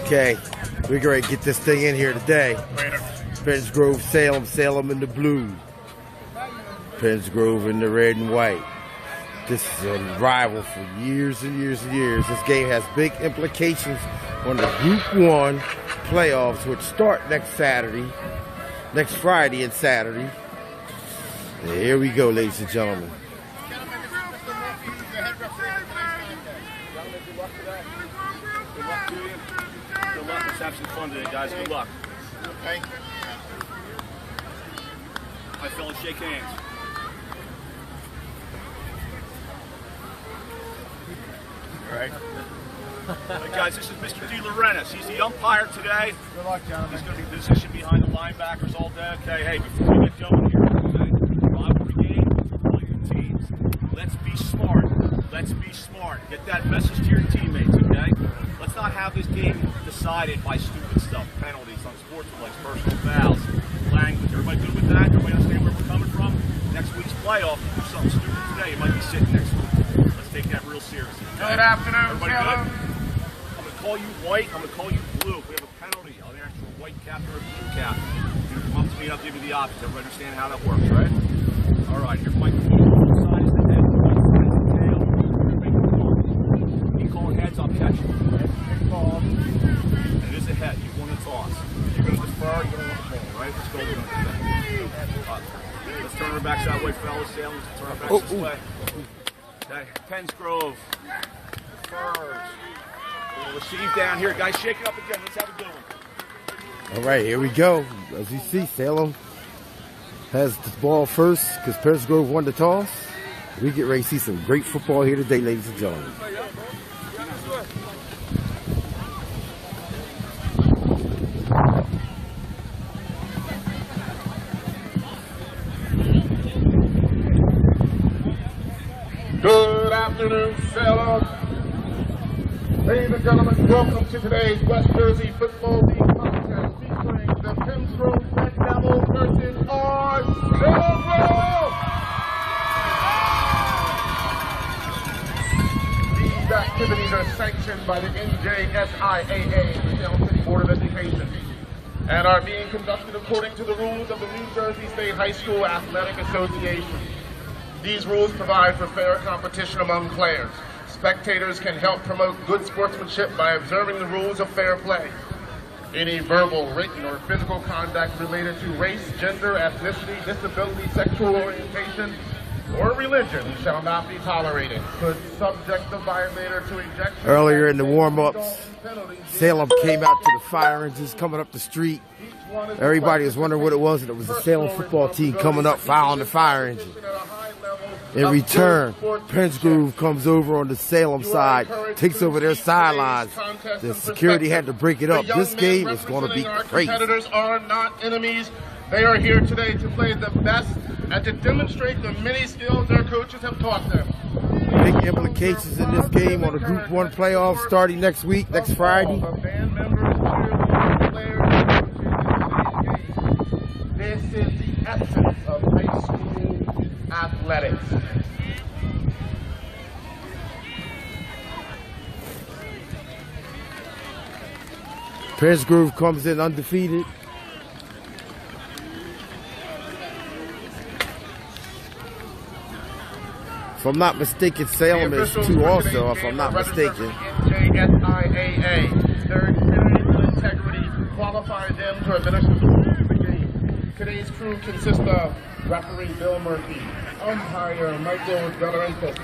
Okay, we're going to get this thing in here today. Penns Grove, Salem, Salem in the blue. Penns Grove in the red and white. This is a rival for years and years and years. This game has big implications on the Group 1 playoffs, which start next Friday and Saturday. And here we go, ladies and gentlemen. Good luck. Let's have some fun today, guys. Good luck. Okay. My fellas, shake hands. All right. Hey guys, this is Mr. De Laurentiis. He's the umpire today. Good luck, gentlemen. He's going to be positioned behind the linebackers all day. Okay, hey, before we get going here, okay, rivalry game, brilliant teams. Let's be smart. Let's be smart. Get that message to your teammates, okay? Let's not have this game decided by stupid stuff, penalties on sports plays, personal fouls, language. Everybody good with that? Everybody understand where we're coming from? Next week's playoff, do something stupid today. You might be sitting next week. Let's take that real seriously. Okay? Good afternoon, everybody Salem. good? I'm going to call you white. I'm going to call you blue. If we have a penalty, I'll answer a white cap or a blue cap. You come up to me and I'll give you the options. Everybody understand how that works, right? All right, your microphone. One side is the head, one side is the tail. You're making the call. You call heads, I'll catch you. And it is a head. You want to toss. You're going to defer, you're going to want the ball, right? Let's go. We're going to do that. Let's turn our backs that way, fellas. Salem, let's turn our backs this way. Okay, Penns Grove. Defers. We'll receive down here. Guys, shake it up again. Let's have a good one. All right, here we go. As you see, Salem has the ball first because Penns Grove won the toss. We get ready to see some great football here today, ladies and gentlemen. Good afternoon, Salem. Ladies and gentlemen, welcome to today's West Jersey Football League contest featuring the Penns Grove Red Devils versus our Salem Grove. These activities are sanctioned by the NJSIAA, the Salem City Board of Education, and are being conducted according to the rules of the New Jersey State High School Athletic Association. These rules provide for fair competition among players. Spectators can help promote good sportsmanship by observing the rules of fair play. Any verbal, written, or physical conduct related to race, gender, ethnicity, disability, sexual orientation, or religion shall not be tolerated. Could subject the violator to ejection. Earlier in the warm-ups, Salem came out to the fire engines coming up the street. Everybody was wondering what it was, and it was the Salem football team coming up following the fire engine. In return, Penns Grove comes over on the Salem side, takes over their sidelines. The security had to break it up. This game is going to be crazy. Competitors are not enemies. They are here today to play the best and to demonstrate the many skills their coaches have taught them. Big implications in this game on the Group 1 playoffs starting next week, next Friday. This is the essence of high school athletics. Penns Grove comes in undefeated. If I'm not mistaken, Salem is 2 also, if I'm not mistaken. NJSIAA. Their experience and integrity qualify them to administer the rules of the game. Today's crew consists of referee Bill Murphy, umpire Michael Delarentis.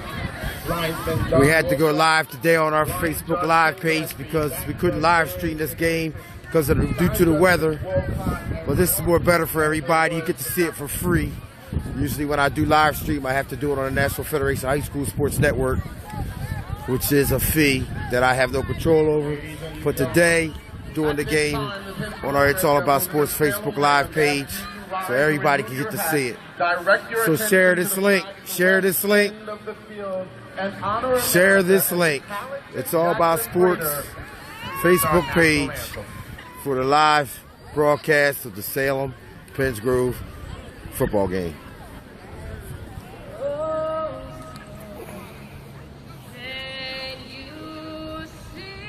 We had to go live today on our Facebook Live page because we couldn't live stream this game because of due to the weather. But this is more better for everybody. You get to see it for free. Usually when I do live stream, I have to do it on the National Federation High School Sports Network, which is a fee that I have no control over. But today, doing the game on our It's All About Sports Facebook Live page, so everybody can get to see it. So share this link. Share this link. Share this link. It's All About Sports Facebook page for the live broadcast of the Salem Penns Grove football game. Can you see?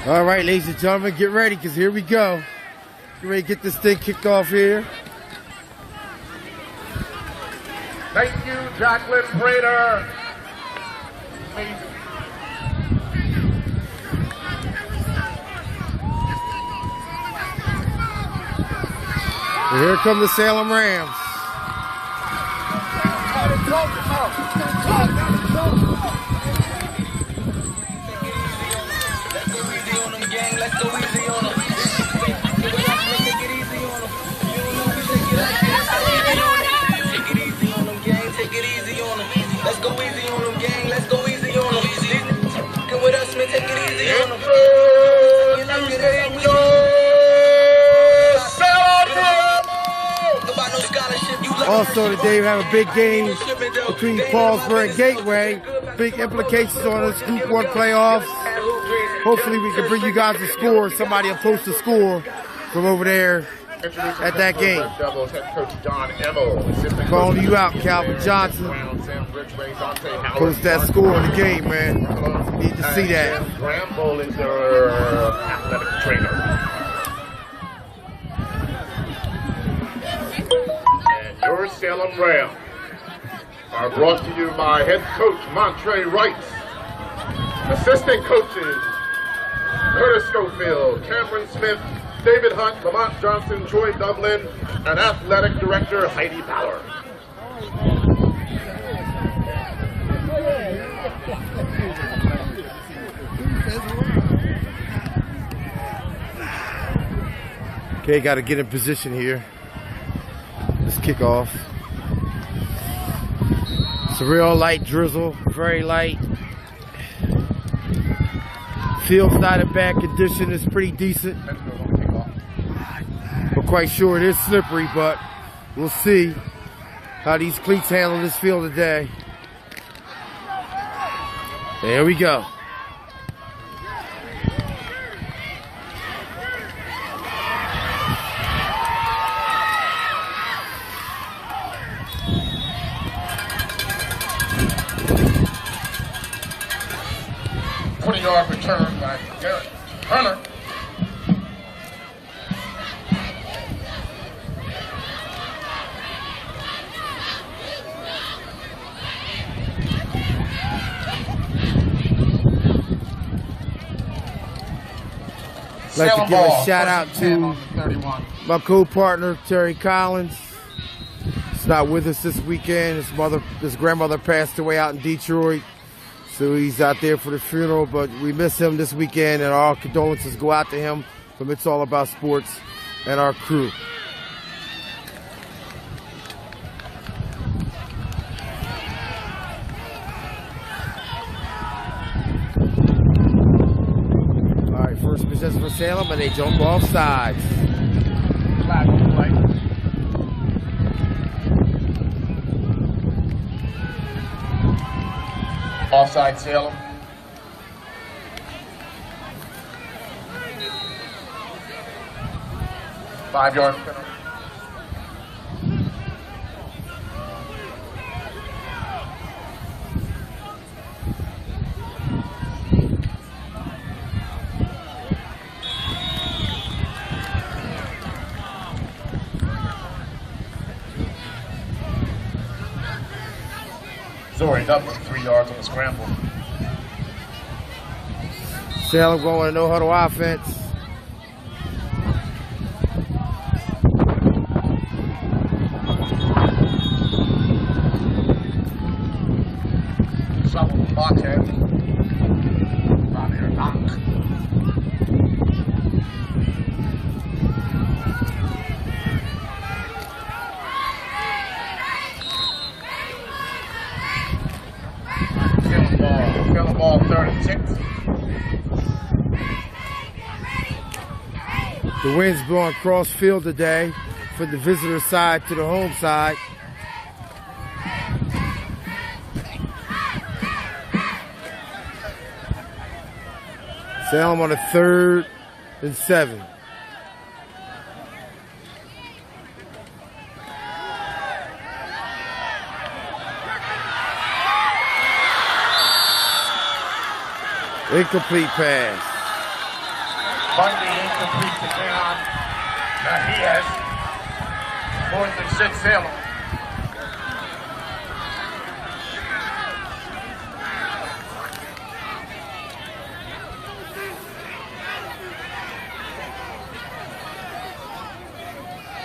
All right, ladies and gentlemen, get ready, because here we go. Get ready to get this thing kicked off here. Thank you, Jacqueline Prater. Amazing. And here come the Salem Rams. Also today we have a big game between Paulsboro and Gateway. Big implications on this Group 1 playoffs. Hopefully we can bring you guys a score. Somebody will post a score from over there at that game. Calling you out, Calvin Johnson. Post that score in the game, man. Need to see that. Gramble is their athletic trainer. And your Salem Rams are brought to you by head coach Montre Wright, assistant coaches Curtis Schofield, Cameron Smith, David Hunt, Lamont Johnson, Troy Dublin, and athletic director Heidi Bauer. Okay, got to get in position here. Let's kick off. It's a real light drizzle, very light. Field's not in bad condition, it's pretty decent. We're quite sure it is slippery, but we'll see how these cleats handle this field today. There we go. Yard return by Garrett Turner. I'd like to give a shout out to my co-partner Terry Collins. He's not with us this weekend. His grandmother passed away out in Detroit. So he's out there for the funeral, but we miss him this weekend, and our condolences go out to him from It's All About Sports and our crew. All right, first possession for Salem, and they jump off sides. Offside Salem. Five-yard penalty. Zori up 3 yards on the scramble. Salem going to no-huddle offense. Trouble with Marquez. Around here, knock. Kill ball 36. The wind's blowing cross field today from the visitor side to the home side. Salem on a 3rd and 7. Incomplete pass. Bundy incomplete to Keon. He has 4th and 6 Salem.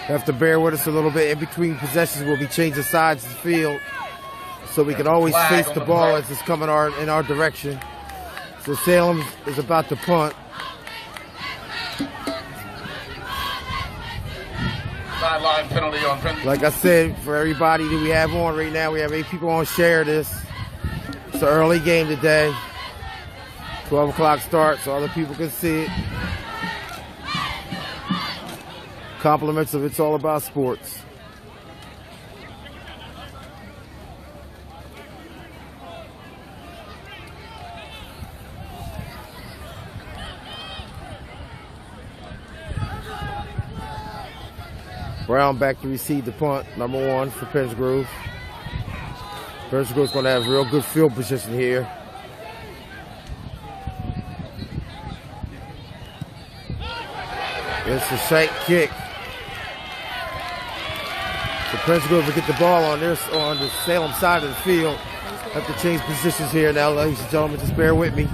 You have to bear with us a little bit. In between possessions, we'll be changing sides of the field, so we can always face the ball as it's coming in our direction. So Salem is about to punt. Sideline penalty on Prince. Like I said, for everybody that we have on right now, we have 8 people on share this. It's an early game today. 12 o'clock start, so other people can see it. Compliments of It's All About Sports. Brown back to receive the punt, number 1 for Pennsgrove. Pennsgrove's going to have real good field position here. It's a shank kick. So Pennsgrove will get the ball on the Salem side of the field. Have to change positions here now, ladies and gentlemen. Just bear with me.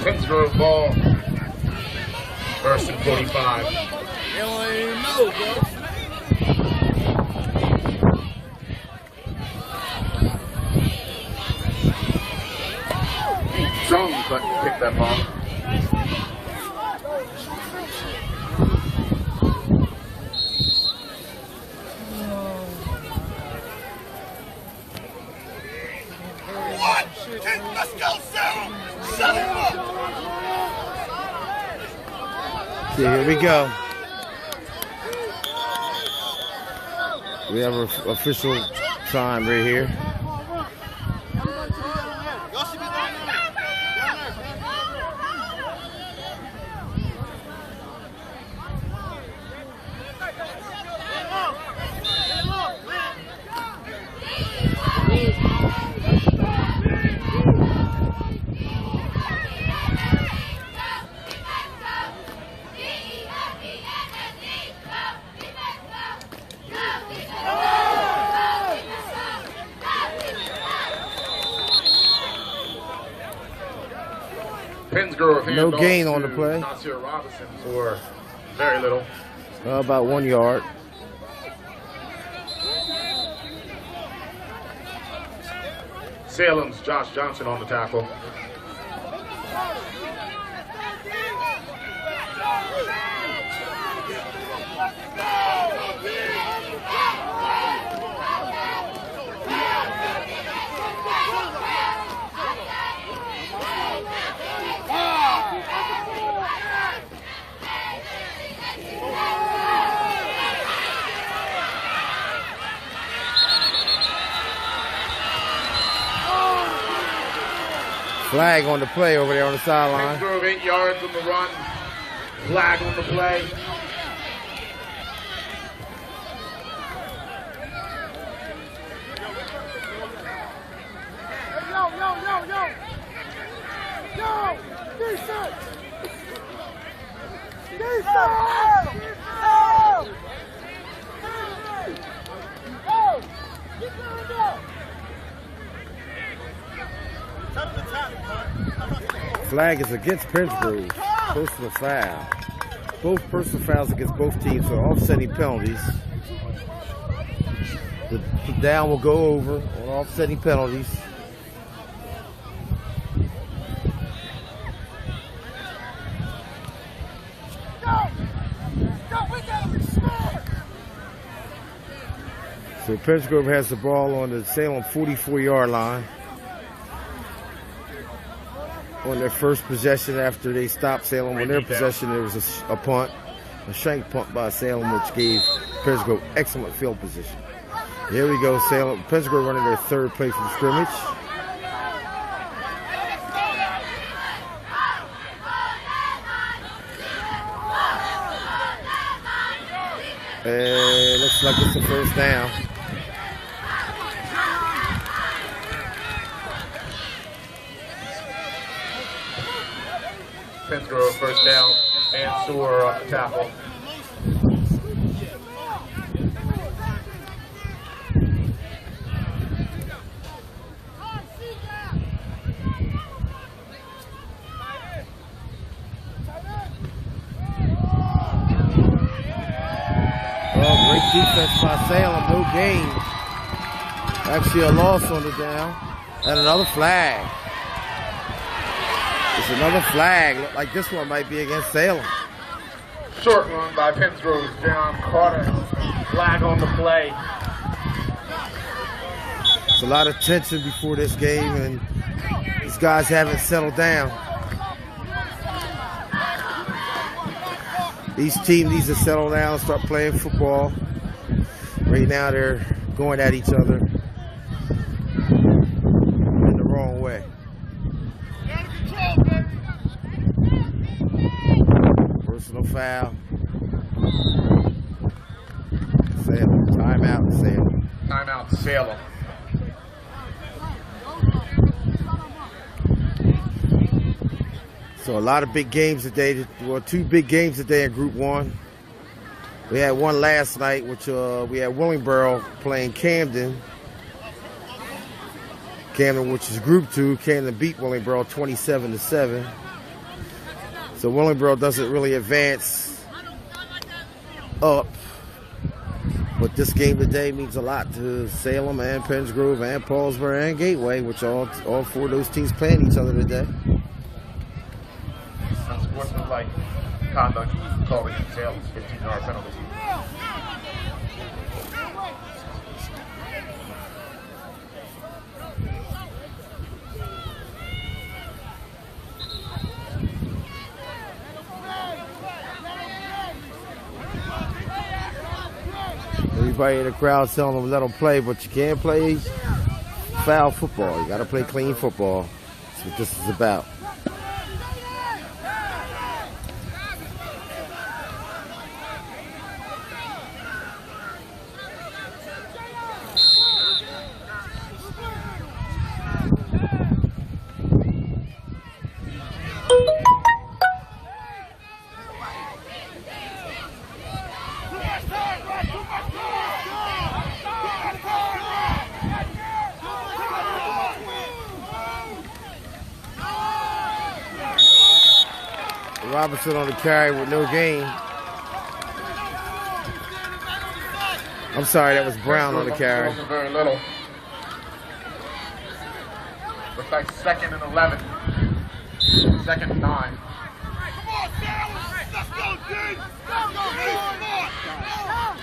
Pennsgrove ball. 1st and 45. Jones couldn't pick that ball. Let's go, Salem! Shut him up! Here we go. We have an official time right here. No gain on the play. Nasir Robinson for very little. About 1 yard. Salem's Josh Johnson on the tackle. Flag on the play over there on the sideline. Pennsgrove 8 yards on the run. Flag on the play. Yo! Decent! Flag is against Pennsgrove. Personal foul. Both personal fouls against both teams, so offsetting penalties. The down will go over on offsetting penalties. So Pennsgrove has the ball on the Salem 44-yard line. On their first possession after they stopped Salem. On their possession, there was a punt, a shank punt by Salem, which gave Pennsgrove excellent field position. Here we go, Salem. Pennsgrove running their third play from scrimmage. And looks like it's the first down. Pennsgrove first down, and Sewer on the tackle. Oh, great defense by Salem, no gain. Actually a loss on the down. And another flag. It's another flag. Look like this one might be against Salem. Short run by Pennsgrove. Down Carter. Flag on the play. It's a lot of tension before this game, and these guys haven't settled down. Each team needs to settle down, start playing football. Right now they're going at each other in the wrong way. Personal foul. Salem. Timeout, Salem. Timeout, Salem. So a lot of big games today. Well, 2 big games today in Group 1. We had one last night, which we had Willingboro playing Camden. Camden, which is Group 2. Camden beat Willingboro 27-7. So Willingboro doesn't really advance up. But this game today means a lot to Salem and Pennsgrove and Paulsboro and Gateway, which all 4 of those teams playing each other today. Unsportsmanlike conduct called against Salem, 15-yard penalty. Everybody in the crowd telling them let them play, but you can't play foul football. You got to play clean football. That's what this is about. Robinson on the carry with no gain. I'm sorry, that was Brown on the carry. Very little. Looks like 2nd and 11. 2nd and 9. Come on, Salem! Let's go, dude! Let's go, dude! Come on!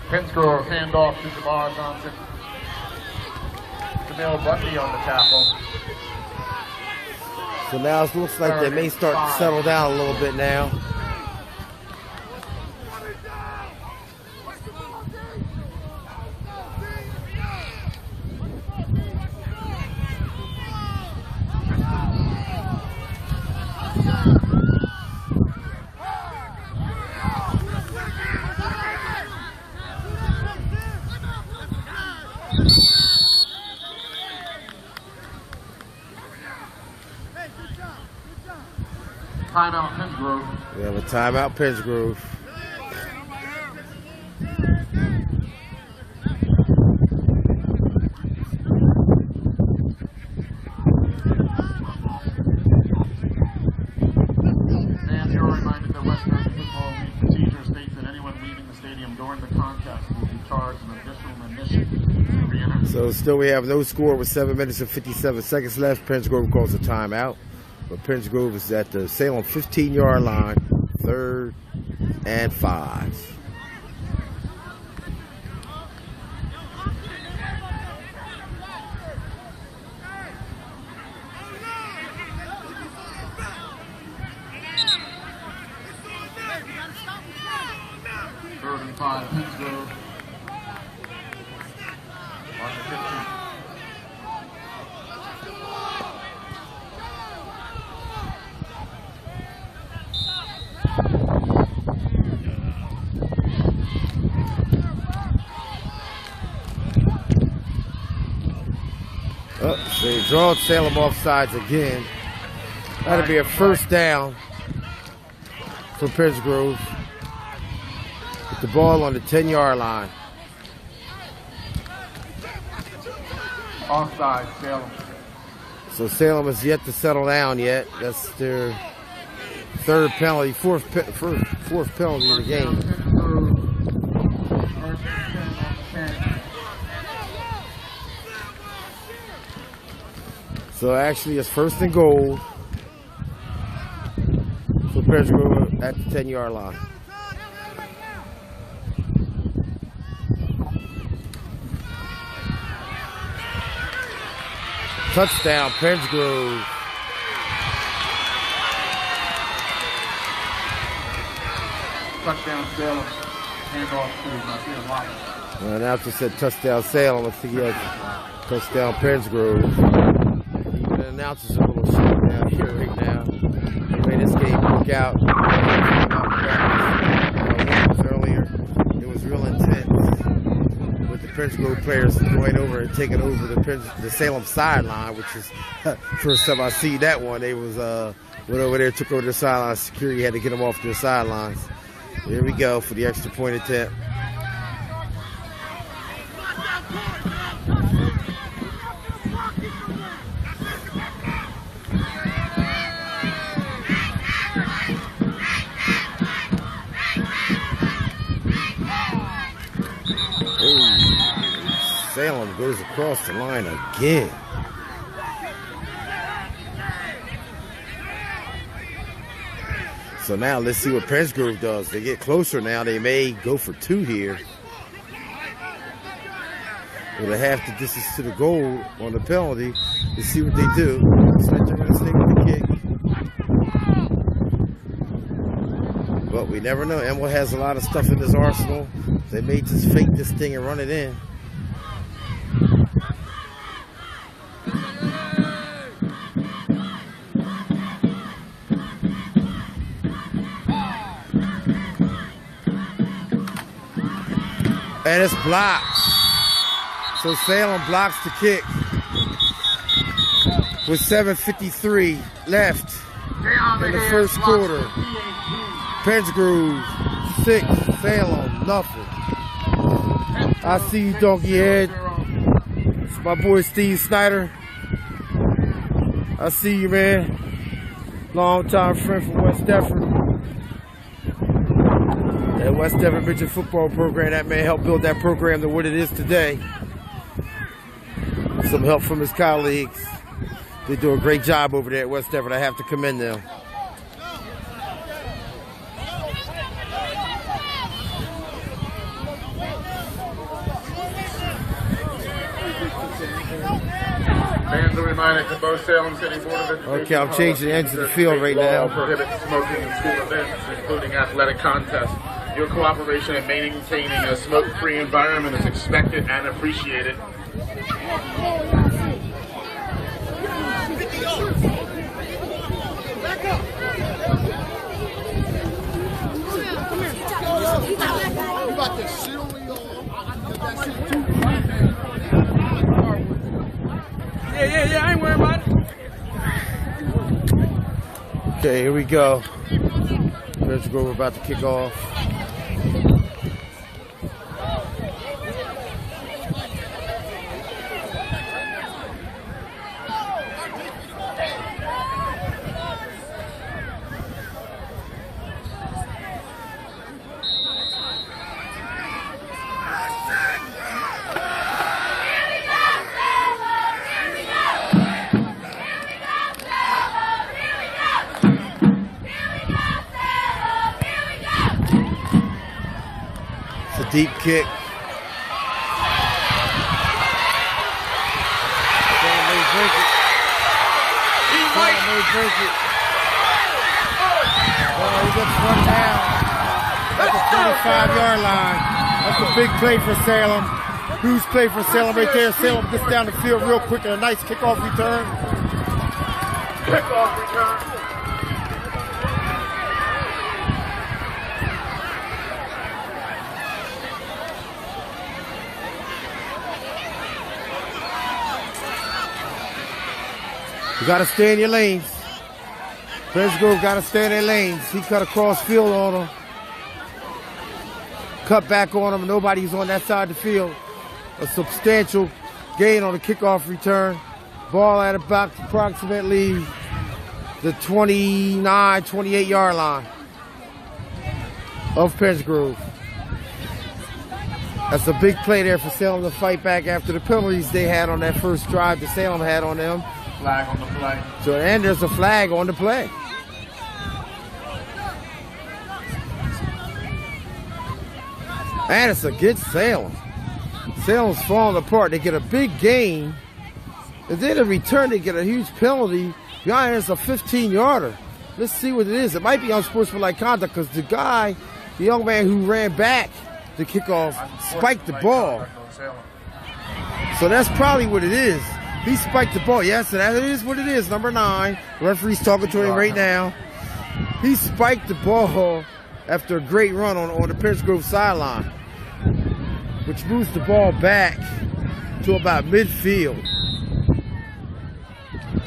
Pennsgrove handoff to Jamar Johnson. Camille Bundy on the tackle. So now it looks like they may start to settle down a little bit now. Timeout Pennsgrove. We have a timeout Pennsgrove. And you're reminded that West Jersey Football League procedure states that anyone leaving the stadium during the contest will be charged an additional admission to re-enter. So still we have no score with 7 minutes and 57 seconds left. Pennsgrove calls a timeout. But Pennsgrove is at the Salem 15-yard line, 3rd and 5. They drawed Salem offsides again. That'll be a first down for Pittsgrove. With the ball on the 10-yard line. Offside, Salem. So Salem has yet to settle down yet. That's their third penalty, fourth penalty of the game. So actually it's first and goal for Pittsgrove at the 10-yard line. Touchdown, Pittsgrove. Touchdown, Salem. Handoff to Marcia Lyon. The announcer said touchdown, Salem. I think he had touchdown, Pittsgrove. Even the announcer's a little short down here right now. The way this game broke out earlier, it was real intense. With the Pittsgrove players going over and taking over the Salem sideline, which is first time I see that one. They was went over there, took over the sideline. Security had to get them off their sidelines. Here we go for the extra point attempt. Salem goes across the line again. So now let's see what Pittsgrove does. They get closer now. They may go for two here. With a half the distance to the goal on the penalty. Let's see what they do. Looks like they're going to stay with the kick. But we never know. Emil has a lot of stuff in his arsenal. They may just fake this thing and run it in. And it's blocked. So Salem blocks the kick with 7:53 left in the first quarter. Pittsgrove 6, Salem nothing. I see you, donkey head. It's my boy Steve Snyder. I see you, man. Long time friend from West Deptford. That West Deptford Midget football program, that man helped build that program to what it is today. Some help from his colleagues. They do a great job over there at West Deptford. I have to commend them. Fans are reminded to both Salem City Board of Education. Okay, I'm changing the ends of the field right now. Prohibits smoking in school events, including athletic contests. Your cooperation in maintaining a smoke-free environment is expected and appreciated. Yeah, I ain't worried about it. Okay, here we go. Pittsgrove about to kick off. Deep kick. May break it. He may break it. Oh, he gets run down at the 45-yard line. That's a big play for Salem. Huge play for Salem right there. Salem gets down the field real quick and a nice kickoff return. Kickoff return. You got to stay in your lanes. Penns Grove got to stay in their lanes. He cut across field on them. Cut back on them. Nobody's on that side of the field. A substantial gain on the kickoff return. Ball at about approximately the 29, 28-yard line of Penns Grove. That's a big play there for Salem to fight back after the penalties they had on that first drive that Salem had on them. Flag on the play. So, and there's a flag on the play. And it's against Salem. Salem's falling apart. They get a big gain. And then in return, they get a huge penalty. Behind it's a 15-yarder. Let's see what it is. It might be unsportsmanlike conduct because the young man who ran back the kickoff, spiked the ball. So that's probably what it is. He spiked the ball. Yes, and that is what it is. Number 9. The referee's talking to him right now. He spiked the ball after a great run on the Penns Grove sideline, which moves the ball back to about midfield.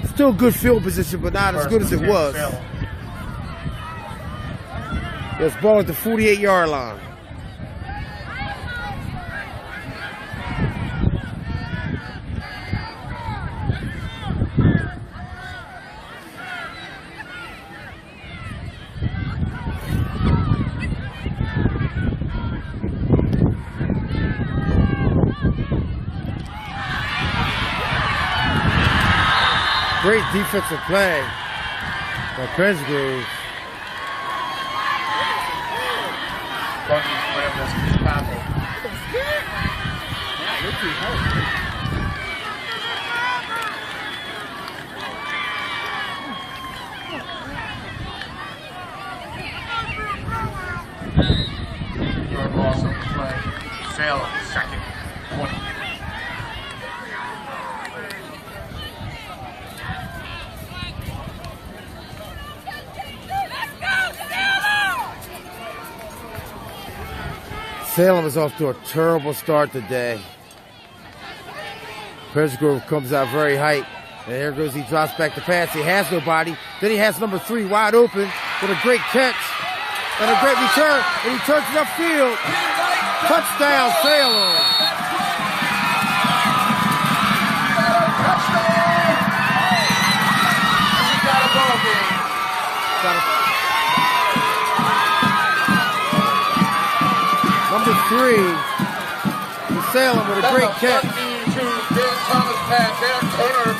Still good field position, but not as good as it was. This ball at the 48-yard line. Great defensive play by Penns Grove. Third loss of the play. Salem, second. 20. Salem is off to a terrible start today. Penns Grove comes out very hype. And here goes, he drops back the pass. He has nobody. Then he has number 3 wide open with a great catch and a great return. And he turns it upfield. Touchdown, Salem. Number 3 for Salem with a great catch. Thomas pass there, Turner.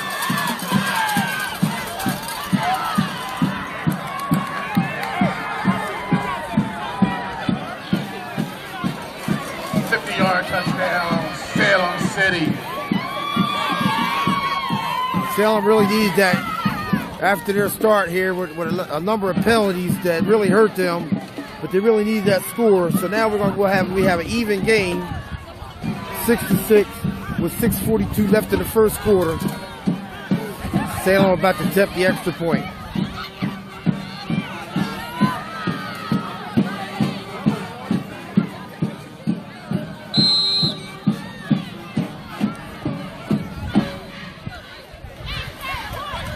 Touchdown, Salem City. Salem really needed that after their start here with a number of penalties that really hurt them, but they really needed that score. So now we have an even game, 6-6, with 6:42 left in the first quarter. Salem about to attempt the extra point.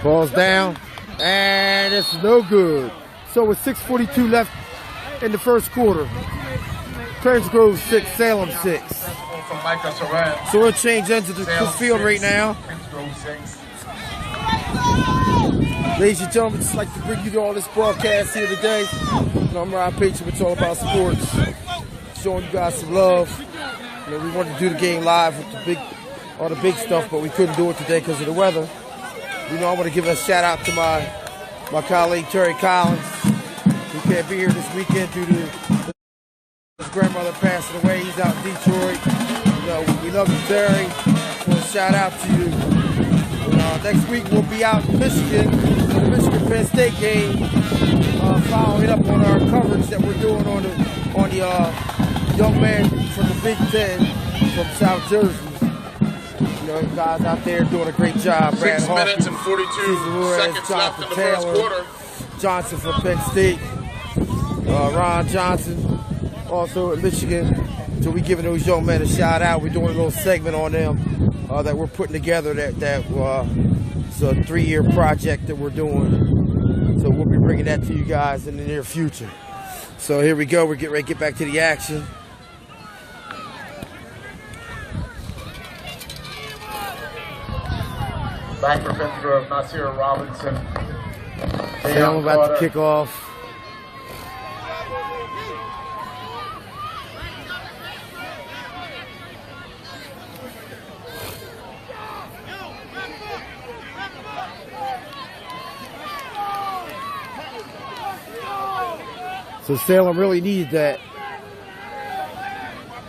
Ball's down, and it's no good. So with 6:42 left in the first quarter, Penns Grove 6, Salem 6. So we'll change into the field right now. Ladies and gentlemen, just like to bring you to all this broadcast here today. I'm Rob Patriot. It's all about sports. Showing you guys some love. We wanted to do the game live with all the big stuff, but we couldn't do it today because of the weather. I want to give a shout out to my colleague Terry Collins, who can't be here this weekend due to his grandmother passing away. He's out in Detroit. We love you, Terry. So a shout out to you. Next week we'll be out in Michigan for the Michigan-Penn State game, following up on our coverage that we're doing on the young man from the Big Ten from South Jersey. Guys out there doing a great job. 6 minutes and 42 seconds left in the first quarter. Johnson from Penn State. Ron Johnson, also at Michigan. So we're giving those young men a shout out. We're doing a little segment on them that we're putting together that is a 3-year project that we're doing. So we'll be bringing that to you guys in the near future. So here we go. We're getting ready to get back to the action. Back for Pittsburgh, Nasir Robinson. Salem about to kick off. So Salem really needed that.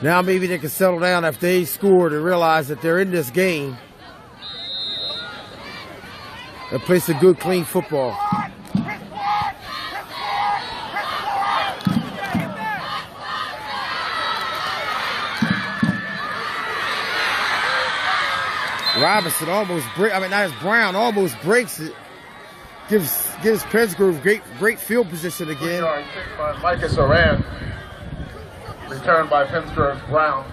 Now maybe they can settle down after they scored and realize that they're in this game and play some good, clean football. Robinson almost Brown almost breaks it. Gives Pennsgrove great field position again. Kick by Micah Oran. Returned by Pennsgrove Brown.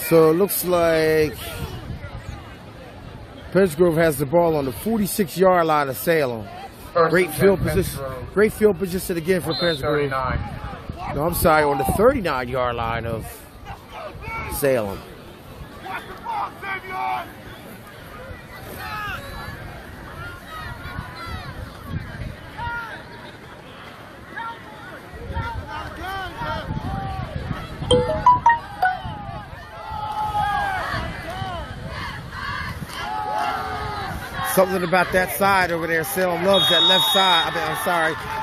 So it looks like Pennsgrove has the ball on the 46-yard line of Salem. Great field position. Great field position again for Pennsgrove. No, I'm sorry, on the 39-yard line of Salem. Something about that side over there. Salem loves that left side.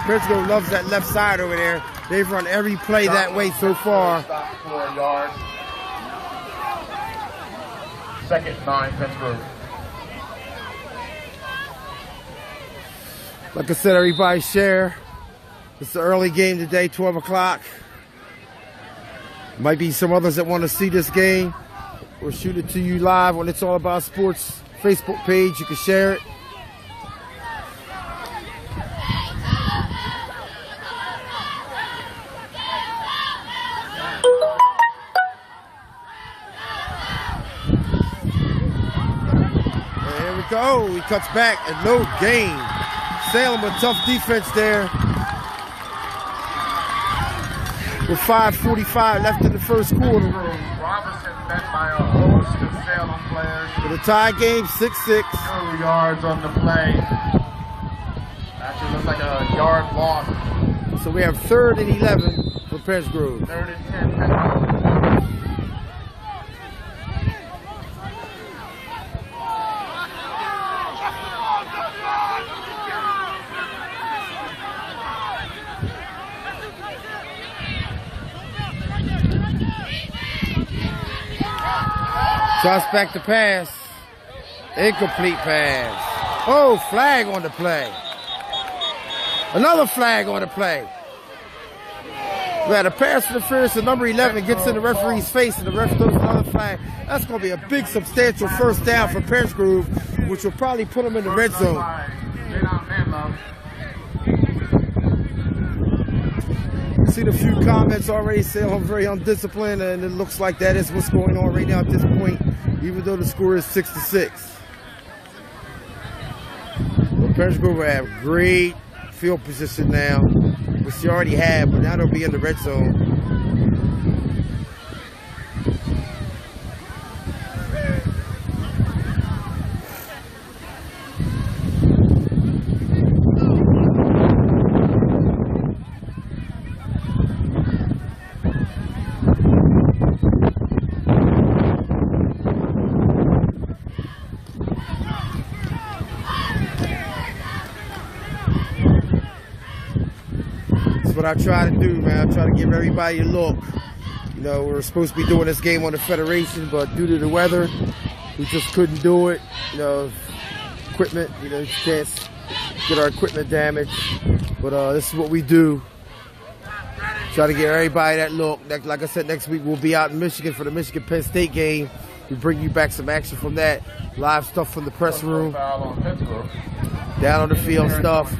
Pennsgrove loves that left side over there. They've run every play that way so far. 4 yards. 2nd 9, Pennsgrove. Like I said, everybody share. It's the early game today, 12 o'clock. Might be some others that want to see this game. We'll shoot it to you live on It's All About Sports Facebook page. You can share it. And here we go. He cuts back and no gain. Salem with tough defense there. With 5:45 left in the first quarter. Robinson met by a host of Salem players. For the tie game, 6-6. 2 yards on the play. Actually looks like a yard loss. So we have 3rd and 11 for Pennsgrove. 3rd and 10, Pennsgrove. Shots back to pass. Incomplete pass. Oh, flag on the play. Another flag on the play. We had a pass interference to number 11 gets in the referee's face and the ref throws another flag. That's going to be a big, substantial first down for Pennsgrove, which will probably put them in the red zone. Seen a few comments already saying I'm very undisciplined, and it looks like that is what's going on right now at this point, even though the score is 6-6. Well, Pennsgrove will have great field position now, which they already have, but now they'll be in the red zone. What I try to do, man. I try to give everybody a look. You know, we were supposed to be doing this game on the Federation, but due to the weather, we just couldn't do it. You know, equipment, you know, you can't get our equipment damaged. But this is what we do. Try to give everybody that look. Like I said, next week we'll be out in Michigan for the Michigan-Penn State game. We bring you back some action from that. Live stuff from the press room. Down on the field stuff.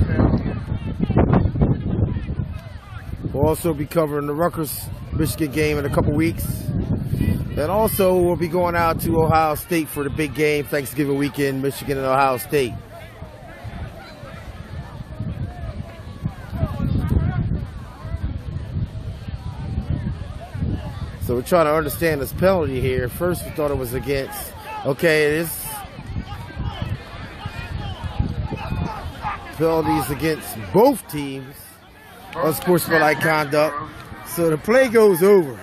We'll also be covering the Rutgers-Michigan game in a couple weeks. And also, we'll be going out to Ohio State for the big game, Thanksgiving weekend, Michigan and Ohio State. So we're trying to understand this penalty here. First, we thought it was against. Okay, it is. Penalties against both teams. Unsportsmanlike conduct. So the play goes over.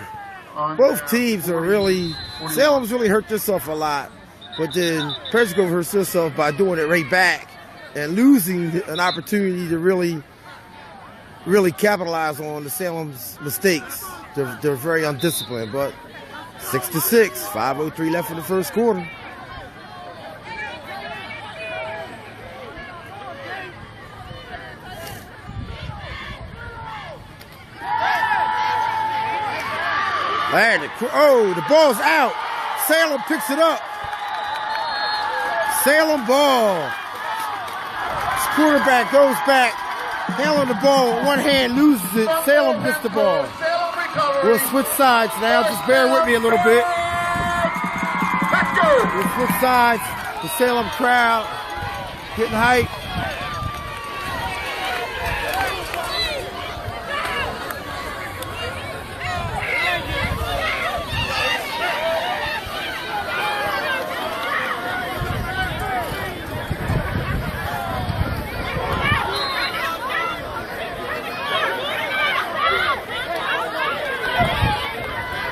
Both teams are really, Salem's really hurt themselves a lot, but then Prescott hurt herself by doing it right back and losing an opportunity to really capitalize on the Salem's mistakes. They're very undisciplined, but 6-6, 5:03 left in the first quarter. Oh, the ball's out. Salem picks it up. Salem ball. This quarterback goes back, handling the ball with one hand, loses it. Salem gets the ball. We'll switch sides now. Just bear with me a little bit. We'll switch sides. The Salem crowd getting hyped.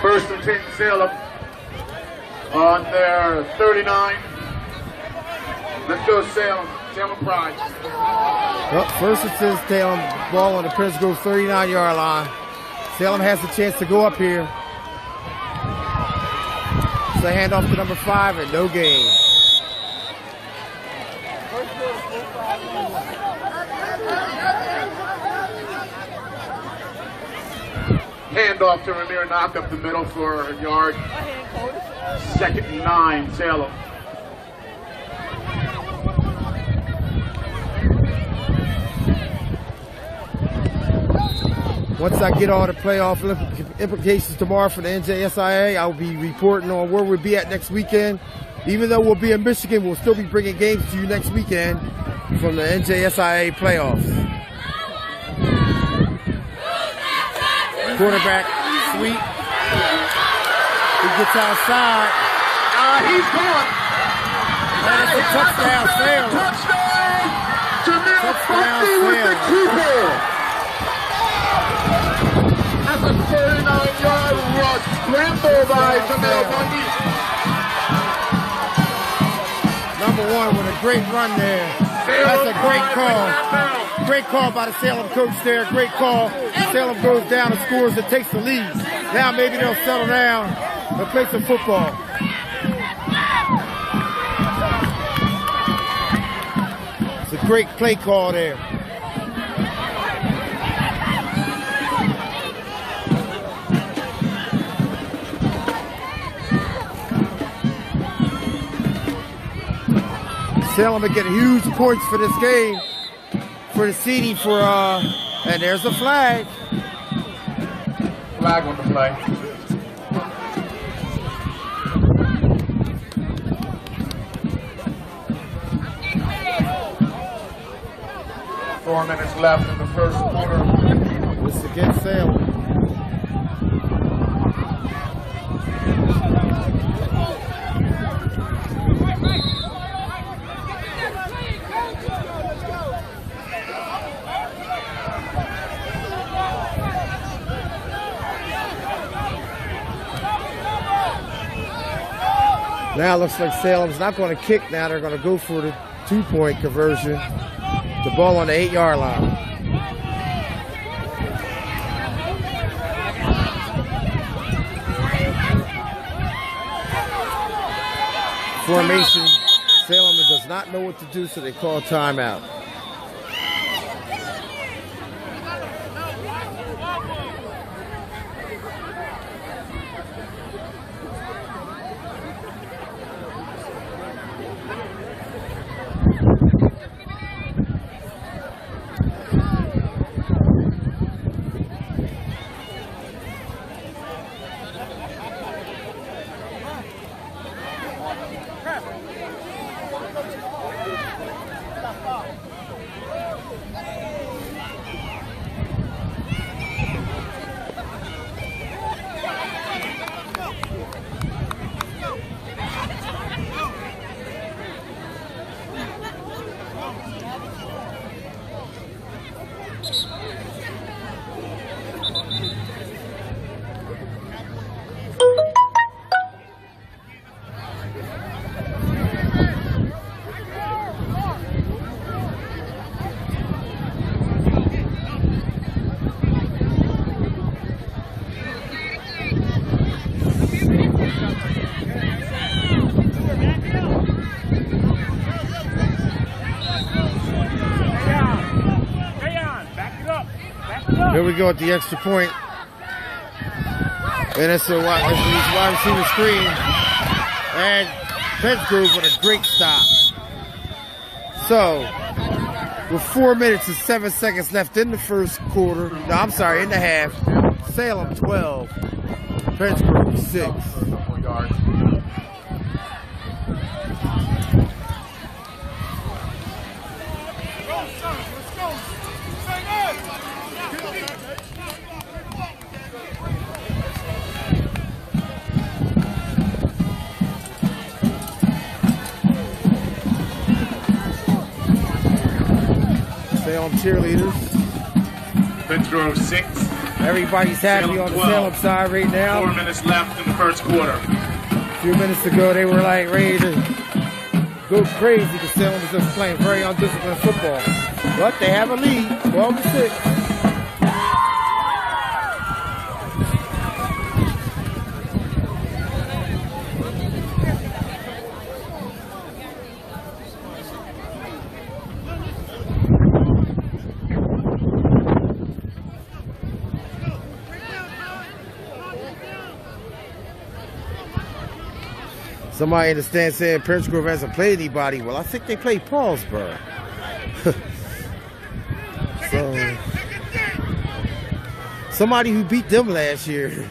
First and 10 Salem on their 39. Let's go Salem. Salem Pride. Well, first and 10 Salem, ball on the Prescott 39-yard line. Salem has a chance to go up here. It's a handoff to number 5 and no gain. Handoff to Ramir, knock up the middle for a yard. 2nd and 9, Salem. Once I get all the playoff implications tomorrow for the NJSIA, I'll be reporting on where we'll be at next weekend. Even though we'll be in Michigan, we'll still be bringing games to you next weekend from the NJSIA playoffs. Quarterback sweep. He gets outside. He's gone. And it's a touchdown, Salem. Touchdown! Jamil Buckley with the keeper. That's a 39-yard rush. Scramble by Jamil Buckley. Number 1 with a great run there. That's a great call. Great call by the Salem coach there. Great call. Salem goes down and scores and takes the lead. Now maybe they'll settle down and play some football. It's a great play call there. Salem will get huge points for this game, for the seeding for, and there's a flag. Flag on the play. Four minutes left in the first quarter. This against Salem. Now it looks like Salem's not going to kick now. They're going to go for the 2-point conversion. The ball on the 8-yard line. Formation. Salem does not know what to do, so they call timeout. we go at the extra point. And it's a wide receiver screen. And Pennsgrove with a great stop. So, with 4 minutes and 7 seconds left in the first quarter, no, I'm sorry, in the half, Salem 12, Pennsgrove 6. Salem cheerleaders. Pennsgrove 6. Everybody's happy Salem on the 12. Salem side right now. 4 minutes left in the first quarter. A few minutes ago, they were like ready to go crazy because Salem was just playing very undisciplined football. But they have a lead, 12-6. Somebody in the stand saying Pennsgrove hasn't played anybody. Well, I think they played Paulsboro. So, somebody who beat them last year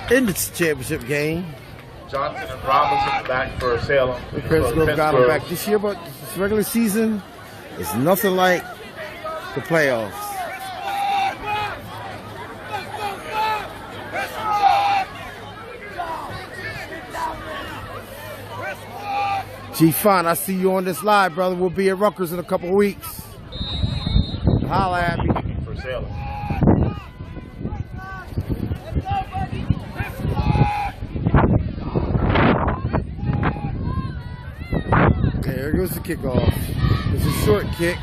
in the championship game. Johnson and Robinson back for Salem. Pennsgrove got them back this year, but this regular season is nothing like the playoffs. G Fun, I see you on this live, brother. We'll be at Rutgers in a couple of weeks. Holla at me. For Salem. There goes the kickoff. It's a short kick.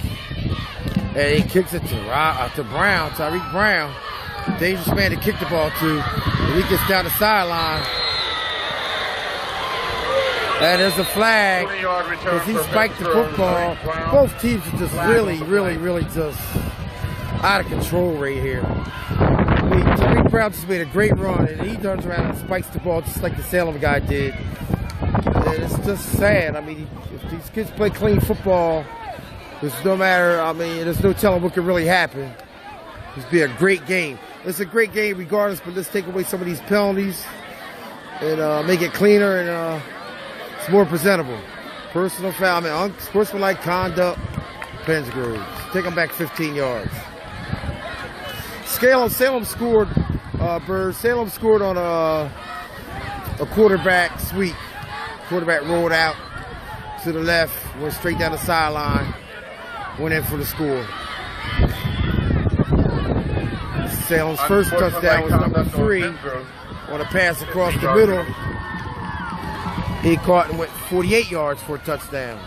And he kicks it to Brown, Tyreek Brown. Dangerous man to kick the ball to. And he gets down the sideline. And there's a flag because he spiked the football. Both teams are just really just out of control right here. I mean, Tyreek Brown just made a great run, and he turns around and spikes the ball just like the Salem guy did. And it's just sad. I mean, if these kids play clean football, there's no matter, I mean, there's no telling what could really happen. It's be a great game. It's a great game regardless, but let's take away some of these penalties and make it cleaner and it's more presentable. Personal foul, I mean, unsportsmanlike conduct, Pennsgrove. Take them back 15 yards. Salem scored, Salem scored on a quarterback sweep. Quarterback rolled out to the left, went straight down the sideline, went in for the score. Salem's first touchdown was number 3 on a pass across the middle. He caught and went 48 yards for a touchdown.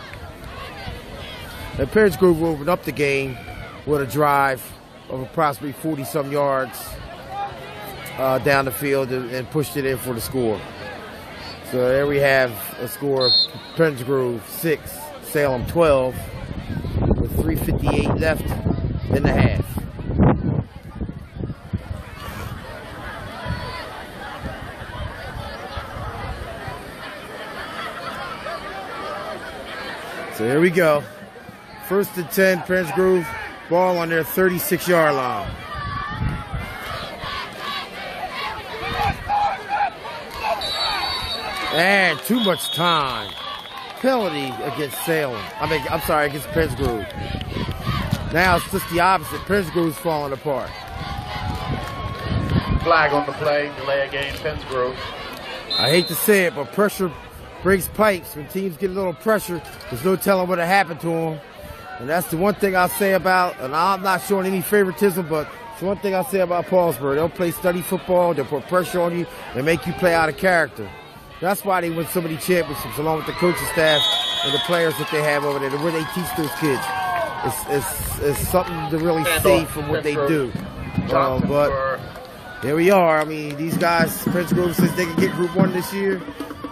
And Pennsgrove opened up the game with a drive of approximately 40-some yards down the field and pushed it in for the score. So there we have a score of Pennsgrove 6, Salem 12, with 3:58 left in the half. So here we go. 1st and 10, Pennsgrove, ball on their 36-yard line. And too much time. Penalty against Salem. I'm sorry, against Pennsgrove. Now it's just the opposite. Pennsgrove's falling apart. Flag on the play, delay a game, Pennsgrove. I hate to say it, but pressure breaks pipes. When teams get a little pressure, there's no telling what happened to them. And that's the one thing I'll say about, and I'm not showing any favoritism, but it's one thing I'll say about Paulsboro. They'll play study football, they'll put pressure on you, and make you play out of character. That's why they win so many championships, along with the coaching staff and the players that they have over there, the way they teach those kids. It's something to really see from what they do. But here we are. I mean, these guys, Pennsgrove says they can get Group 1 this year.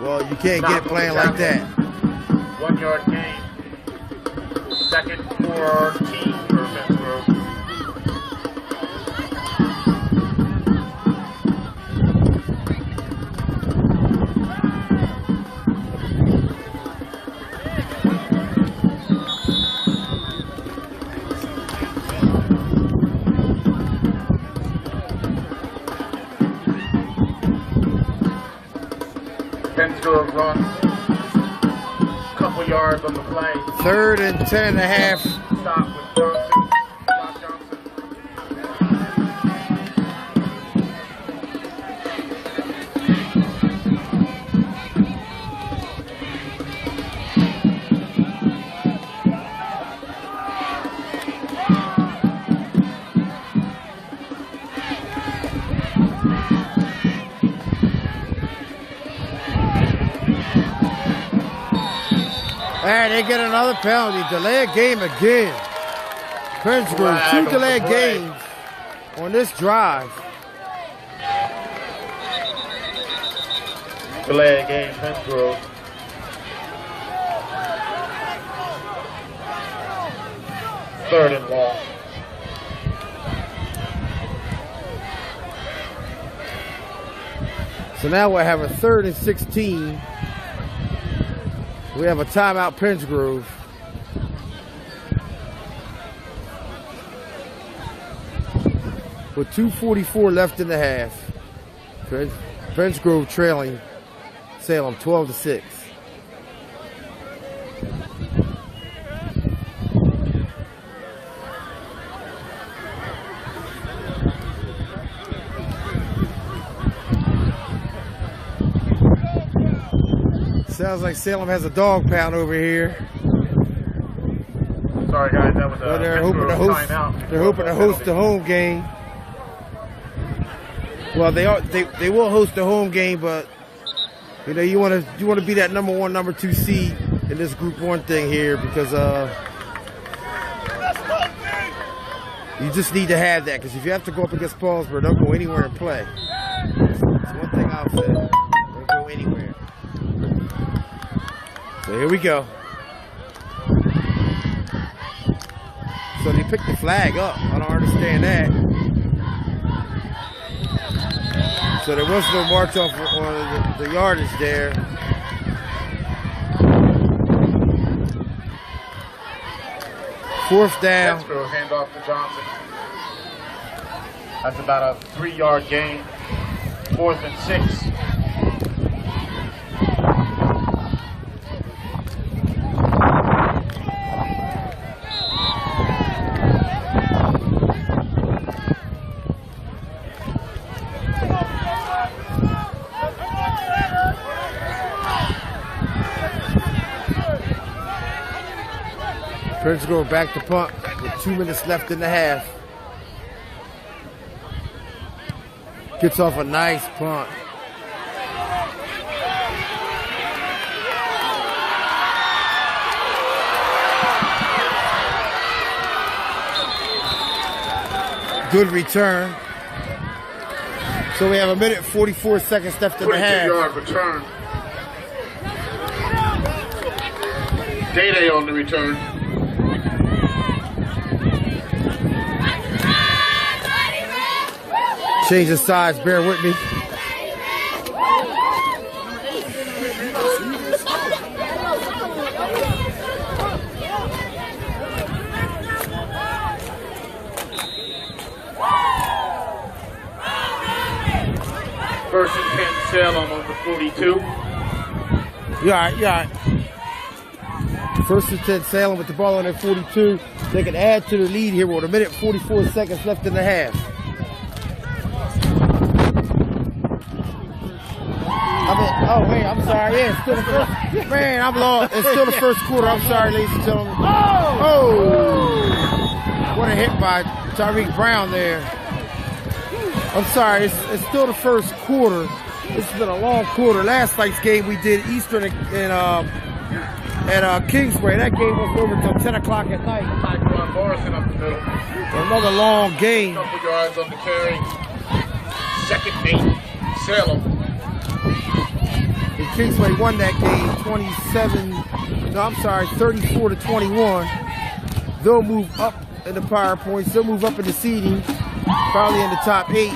Well, you can't get it playing like that. 1 yard gain. Second for team for Pennsgrove. Pennsgrove run. Couple yards on the play. 3rd and 10.5. Stop with Johnson. Josh Johnson. And they get another penalty. Delay a game again. Pennsgrove, 2 delayed games on this drive. Delay a game, Pennsgrove. Third and long. So now we'll have a 3rd and 16. We have a timeout, Pennsgrove. With 2:44 left in the half. Pennsgrove trailing Salem 12-6. Sounds like Salem has a dog pound over here. Sorry guys, that was a they're hoping to host. timeout. They're hoping to host the home game. Well, they will host the home game, but you know you want to be that number 1, number 2 seed in this Group 1 thing here because you just need to have that because if you have to go up against Paulsboro, don't go anywhere and play. That's one thing I'll say. Don't go anywhere. So here we go. So they picked the flag up. I don't understand that. So there was no march off on the yardage there. Fourth down. Pennsgrove handoff to Johnson. That's about a 3-yard gain. 4th and 6. Pennsgrove back to punt with 2 minutes left in the half. Gets off a nice punt. Good return. So we have a minute 44 seconds left in the half. 22-yard return. Day on the return. Change the sides, bear with me. First and 10, Salem on the 42. You're all right. First and 10, Salem with the ball on their 42. They can add to the lead here with a minute 44 seconds left in the half. I'm sorry. Yeah, it's still the first. Man, I'm lost. It's still the first quarter. I'm sorry, ladies and gentlemen. Oh! What a hit by Tyreek Brown there. I'm sorry. It's still the first quarter. It's been a long quarter. Last night's game we did Eastern at Kingsway. That game was over until 10 o'clock at night. Tyron Morrison up the middle. Another long game. Couple yards on the carry. 2nd and 8, Salem. And Kingsway won that game 34-21. They'll move up in the power points. They'll move up in the seeding, probably in the top 8.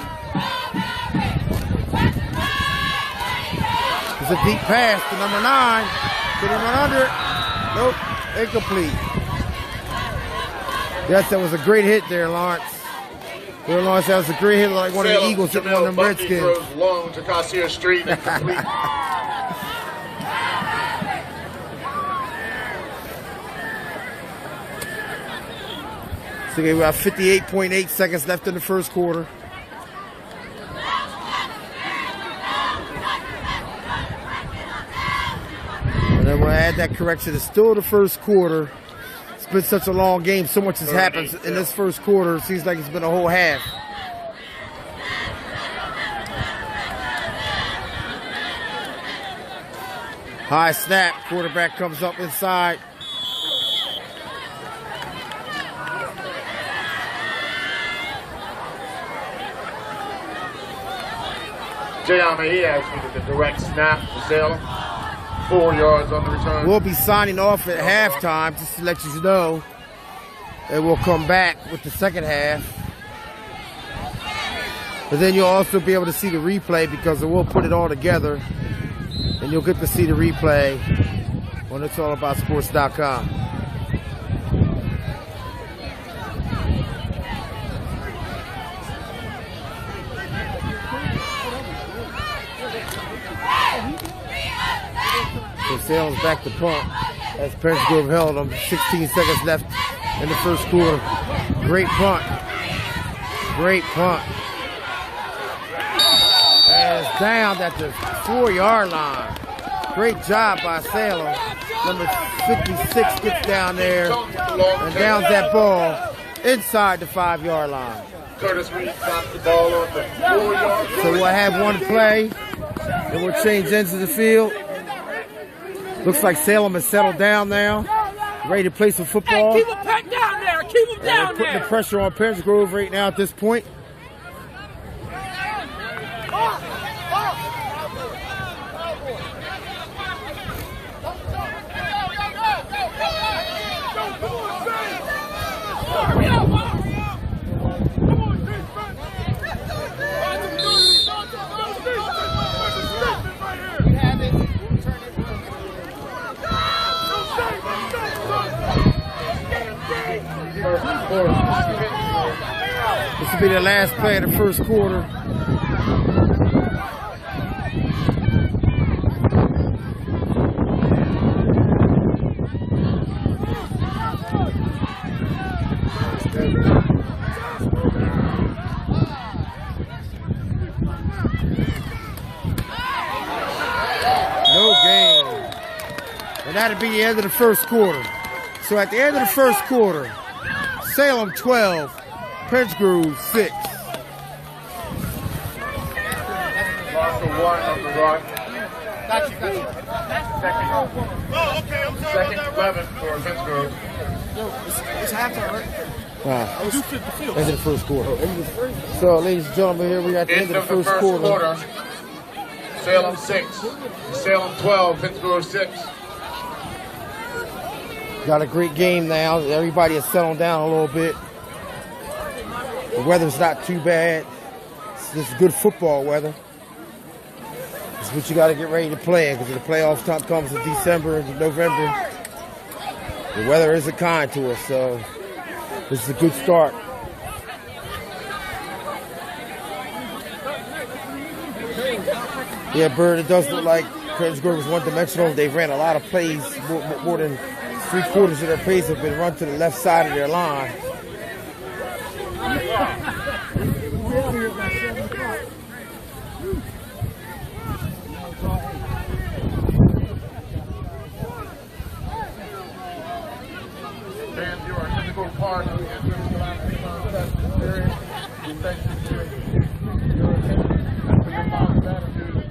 It's a deep pass to number 9. Did he run under it? Nope, incomplete. Yes, that was a great hit there, Lawrence. Lawrence, that was a great hit, like one of the Eagles hitting one of them Redskins. Throws long to Cossier Street, incomplete. So we got 58.8 seconds left in the first quarter. And then we'll add that correction. It's still the first quarter. It's been such a long game. So much has happened in this first quarter. It seems like it's been a whole half. High snap. Quarterback comes up inside. J.I.M.A. actually the direct snap for Salem. 4 yards on the return. We'll be signing off at halftime just to let you know. And we'll come back with the second half. But then you'll also be able to see the replay because we'll put it all together. And you'll get to see the replay on itsallaboutsports.com. So Salem's back to punt as Prince Grove held them. 16 seconds left in the first quarter. Great punt. Great punt. And it's down at the 4-yard line. Great job by Salem. Number 56 gets down there and downs that ball inside the 5-yard line. Curtis Reed stops the ball on the 4-yard line. So we'll have one play, and we'll change ends of the field. Looks like Salem has settled down now, ready to play some football. Hey, keep him back down there. Keep him down Putting there. the pressure on Prince Grove right now at this point. This will be the last play of the first quarter. No game. And that'll be the end of the first quarter. So at the end of the first quarter, Salem 12, Prince Grove 6. Loss of 1 on the run. Second 11 for Prince Grove. It's halftime, right? Wow. Do fit the field. End of the first quarter. So, ladies and gentlemen, here we are at the end of the first quarter. Salem 6. Salem 12, Prince Grove 6. Got a great game now. Everybody is settling down a little bit. The weather's not too bad. This is good football weather. It's what you got to get ready to play because the playoff time comes in December and November. The weather isn't kind to us, so this is a good start. Yeah, Bird, it does look like Prince Grove was one-dimensional. They ran a lot of plays, more than 3/4 of their plays have been run to the left side of their line. And you are a typical part of the entrance to our test period. We thank you for your attention and for your positive attitude.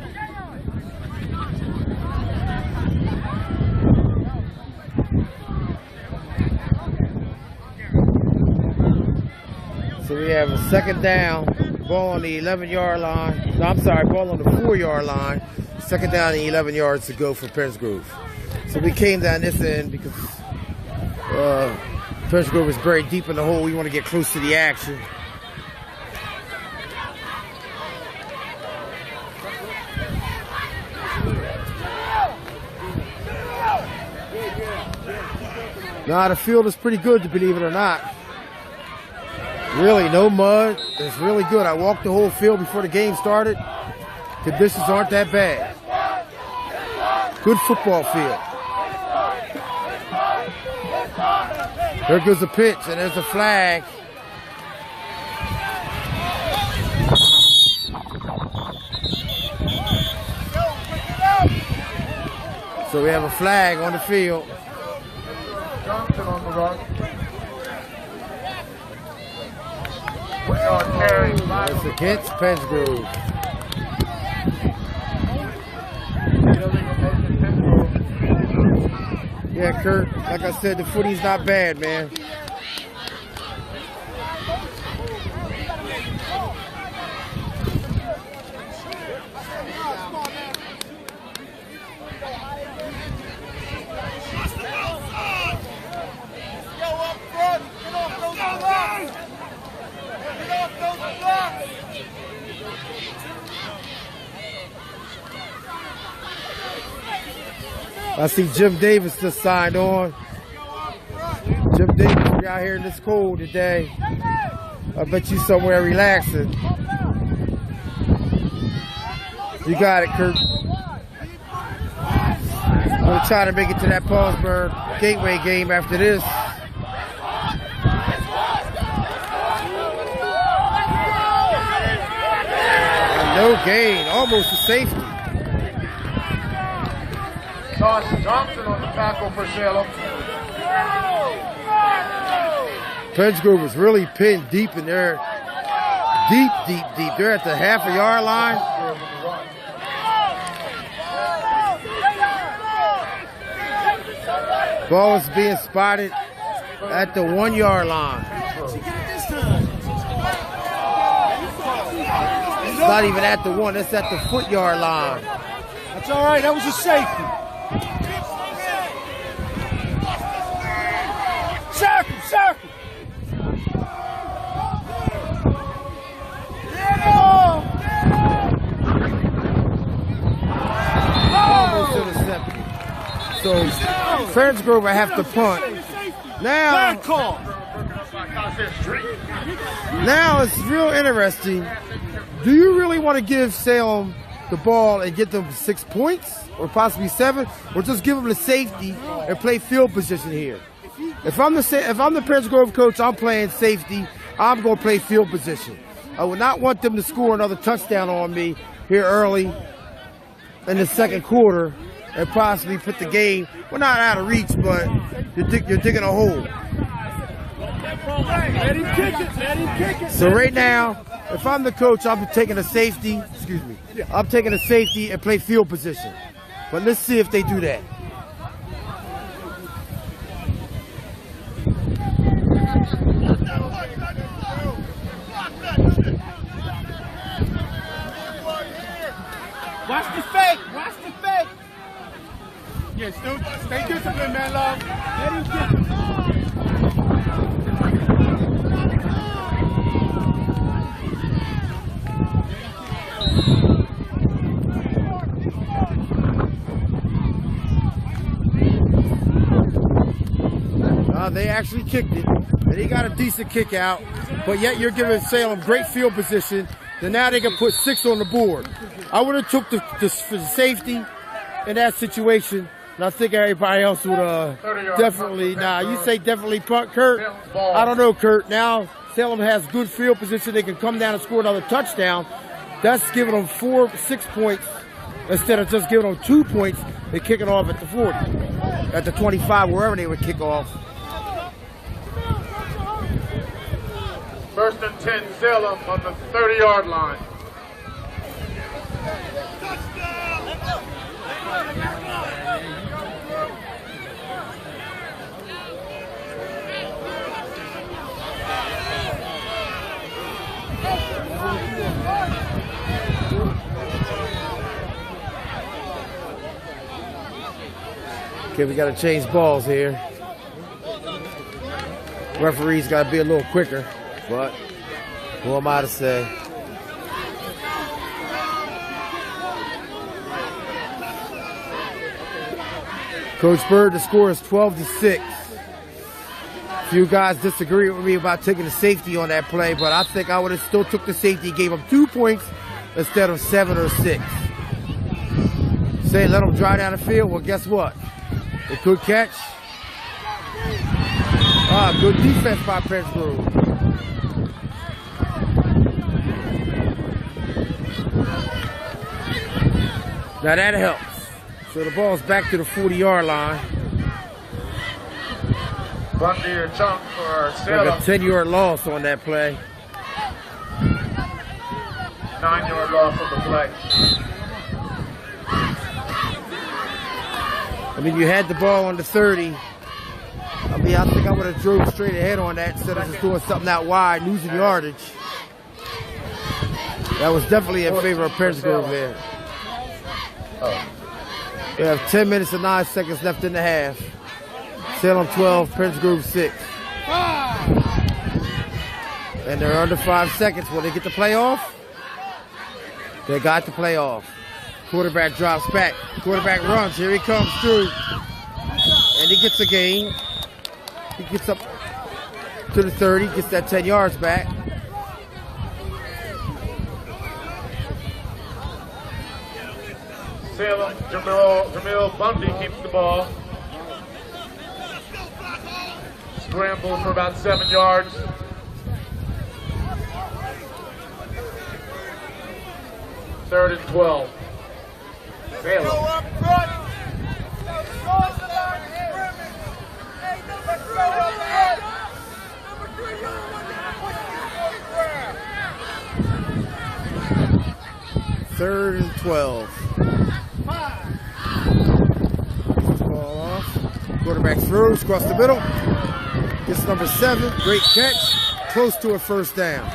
So we have a second down, ball on the 11-yard line. No, I'm sorry, ball on the 4-yard line. Second down and 11 yards to go for Prince Grove. So we came down this end because Prince Grove is buried deep in the hole. We want to get close to the action. Now the field is pretty good, to believe it or not. Really, no mud. It's really good. I walked the whole field before the game started. Conditions aren't that bad. Good football field. There goes the pitch, and there's a flag. So we have a flag on the field. Johnson on the run. 1 yard carry. It's against Pennsgrove. Yeah, Kurt, like I said, the footy's not bad, man. I see Jim Davis just signed on. Jim Davis, we out here in this cold today. I bet you somewhere relaxing. You got it, Kurt. I'm gonna try to make it to that Paulsburg Gateway game after this. And no gain, almost a safety. Josh Johnson on the tackle for Salem. Pennsgrove is really pinned deep in there. Deep. They're at the half-a-yard line. Ball is being spotted at the 1 yard line. It's not even at the 1, it's at the foot yard line. That's all right. That was a safety. Circle. Almost intercepted. So Pennsgrove will have to punt. Now it's real interesting. Do you really want to give Salem the ball and get them 6 points or possibly 7, or just give them the safety and play field position here? If I'm the Pennsgrove coach, I'm playing safety. I'm going to play field position. I would not want them to score another touchdown on me here early in the second quarter and possibly put the game, well, not out of reach, but you're digging a hole. Let him kick it. So right now, if I'm the coach, I'm taking a safety. Excuse me. I'm taking a safety and play field position. But let's see if they do that. Watch the fake. Yeah, still stay disciplined, man, love. Let him kick it. They actually kicked it, and he got a decent kick out, but yet you're giving Salem great field position, then now they can put 6 on the board. I would have took the safety in that situation, and I think everybody else would definitely, you say definitely punt, Kurt? I don't know, Kurt. Now Salem has good field position. They can come down and score another touchdown. That's giving them 6 points instead of just giving them 2 points and kicking off at the 40, at the 25, wherever they would kick off. 1st and 10, Salem on the 30-yard line. Okay, we got to change balls here. Referees got to be a little quicker, but who am I to say? Coach Bird, the score is 12-6. A few guys disagree with me about taking the safety on that play, but I think I would have still took the safety, gave them 2 points instead of 7 or 6. Say let them drive down the field. Well, guess what? They could catch. Good defense by Pennsgrove. Now that helps. So the ball's back to the 40-yard line. Bundy or chunk for Like Salem. a 10-yard loss on that play. 9-yard loss on the play. I mean, you had the ball on the 30. I mean, I think I would have drove straight ahead on that instead of just doing something out wide, losing yardage. That was definitely in favor of Prince Grove there. We have 10 minutes and 9 seconds left in the half. Salem 12, Prince Grove 6. And they're under 5 seconds. Will they get the playoff? They got the playoff. Quarterback drops back. Quarterback runs. Here he comes through. And he gets a gain. He gets up to the 30, gets that 10 yards back. Salem, Jamil Bundy keeps the ball. Scramble for about 7 yards. Third and 12. Salem. Third and 12. Ball off. Quarterback throws across the middle. Gets number 7. Great catch. Close to a first down.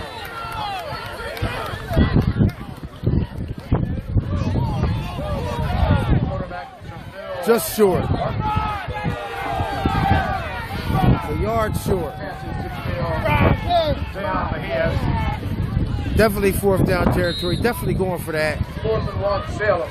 Just short. A yard short. Definitely fourth down territory. Definitely going for that. 4th and 1, Salem.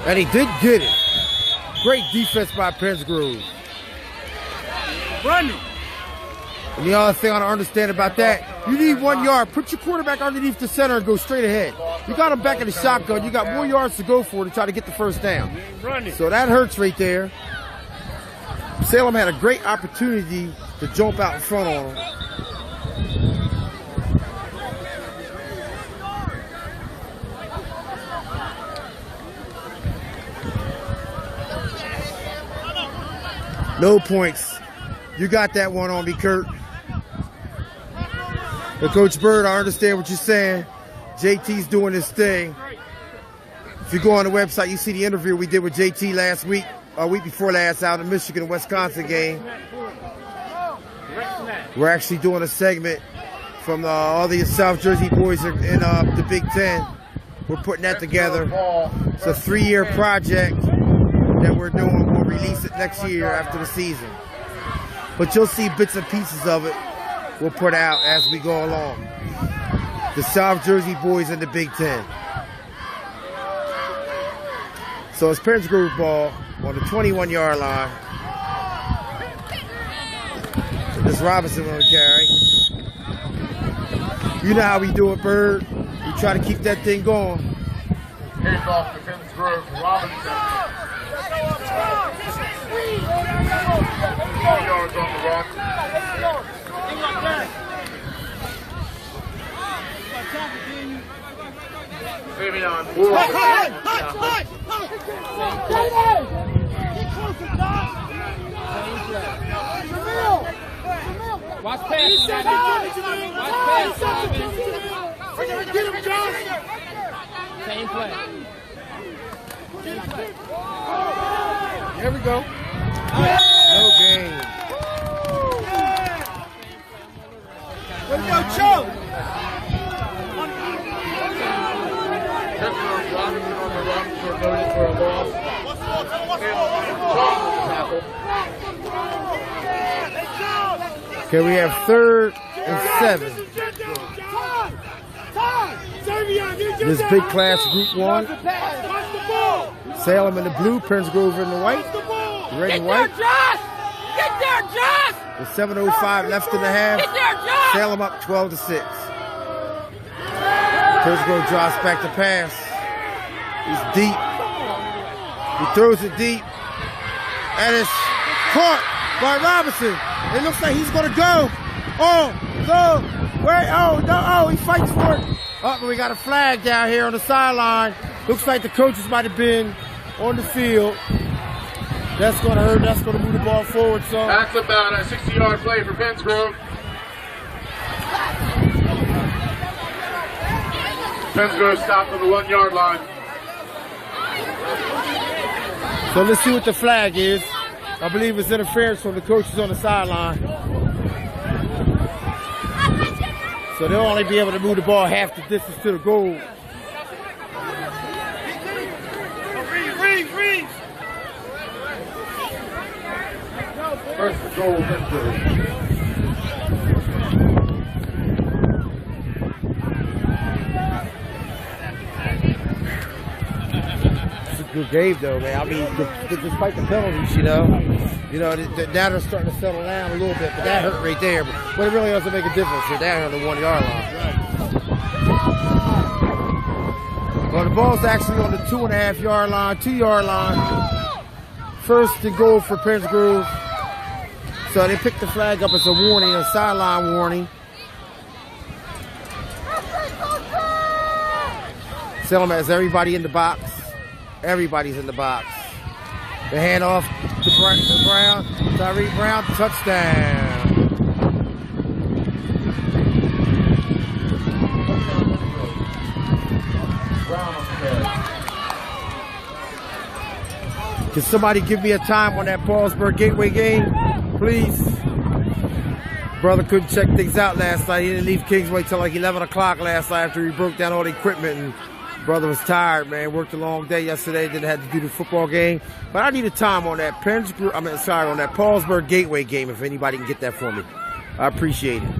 And he did get it. Great defense by Prince Grove. Running. And the other thing I don't understand about that, you need 1 yard. Put your quarterback underneath the center and go straight ahead. You got him back in the shotgun. You got more yards to go for to try to get the first down. So that hurts right there. Salem had a great opportunity to jump out in front on him. No points. You got that one on me, Kurt. But Coach Bird, I understand what you're saying. JT's doing his thing. If you go on the website, you see the interview we did with JT last week, or week before last, out in the Michigan-Wisconsin game. We're actually doing a segment from all the South Jersey boys in the Big Ten. We're putting that together. It's a 3-year project that we're doing. We'll release it next year after the season. But you'll see bits and pieces of it we'll put out as we go along. The South Jersey boys in the Big Ten. So it's Prince Grove ball on the 21-yard line. So this Robinson will carry. You know how we do it, Bird. We try to keep that thing going. Hands off to Prince Grove, Robinson. 4 yards on the rock. Savion Moore. Watch pass. Watch pass. Get him, John. Same play. There we go. No game. Let's go, Joe. Robinson on the run for a loss. Okay, we have 3rd and 7. This big class Group 1. Salem in the blue, Prince Grove in the white. Red and white. Get there, Josh! With 7:05 left in the half. Get there, Josh! Salem up 12-6. Prince Grove drops back to pass. He's deep. He throws it deep. And it's caught by Robinson. It looks like he's going to go. Oh, so, wait, oh, no, oh, he fights for it. Oh, but we got a flag down here on the sideline. Looks like the coaches might have been on the field. That's going to hurt. That's going to move the ball forward. So That's about a 60-yard play for Pensgrove. Pensgrove stopped on the 1-yard line. So let's see what the flag is. I believe it's interference from the coaches on the sideline. So they'll only be able to move the ball half the distance to the goal. First and goal, Pensgrove. Good game though, man. I mean, despite the penalties, now they're starting to settle down a little bit, but that hurt right there. But it really doesn't make a difference. You're down on the 1-yard line. Well, the ball's actually on the 2.5-yard line, 2-yard line. First and goal for Pensgrove. So they picked the flag up as a warning, a sideline warning. Salem has everybody in the box. Everybody's in the box. The handoff to Brown. Tyree Brown, touchdown. Can somebody give me a time on that Paulsburg Gateway game, please? Brother couldn't check things out last night. He didn't leave Kingsway till like 11 o'clock last night after he broke down all the equipment. And brother was tired, man. Worked a long day yesterday. Didn't have to do the football game. But I need a time on that on that Paulsburg Gateway game if anybody can get that for me. I appreciate it.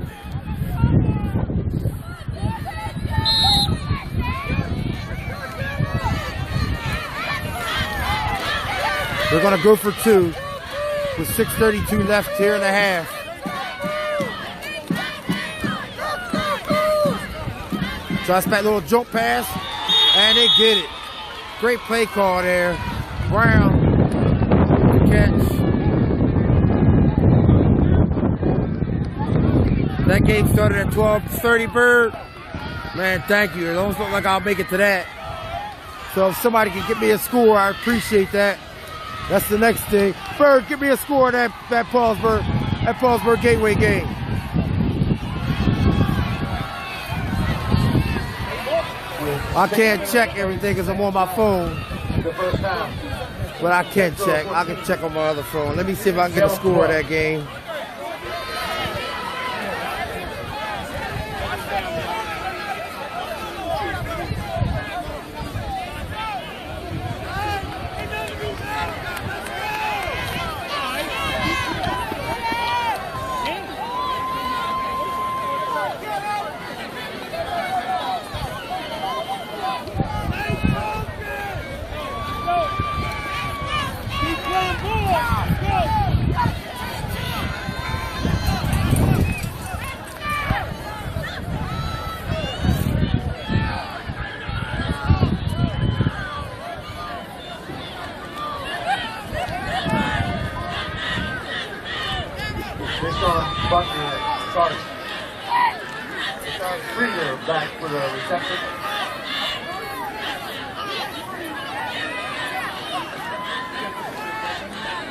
We're going to go for 2 with 6:32 left here in the half. Tries back, little jump pass. And they get it. Great play call there. Brown, the catch. That game started at 12:30, Bird. Man, thank you. It almost look like I'll make it to that. So if somebody can get me a score, I appreciate that. That's the next thing. Bird, give me a score on that Paulsburg Gateway game. I can't check everything because I'm on my phone. But I can check. I can check on my other phone. Let me see if I can get a score of that game. Back for the reception.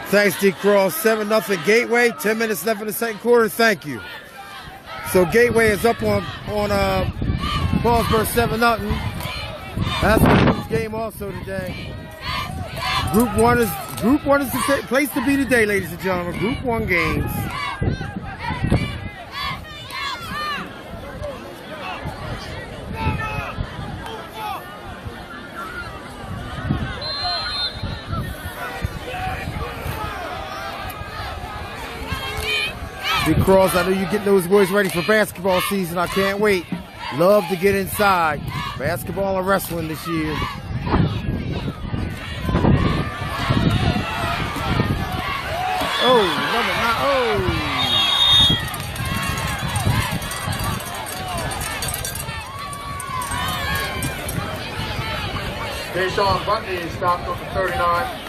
Thanks, D. Cross. 7-0 Gateway. 10 minutes left in the second quarter. Thank you. So Gateway is up on Paulsburg 7-0. That's a huge game also today. Group one is the place to be today, ladies and gentlemen. Group 1 games. Big Cross, I know you're getting those boys ready for basketball season. I can't wait. Love to get inside. Basketball and wrestling this year. Oh, number 9. Oh. Station Sean Bundy stopped on the 39.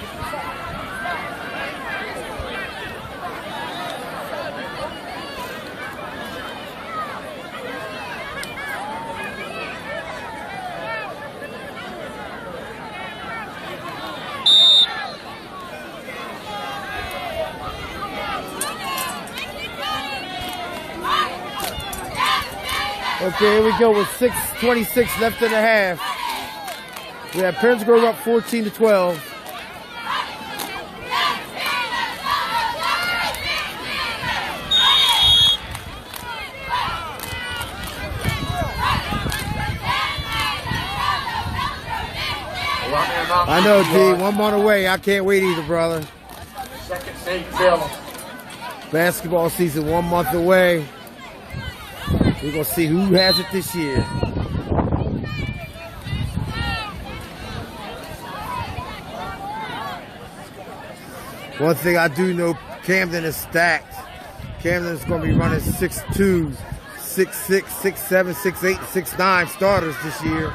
Okay, here we go with 6:26 left in the half. We have Penns Grove up 14-12. I know, D. 1 month away. I can't wait either, brother. Second state Salem. Basketball season 1 month away. We're going to see who has it this year. One thing I do know, Camden is stacked. Camden is going to be running 6'2", 6'6", 6'7", 6'8", 6'9" starters this year.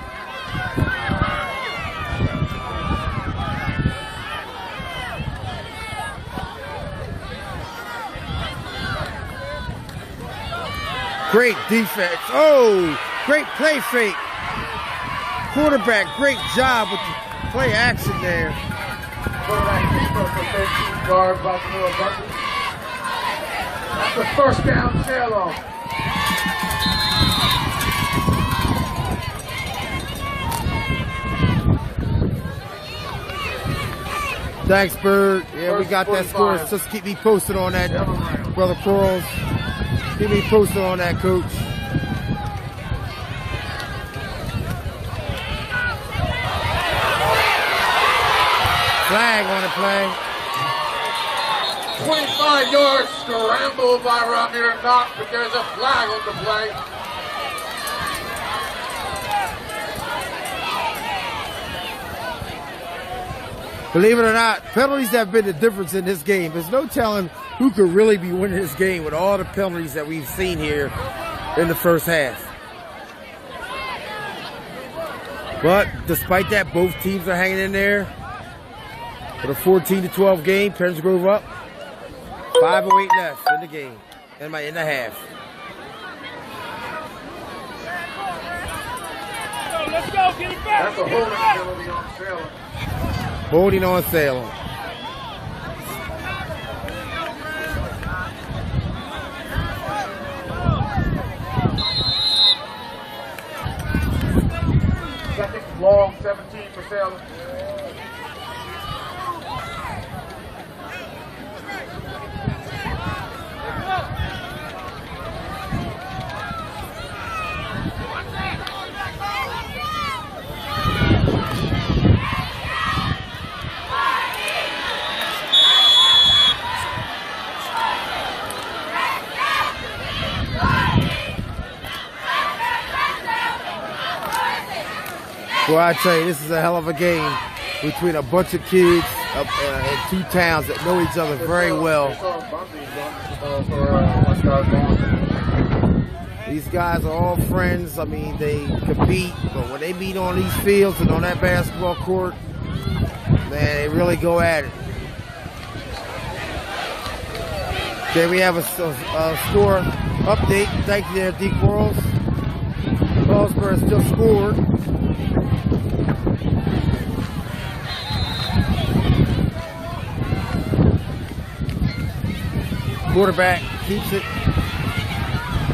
Great defense. Oh, great play fake. Quarterback, great job with the play action there. Quarterback keeper for 13 yards by Camille Bundy. That's the first down, Salem. Thanks, Bird. Yeah, we got that score. Just keep me posted on that, Brother Quarles. Keep me posted on that, Coach. Flag on the play. 25 yards scramble by Ramir Knox, but there's a flag on the play. Believe it or not, penalties have been the difference in this game. There's no telling who could really be winning this game with all the penalties that we've seen here in the first half. But despite that, both teams are hanging in there. For the 14-12 game, Penns Grove up. 5:08 left in the game, in the half. Let's go, get it back. That's a holding penalty on Salem. Holding on Salem. Second long 17 for Salem. Well, I tell you, this is a hell of a game between a bunch of kids in two towns that know each other very well. These guys are all friends. I mean, they compete, but when they meet on these fields and on that basketball court, man, they really go at it. Okay, we have a score update. Thank you there, D. Quarles. Carlsbad still scored. Quarterback keeps it.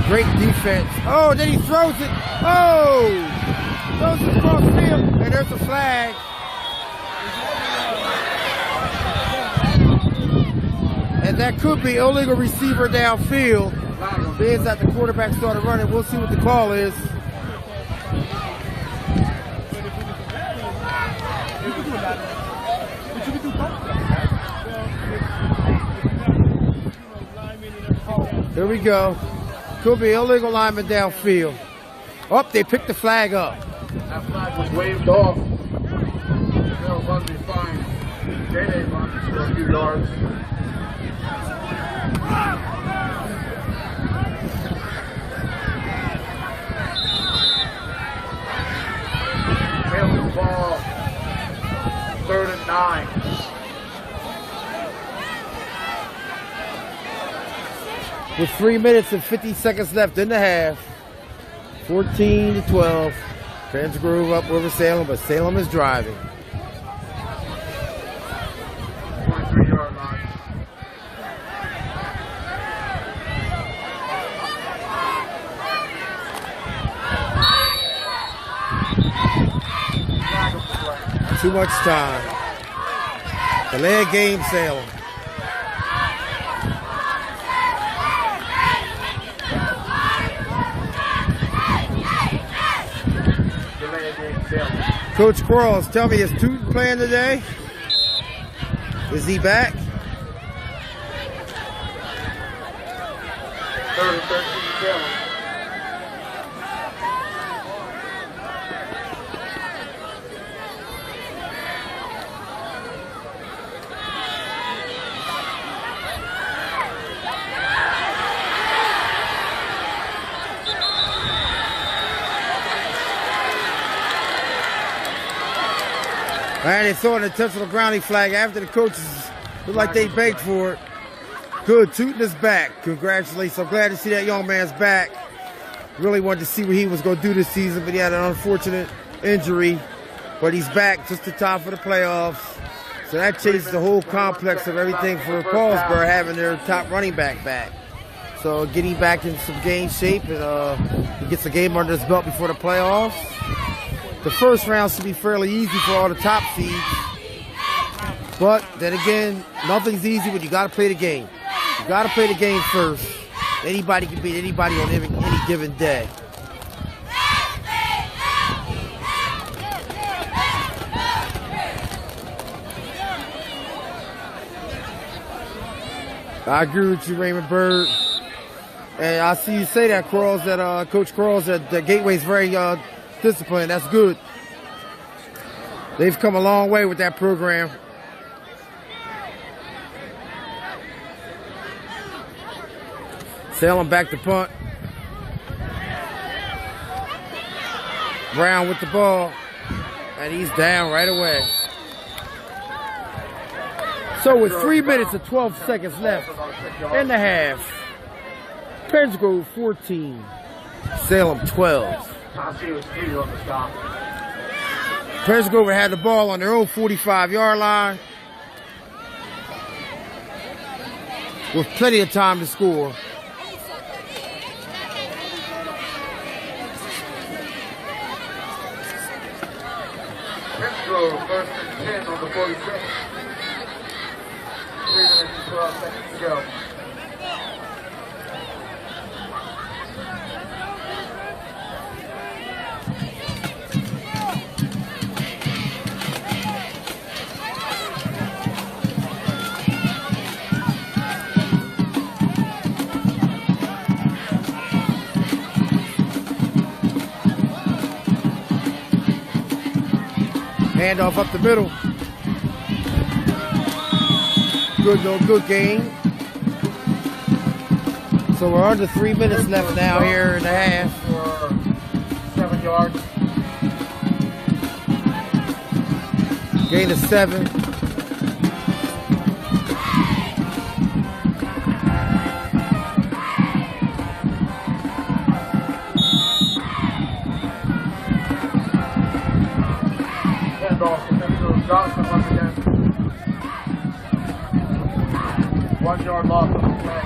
Great defense. Oh, then he throws it. Oh! Throws it across the field. And there's a flag. And that could be illegal receiver downfield. Being that the quarterback started running, we'll see what the call is. Here we go. Could be illegal lineman downfield. Oh, they picked the flag up. That flag was waved off. They'll run the fine. Day runs for a few yards. Tails the ball. 9. With 3 minutes and 50 seconds left in the half. 14-12. Penn's Grove up over Salem, but Salem is driving. 43-yard line. Too much time. Delay game, Salem. Coach Quarles, tell me, is Tootin playing today? Is he back? 30-13 Salem. And they saw an intentional grounding flag after the coaches looked like they begged for it. Good, Tootin is back. Congratulations. I'm glad to see that young man's back. Really wanted to see what he was going to do this season, but he had an unfortunate injury. But he's back just in time for the playoffs. So that changes the whole complex of everything for Paulsboro having their top running back back. So getting back in some game shape and he gets a game under his belt before the playoffs. The first round should be fairly easy for all the top seeds. But then again, nothing's easy when you got to play the game. You got to play the game first. Anybody can beat anybody on any given day. I agree with you, Raymond Bird. And I see you say that, Quarles, that Coach Quarles, that Gateway's very disciplined. That's good. They've come a long way with that program. Salem back to punt. Brown with the ball. And he's down right away. So with 3 minutes and 12 seconds left in the half, Penn's Grove 14, Salem 12. Penn's Grove had the ball on their own 45-yard line with plenty of time to score. Penn's Grove, first and 10 on the 46. 3 minutes and 12 seconds to go. Handoff up the middle. Good game. So we're under 3 minutes left now here in the half. 7 yards. Gain of 7. Johnson once again. 1 yard loss on the play.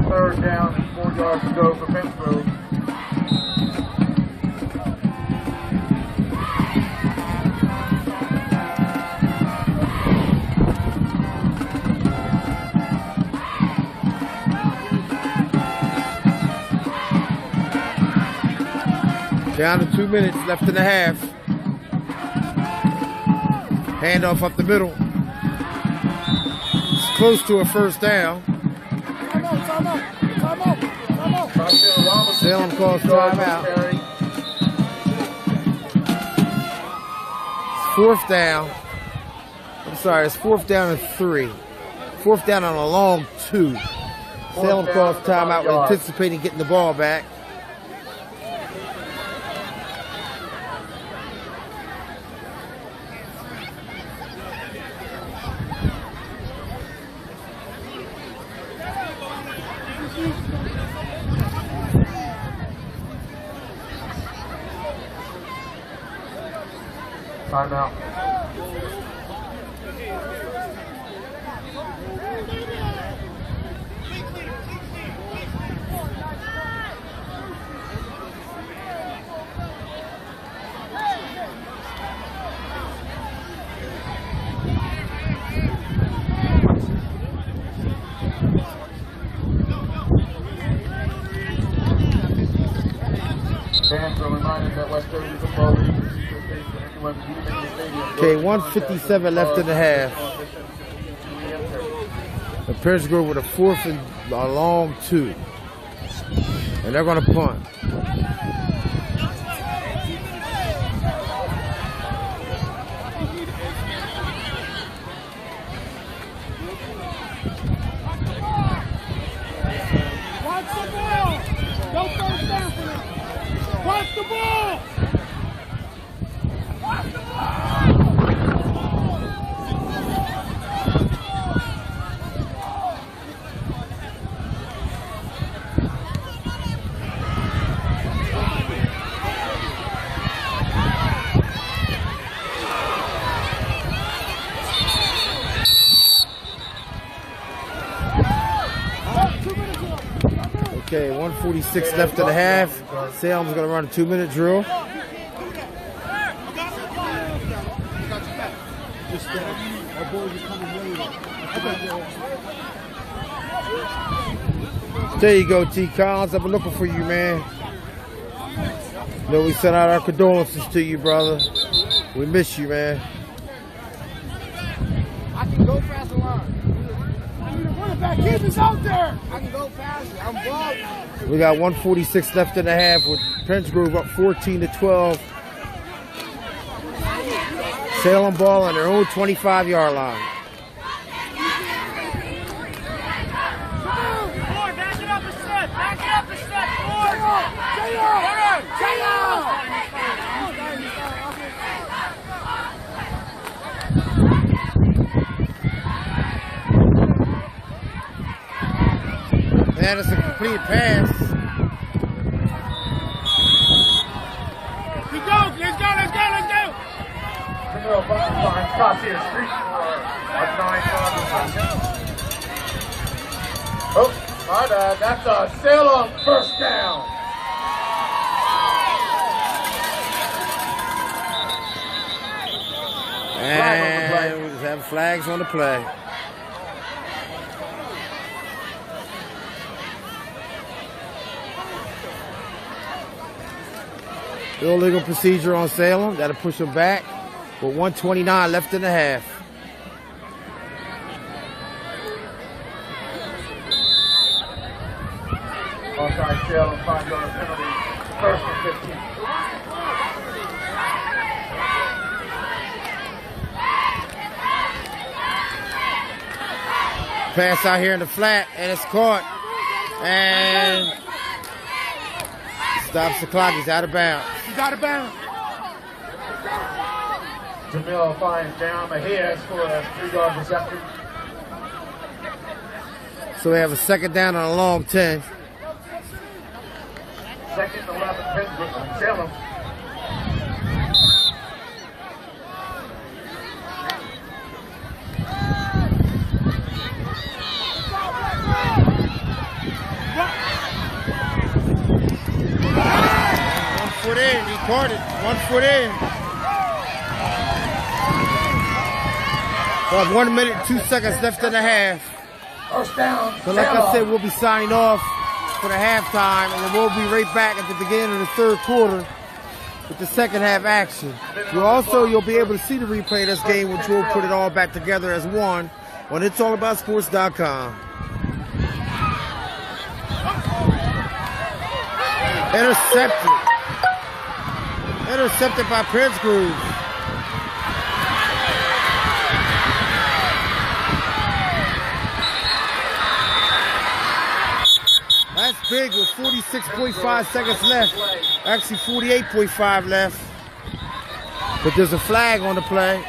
3rd down and 4 yards to go for Penn's Grove. Down to 2 minutes left in the half. Handoff up the middle. It's close to a first down. Salem calls timeout. It's 4th down. I'm sorry, it's 4th down and 3. 4th down on a long 2. Salem calls timeout, anticipating getting the ball back. Timeout. Fans are reminded that West Jersey football league is anyone leaving the stadium. Okay, 1:57 left in the half. The Parents go with a 4th and a long 2. And they're going to punt. Watch the ball! Don't first down for them! Watch the ball! Watch the ball! Okay, 1:46 left in the half. Salem's going to run a 2-minute drill. There you go, T. Collins. I've been looking for you, man. You know, we sent out our condolences to you, brother. We miss you, man. I can go past the line. Running back, keep us out there. I can go past it. I'm balling. We got 1:46 left in the half with Prince Grove up 14-12. Salem ball on their own 25-yard line. Back it up a step. Back it up a step. And it's a complete pass. Let's go. Camille Button behind Cossier Street for a 9-yard reception. Oh, my bad. That's a Salem first down. And we just have flags on the play. Illegal procedure on Salem. That'll push them back with 1:29 left in the half. Offside Salem, 5-yard penalty. First and 15. Pass out here in the flat, and it's caught. And stops the clock. He's out of bounds. He's out of bounds. Jamil finds down Mejias for a 3-yard reception. So we have a second down on a long 10. Second and 11, Pittsburgh, Salem. Foot in, he caught it. 1 foot in. Well, 1 minute, 2 seconds left in the half. First down. So like I said, we'll be signing off for the halftime, and then we'll be right back at the beginning of the third quarter with the second half action. You'll be able to see the replay of this game, which we'll put it all back together as one on it'sallaboutsports.com. Intercepted by Prince Grove. That's big with 46.5 seconds left. Actually 48.5 left. But there's a flag on the play.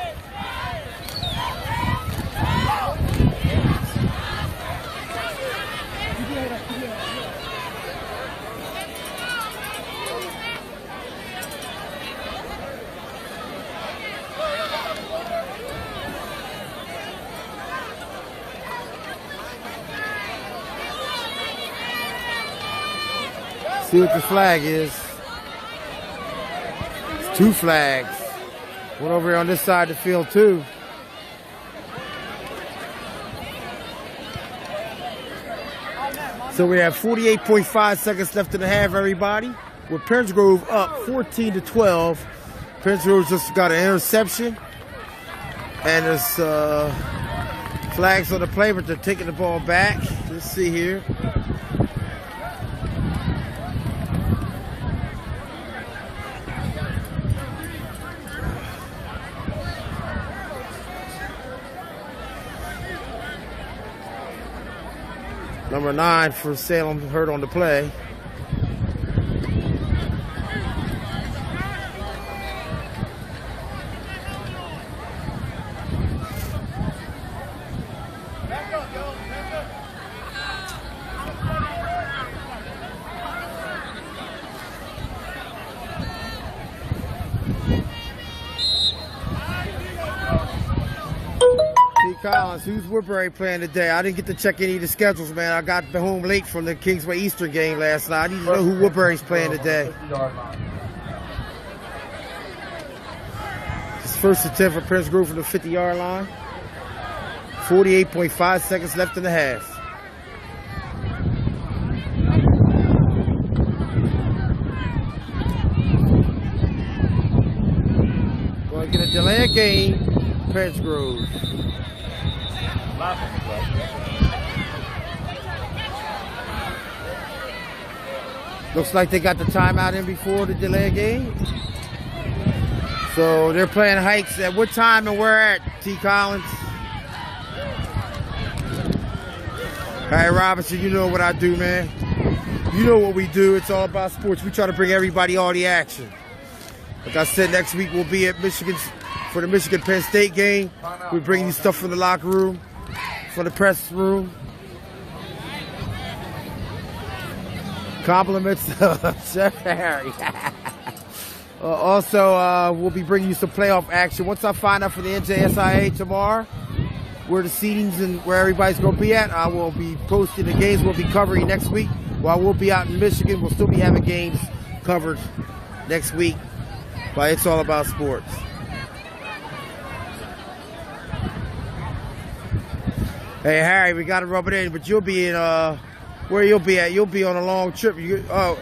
See what the flag is. It's 2 flags. One over here on this side of the field too. So we have 48.5 seconds left in the half, everybody. With Prince Grove up 14-12. Prince Grove just got an interception. And there's flags on the play, but they're taking the ball back. Let's see here. Number 9 for Salem hurt on the play. Collins, who's Woodbury playing today? I didn't get to check any of the schedules, man. I got home late from the Kingsway Eastern game last night. I need to know who Woodbury's playing today. It's first and 10 for Prince Grove from the 50-yard line. 48.5 seconds left in the half. Going to get a delay of game, Prince Grove. Looks like they got the timeout in before the delay game. So they're playing hikes at what time and where at, T. Collins? All right, Robinson, you know what I do, man. You know what we do. It's all about sports. We try to bring everybody all the action. Like I said, next week we'll be at Michigan for the Michigan-Penn State game. We bring you stuff from the locker room, from the press room. Compliments of Chef Harry. Also, we'll be bringing you some playoff action. Once I find out for the NJSIA tomorrow, where the seedings and where everybody's going to be at, I will be posting the games we'll be covering next week. While we'll be out in Michigan, we'll still be having games covered next week. But it's all about sports. Hey, Harry, we got to rub it in, but you'll be in, where you'll be at? You'll be on a long trip. The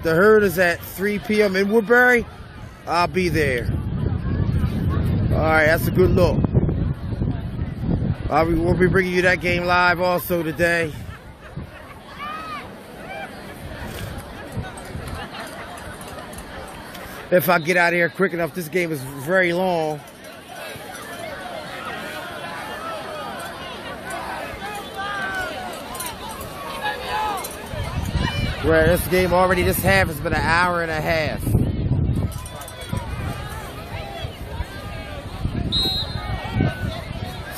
herd is at 3 p.m. in Woodbury. I'll be there. All right, that's a good look. We'll be bringing you that game live also today. If I get out of here quick enough, this game is very long. Where this game already, this half has been an hour and a half.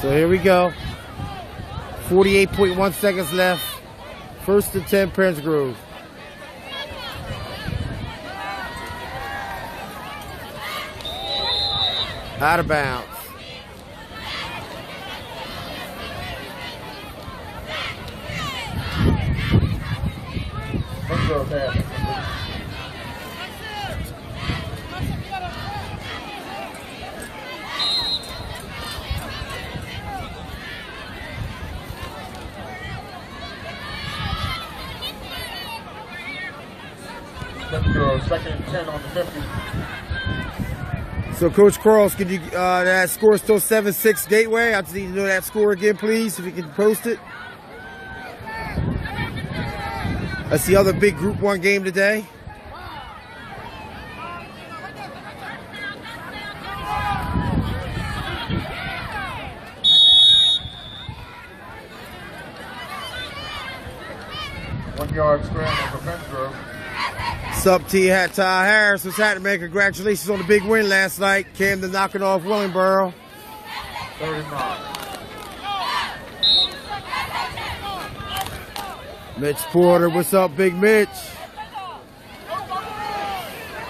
So here we go. 48.1 seconds left. First and 10, Prince Grove. Out of bounds. Second and 10 on the 50. So, Coach Quarles, can you, that score is still 7-6 Gateway. I just need to know that score again, please, if you can post it. That's the other big Group 1 game today. Yard scramble for Prince Grove. Sup, Ty Harris. What's happening, man? Congratulations on the big win last night. Came to knocking off Willingboro. 39. Mitch Porter, what's up, Big Mitch?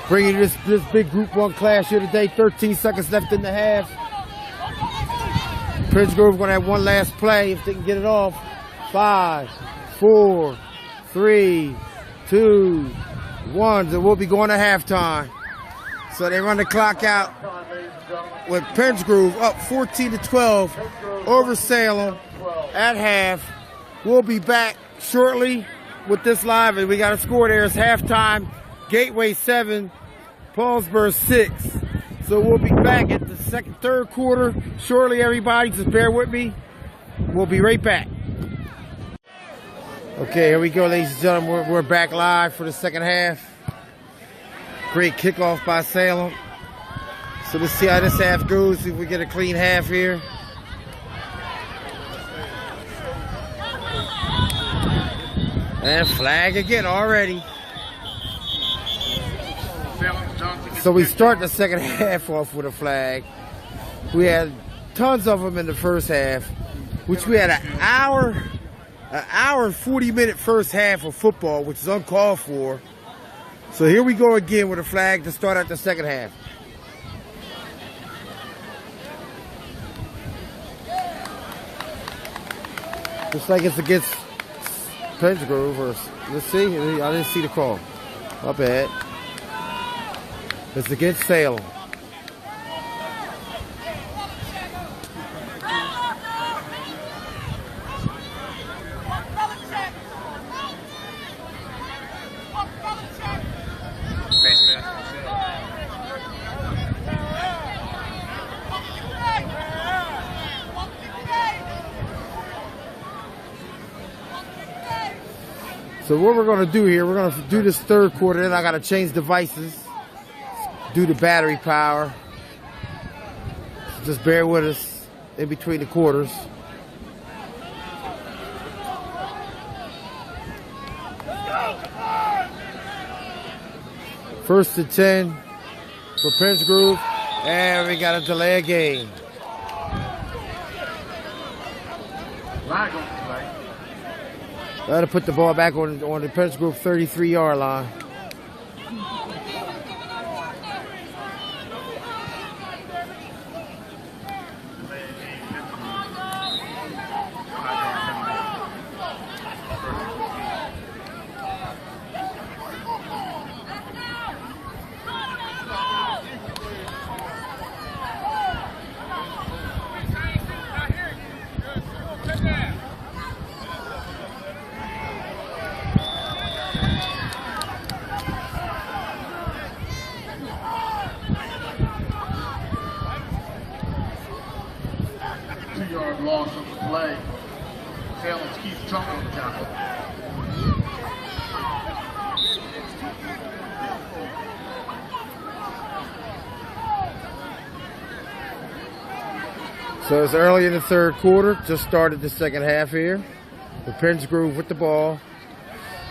Bringing this big Group 1 clash here today. 13 seconds left in the half. Prince Grove going to have one last play if they can get it off. 5, 4, 3, 2, ones, and we'll be going to halftime. So they run the clock out with Pennsgrove up 14-12 over Salem at half. We'll be back shortly with this live, and we got a score there. It's halftime. Gateway 7, Paulsburg 6. So we'll be back at the third quarter shortly, everybody. Just bear with me. We'll be right back. Okay, here we go, ladies and gentlemen. We're back live for the second half. Great kickoff by Salem. So let's see how this half goes. See if we get a clean half here. And flag again already. So we start the second half off with a flag. We had tons of them in the first half, which we had an hour and 40-minute first half of football, which is uncalled for. So here we go again with a flag to start out the second half. Looks like it's against Pennsgrove, or let's see. I didn't see the call. My bad. It's against Salem. So what we're going to do here, we're going to do this third quarter, then I got to change devices, do the battery power. So just bear with us in between the quarters. First and 10 for Pennsgrove, and we got a delay of game. That'll put the ball back on the Pennsgrove 33-yard line. Loss of the play. Salem keeps jumping on the tackle. So it's early in the third quarter. Just started the second half here. The Pennsgrove with the ball.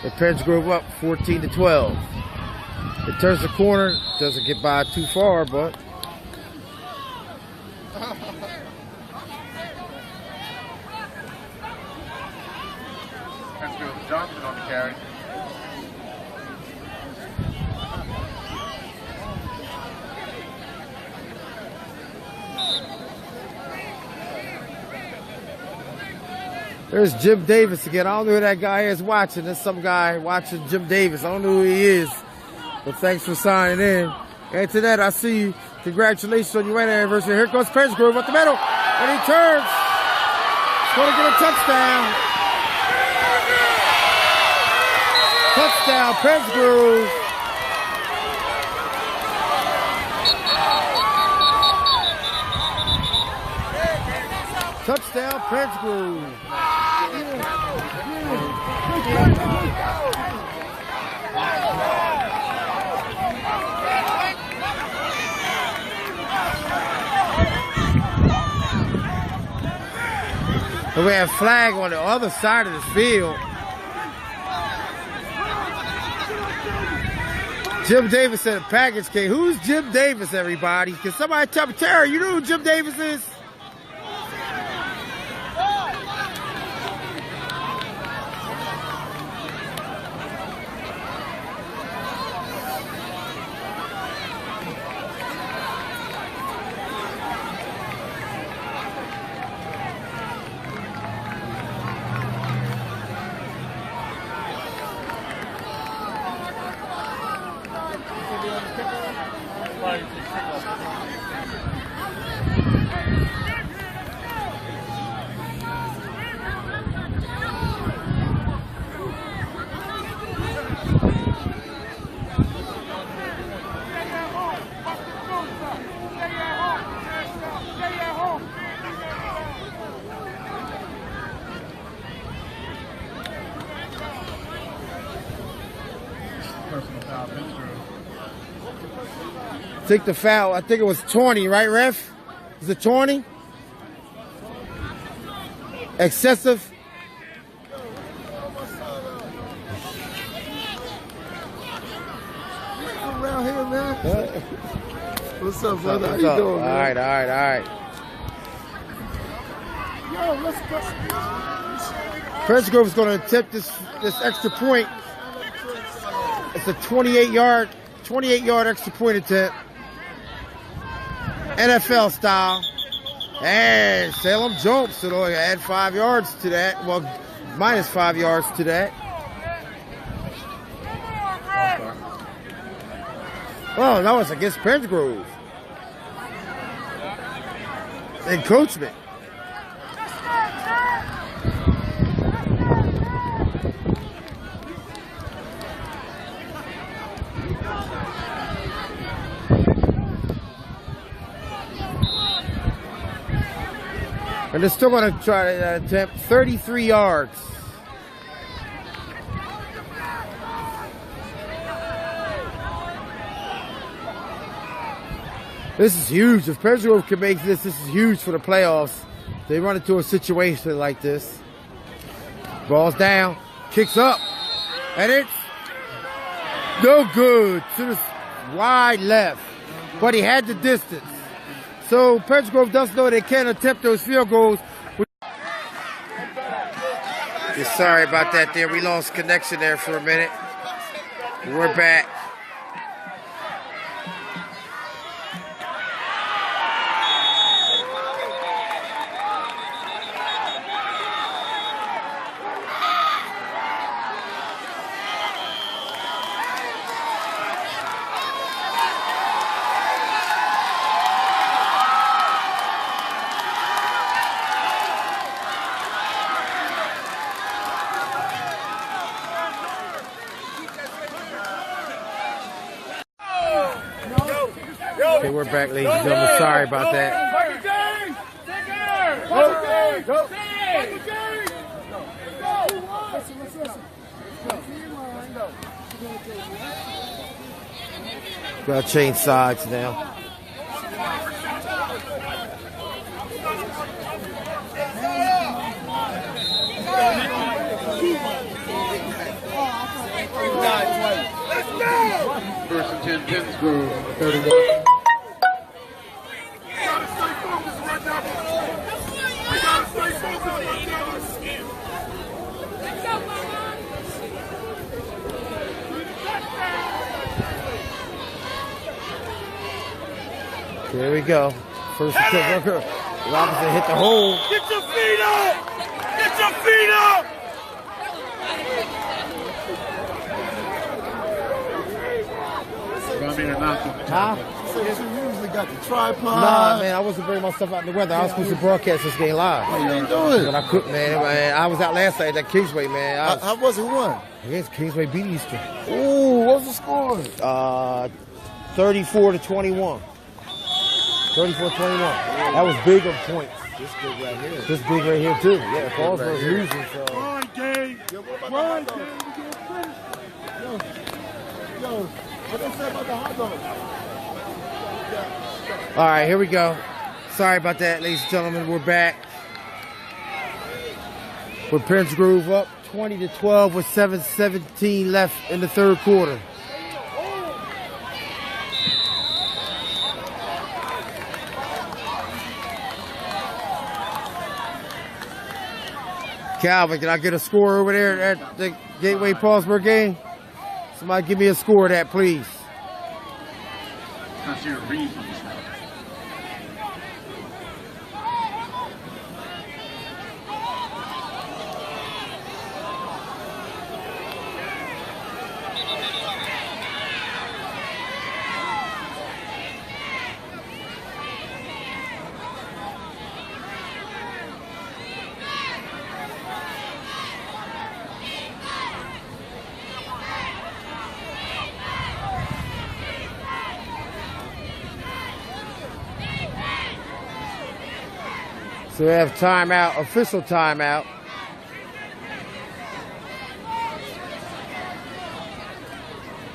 The Pennsgrove up 14-12. It turns the corner. Doesn't get by too far, but Johnson on the carry. there's Jim Davis again. I don't know who that guy is watching. There's some guy watching Jim Davis. I don't know who he is, but thanks for signing in. And to that, I see you. Congratulations on your wedding anniversary. Here goes Pennsgrove up the middle, and he turns. He's going to get a touchdown. Touchdown, Pennsgrove. Touchdown, Pennsgrove. And we have flag on the other side of the field. Jim Davis said a package came. Who's Jim Davis, everybody? Can somebody tell me? Terry, you know who Jim Davis is? Take the foul. I think it was 20, right, ref? Is it 20? Excessive. Around here, man. What's up, brother? How you What's up? doing, man? All right. Yo, let's go. Prince Grove's going to attempt this extra point. It's a 28-yard extra point attempt. NFL style. And Salem jumps, so they'll add 5 yards to that. Well, minus 5 yards to that. Oh, that was against Prince Grove. Encroachment. And they're still going to try to attempt 33 yards. This is huge. If Prince Grove can make this is huge for the playoffs. They run into a situation like this. Ball's down, kicks up, and it's no good to the wide left. But he had the distance. So Prince Grove does know they can attempt those field goals. Sorry about that there. We lost connection there for a minute. We're back. Okay, we're back, ladies and gentlemen. Sorry about that. Gotta change sides now. First and 10, Prince Grove, 31. There we go. First attempt. Robinson hit the hole. Get your feet up! Get your feet up! Huh? So you usually got the tripod. Nah, man, I wasn't bringing my stuff out in the weather. I was supposed to broadcast this game live. How you ain't doing But I couldn't, man. I was out last night at Kingsway, man. How was it won? Against Kingsway beat Eastern. Ooh, what's the score? 34-21. 34-21. That was big on points. This big right here. This big right here, too. Yeah, Fallsburg's losing, so. Run, Gabe! Run, Gabe! Yo, what they say about the hot dog? All right, here we go. Sorry about that, ladies and gentlemen. We're back. With Prince Grove up 20-12 with 7:17 left in the third quarter. Calvin, can I get a score over there at the Gateway Paulsburg game? Somebody give me a score of that, please. That's your reasons. So we have timeout, official timeout.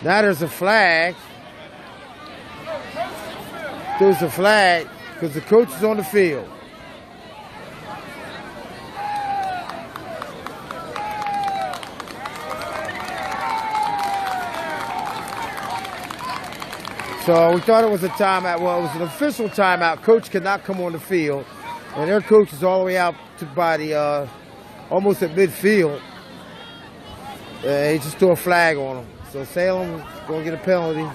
Now there's a flag. There's a flag because the coach is on the field. So we thought it was a timeout. Well, it was an official timeout. Coach could not come on the field. And their coach is all the way out to by the, almost at midfield. He just threw a flag on him. So Salem is going to get a penalty.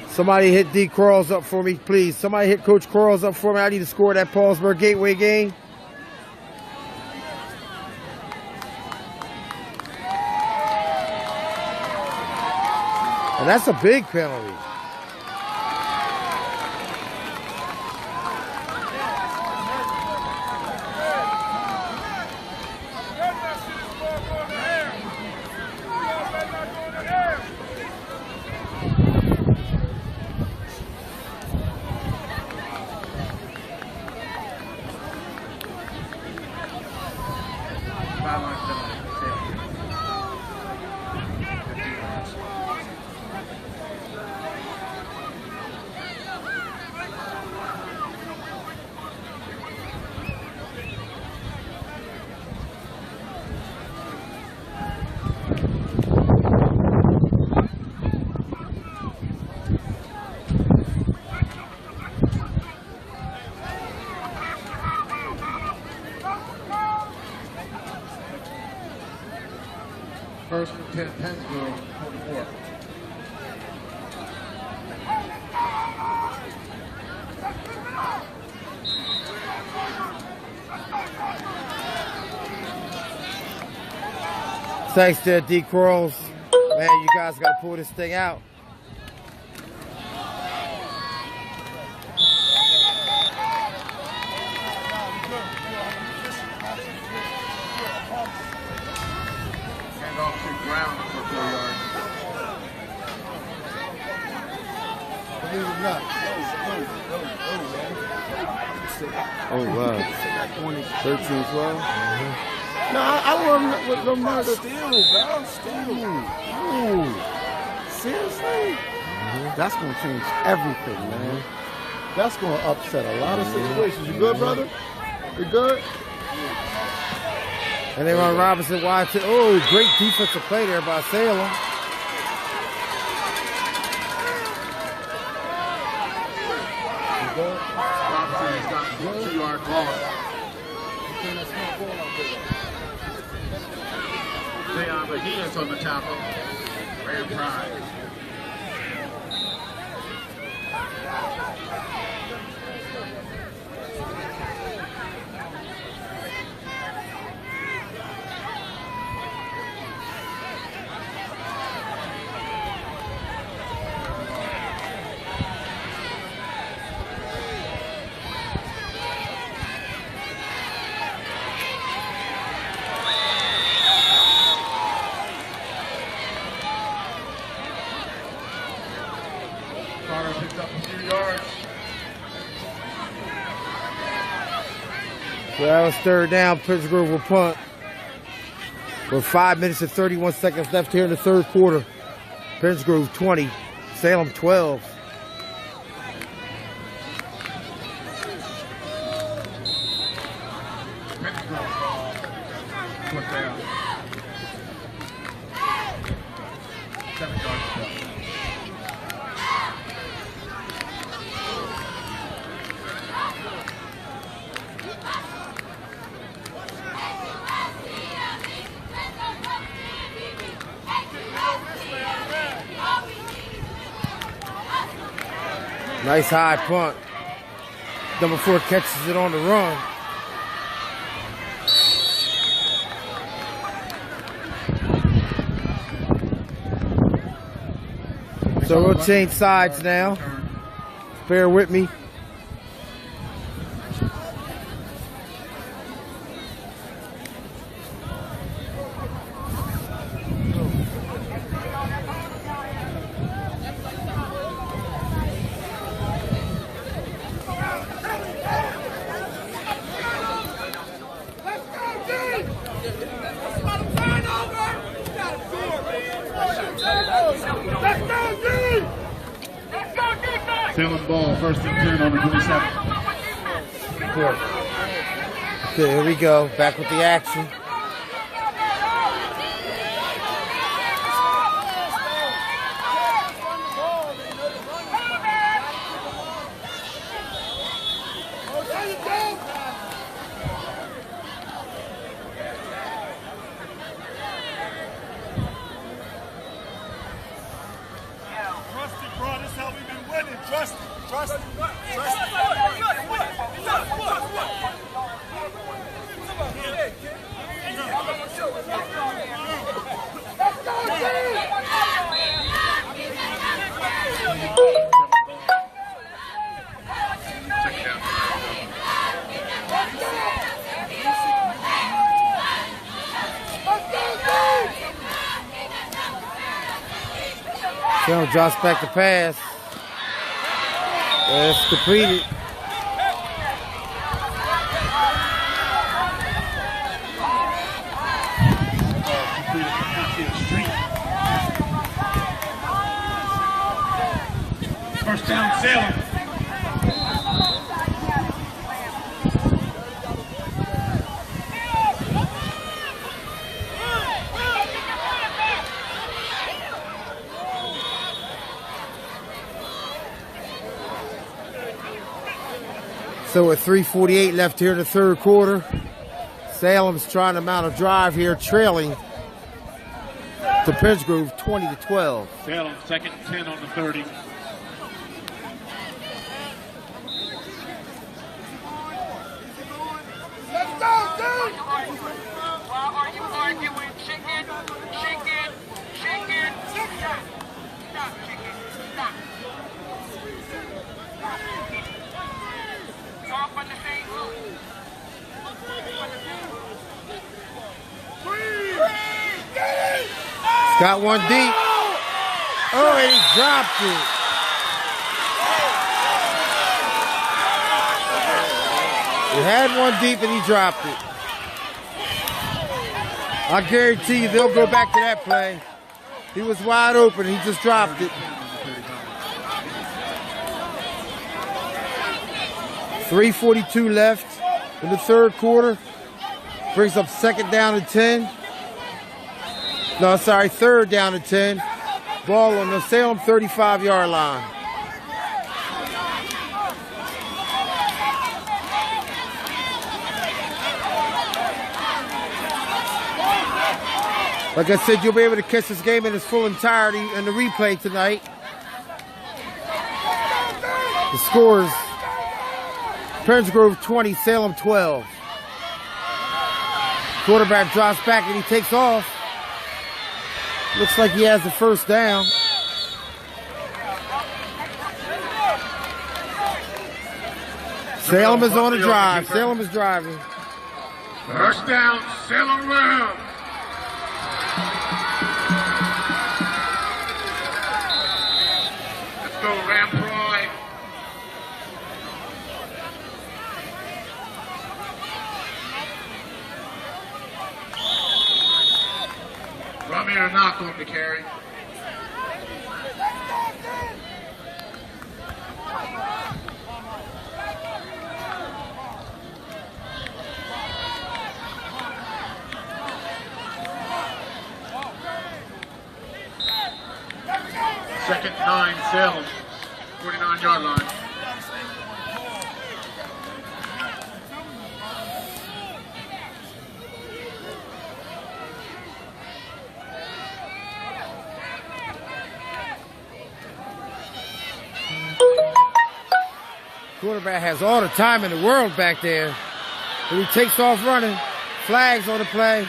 Somebody hit D. Quarles up for me, please. Somebody hit Coach Quarles up for me. I need to score that Paulsburg Gateway game. And that's a big penalty. First and 10, Pennsville, 44. Thanks to D. Quarles. Man, you guys got to pull this thing out. Oh, wow. 13, 12? No, I want with no murder. Still, bro. Still. Ooh. Seriously? That's going to change everything, man. That's going to upset a lot of situations. You good, brother? You good? And they run Robinson wide. Oh, great defensive play there by Salem. Robinson's got 2-yard loss. But he is on the tackle. Ram Pride. Picked up a few yards. So that was third down. Prince Grove will punt. With 5 minutes and 31 seconds left here in the third quarter. Prince Grove 20, Salem 12. Prince Grove put down. 7 yards left. Nice high punt. Number 4 catches it on the run. So we'll change sides now. Bear with me. Salem ball, 1st and 10 on the 27. Okay, here we go. Back with the action. Salem drops back the pass. It's completed. First down, Salem. So with 3:48 left here in the third quarter, Salem's trying to mount a drive here, trailing to Pittsgrove 20-12. Salem, 2nd and 10 on the 30. Let's go, dude! Why are you arguing? Chicken, chicken, chicken. Stop. Stop, chicken. Stop. Y'all from the same hood. He's got one deep. Oh, and he dropped it. He had one deep and he dropped it. I guarantee you they'll go back to that play. He was wide open. He just dropped it. 3:42 left in the third quarter. Brings up 2nd down and 10. No, sorry, 3rd down and 10. Ball on the Salem 35-yard line. Like I said, you'll be able to catch this game in its full entirety in the replay tonight. The scores: Pittsgrove 20, Salem 12. Quarterback drops back and he takes off. Looks like he has the first down. Salem is on a drive. Salem is driving. First down, Salem round. Let's go, Ramproy. Ramir knock on the carry. Second 9, Salem, 49-yard line. Quarterback has all the time in the world back there. And he takes off running. Flags on the play.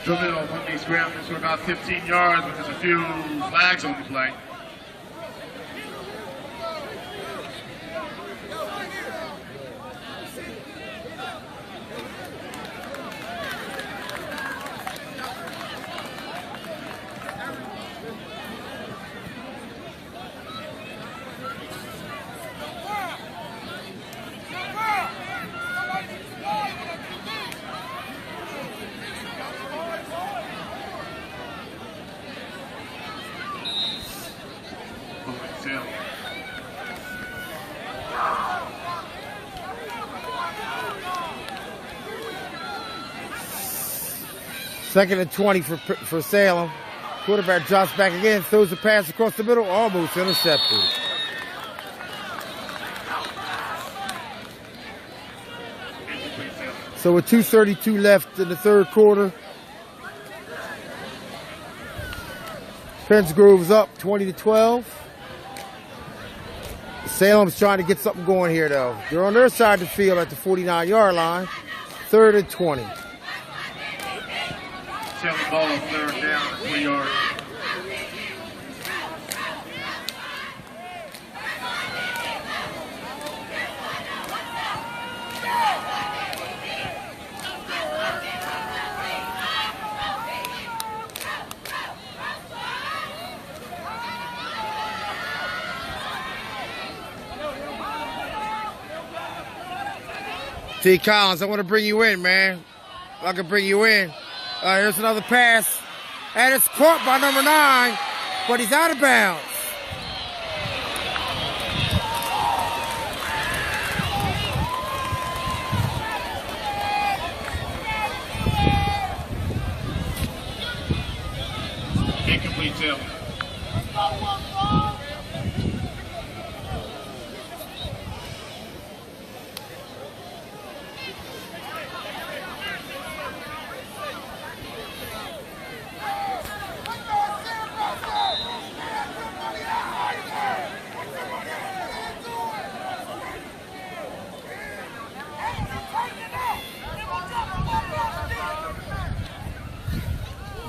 Jamil won these scrambles for about 15 yards, but there's a few flags on the play. Salem. Second and 20 for Salem. Quarterback drops back again, throws the pass across the middle, almost intercepted. So with 2:32 left in the third quarter, Pennsgrove's up 20-12. Salem's trying to get something going here, though. They're on their side of the field at the 49-yard line. 3rd and 20. Salem ball, 3rd down, 3 yards. T. Collins, I want to bring you in, man. I can bring you in. Here's another pass. And it's caught by number 9, but he's out of bounds. Incomplete, Salem.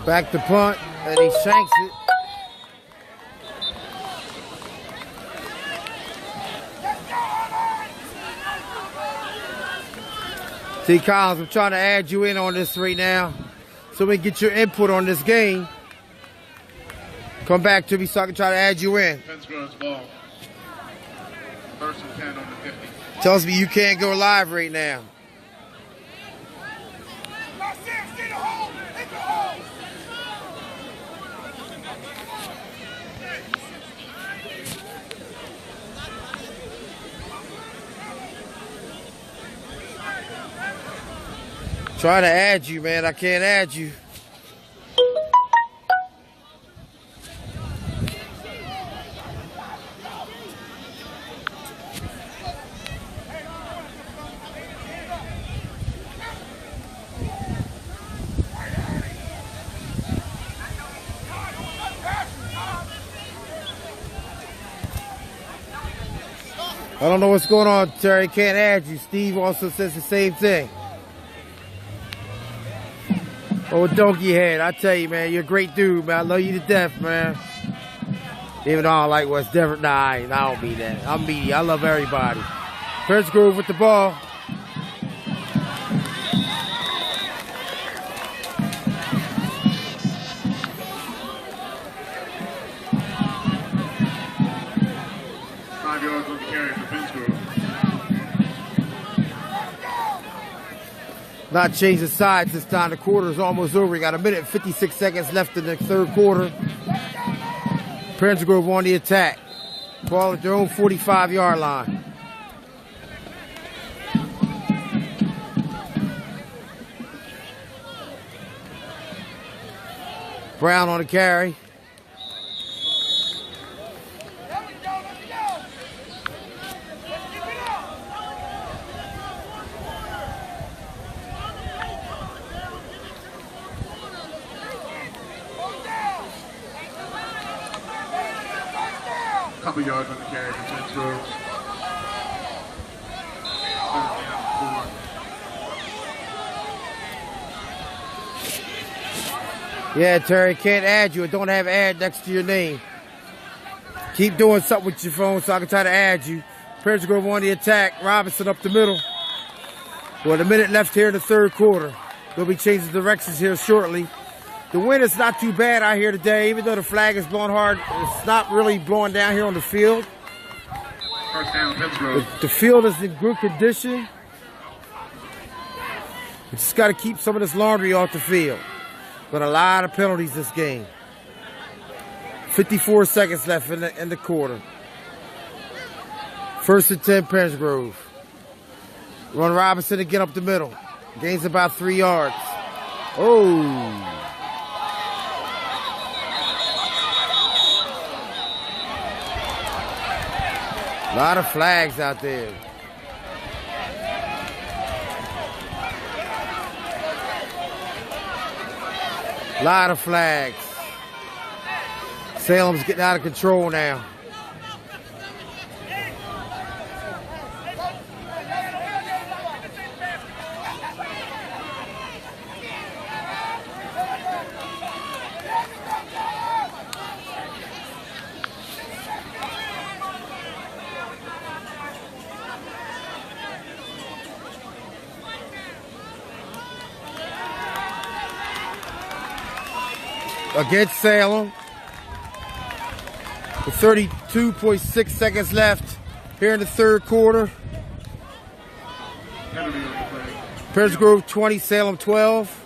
Back to punt, and he shanks it. T. Collins, I'm trying to add you in on this right now so we can get your input on this game. Come back to me so I can try to add you in. Pennsgrove's ball. 1st and 10 on the 50. Tells me you can't go live right now. Try to add you, man. I can't add you. I don't know what's going on, Terry. Can't add you. Steve also says the same thing. Oh, Donkey Head, I tell you, man, you're a great dude, man. I love you to death, man. Even though I don't like West Denver. Nah, I don't mean that. I'm media. I love everybody. Pennsgrove with the ball. Not changing sides this time. The quarter is almost over. We got 1 minute and 56 seconds left in the third quarter. Pennsgrove on the attack. Ball at their own 45-yard line. Brown on the carry. Couple yards on the carry for Pennsgrove. Yeah, Terry, can't add you. It don't have add next to your name. Keep doing something with your phone so I can try to add you. Pennsgrove on the attack. Robinson up the middle. With 1 minute left here in the third quarter. They'll be changing directions here shortly. The wind is not too bad out here today, even though the flag is blowing hard. It's not really blowing down here on the field. First down, Pennsgrove. The field is in good condition. We just got to keep some of this laundry off the field. But a lot of penalties this game. 54 seconds left in the quarter. First and 10, Penn's Grove. Run Robinson again up the middle. Gains about 3 yards. Oh. A lot of flags out there. A lot of flags. Salem's getting out of control now. Against Salem. With 32.6 seconds left here in the third quarter. Penn's Grove 20, Salem 12.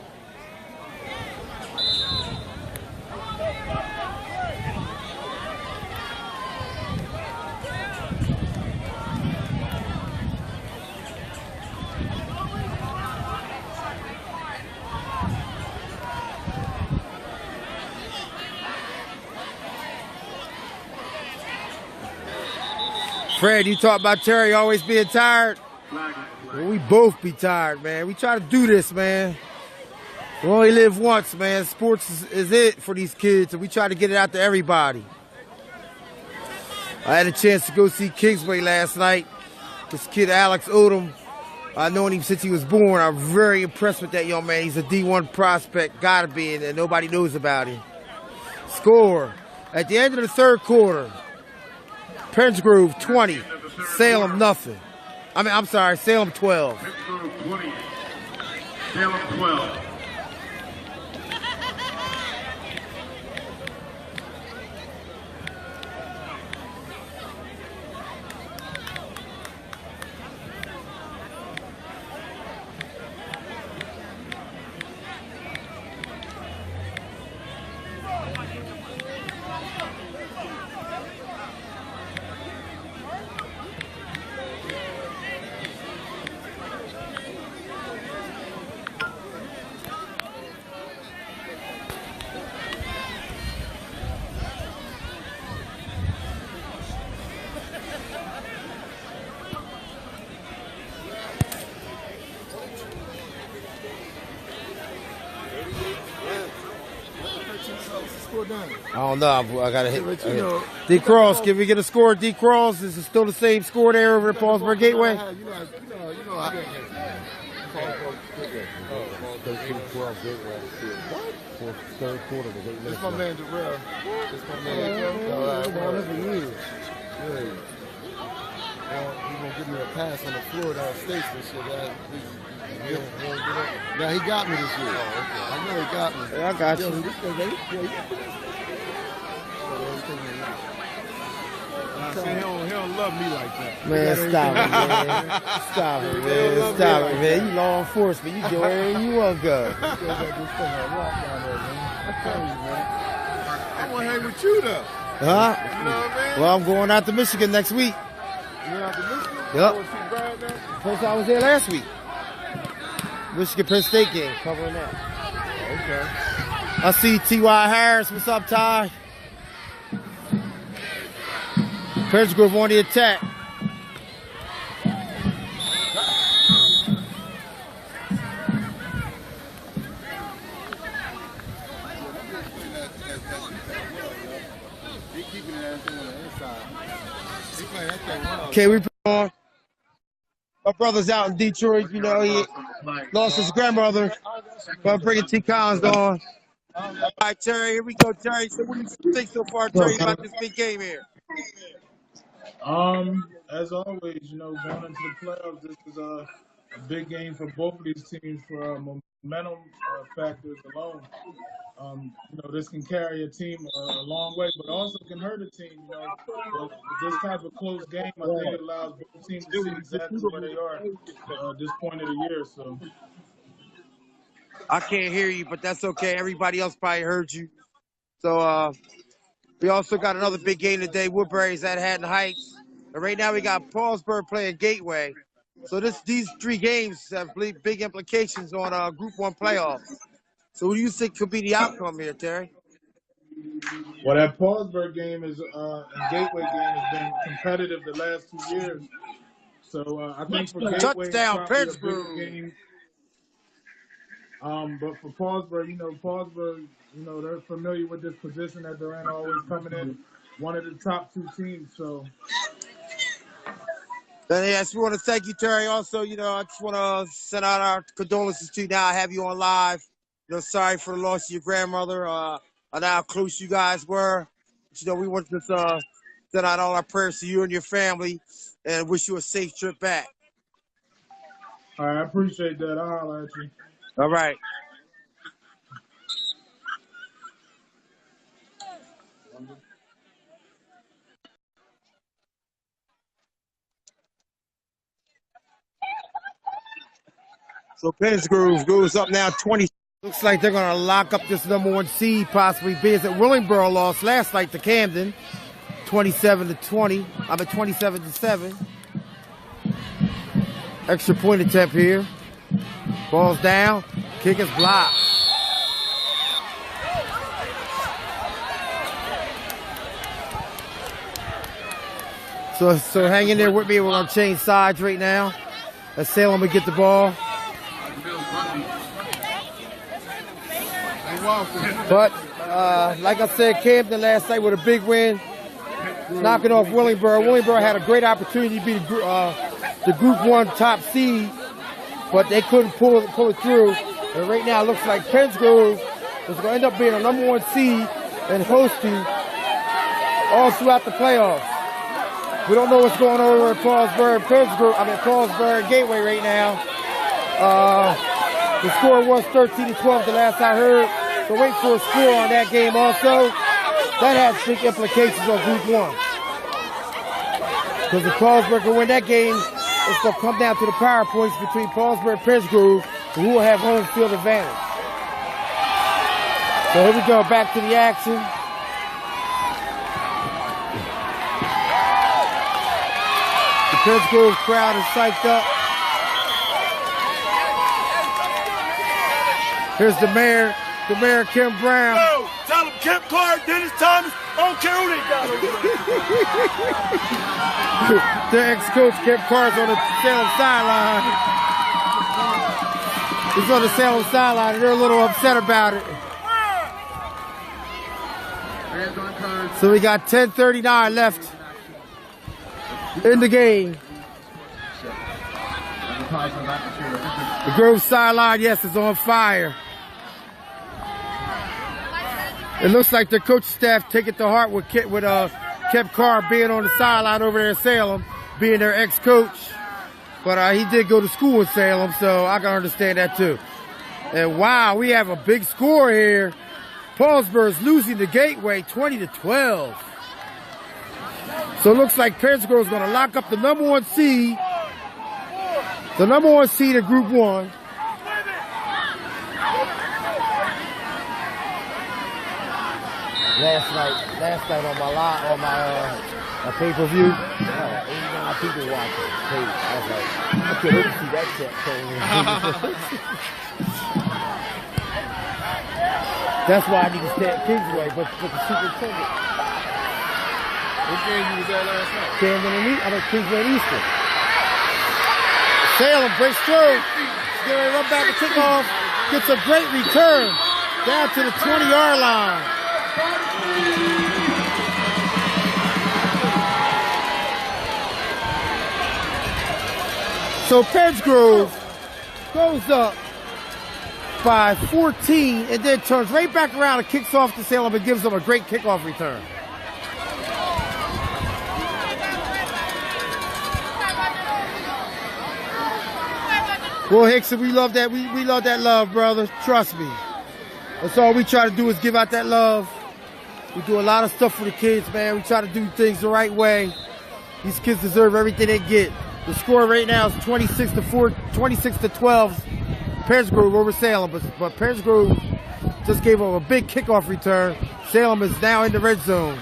Fred, you talk about Terry always being tired. Well, we both be tired, man. We try to do this, man. We only live once, man. Sports is it for these kids, and we try to get it out to everybody. I had a chance to go see Kingsway last night. This kid, Alex Odom, I've known him since he was born. I'm very impressed with that young man. He's a D1 prospect, gotta be, and nobody knows about him. Score. At the end of the third quarter, Penn's Grove 20, Salem nothing. I'm sorry, Salem 12. Penn's Grove 20, Salem 12. I don't know. I gotta hit. D Cross, can we get a score? D Cross, is it still the same score there over at Paulsburg Gateway? Third quarter was 8 minutes. It's my man Jarrell. It's my man. He's gonna give me a pass on the Florida States this year. Yeah, he got me this year. I know he got me. Yeah, I got you. He don't love me like that. Man, stop it, man. Stop it, man. Stop it, man. You law enforcement. You go wherever you want to go. I want to hang with you, though. Huh? You know what I mean? Well, I'm going out to Michigan next week. You went out to Michigan? Yep. First I was there last week. Michigan Penn State game, covering that. Okay. I see T.Y. Harris. What's up, Ty? Penn's Grove on the attack. Okay, we put on. My brother's out in Detroit. You know, he lost his grandmother. But I'm bringing T. Collins on. All right, Terry, here we go, Terry. So what do you think so far, Terry, about this big game here? As always, you know, going into the playoffs, this is a big game for both of these teams for momentum factors alone. You know, this can carry a team a long way, but also can hurt a team. You know, with this type of close game, I think it allows both teams to see exactly where they are at this point of the year. So I can't hear you, but that's okay. Everybody else probably heard you. So we also got another big game today. Woodbury's at Haddon Heights. And right now we got Paulsburg playing Gateway. So these 3 games have big implications on Group 1 playoffs. So what do you think could be the outcome here, Terry? Well, that Paulsburg game and Gateway game has been competitive the last 2 years. So I think for Gateway, Touchdown, it's probably a Pittsburgh. big game. But for Paulsburg, Paulsburg, they're familiar with this position that they're in, always coming in one of the top 2 teams. So. And yes, we want to thank you, Terry. Also, I just want to send out our condolences to you now. I have you on live. Sorry for the loss of your grandmother. I know how close you guys were. But, we want to send out all our prayers to you and your family and wish you a safe trip back. All right, I appreciate that. I'll holler at you. All right. So Pittsgrove goes up now 20. Looks like they're going to lock up this number 1 seed, possibly. Being that Willingboro lost last night to Camden, 27-20. I'm at 27-7. Extra point attempt here. Ball's down. Kick is blocked. So hang in there with me. We're going to change sides right now. As Salem will get the ball. But like I said, Camden last night with a big win, knocking off Willingboro. Willingboro had a great opportunity to be the Group 1 top seed, but they couldn't pull it through. And right now it looks like Pittsgrove is going to end up being a number 1 seed and hosting all throughout the playoffs. We don't know what's going on over at Paulsburg Gateway right now. The score was 13-12 the last I heard. So wait for a score on that game also. That has big implications on Group 1. Because if Paulsburg can win that game, it's going to come down to the power points between Paulsburg and Pittsgrove, who will have home field advantage. So here we go, back to the action. The Pittsgrove crowd is psyched up. Here's the mayor, Kim Brown. Yo, tell him Kip Clark, Dennis Thomas, I don't care who they got over there. The ex-coach Kip Clark's on the Salem sideline. He's on the Salem sideline, and they're a little upset about it. So we got 10:39 left in the game. The Grove sideline, yes, is on fire. It looks like the coaching staff take it to heart with Kip Carr being on the sideline over there in Salem, being their ex-coach. But he did go to school in Salem, so I can understand that too. And wow, we have a big score here. Paulsburg's losing the Gateway 20-12. So it looks like Pittsgrove's going to lock up the number 1 seed. The number 1 seed in Group 1. Last night on my pay-per-view, 89 people watching. I was like, I can't wait to see that shit. That's why I need to stay at Kingsway, but the superintendent. What game you was at last night? Camden and Kingsway and Eastern. Salem breaks through. Getting ready to run back and kick off. Gets a great return down to the 20-yard line. So Pittsgrove goes up by 14 and then turns right back around and kicks off to Salem and gives them a great kickoff return. Well, Hickson, we love that. We love that love, brother. Trust me. That's all we try to do is give out that love. We do a lot of stuff for the kids, man. We try to do things the right way. These kids deserve everything they get. The score right now is 26-12, Pittsgrove over Salem. But Pittsgrove just gave them a big kickoff return. Salem is now in the red zone.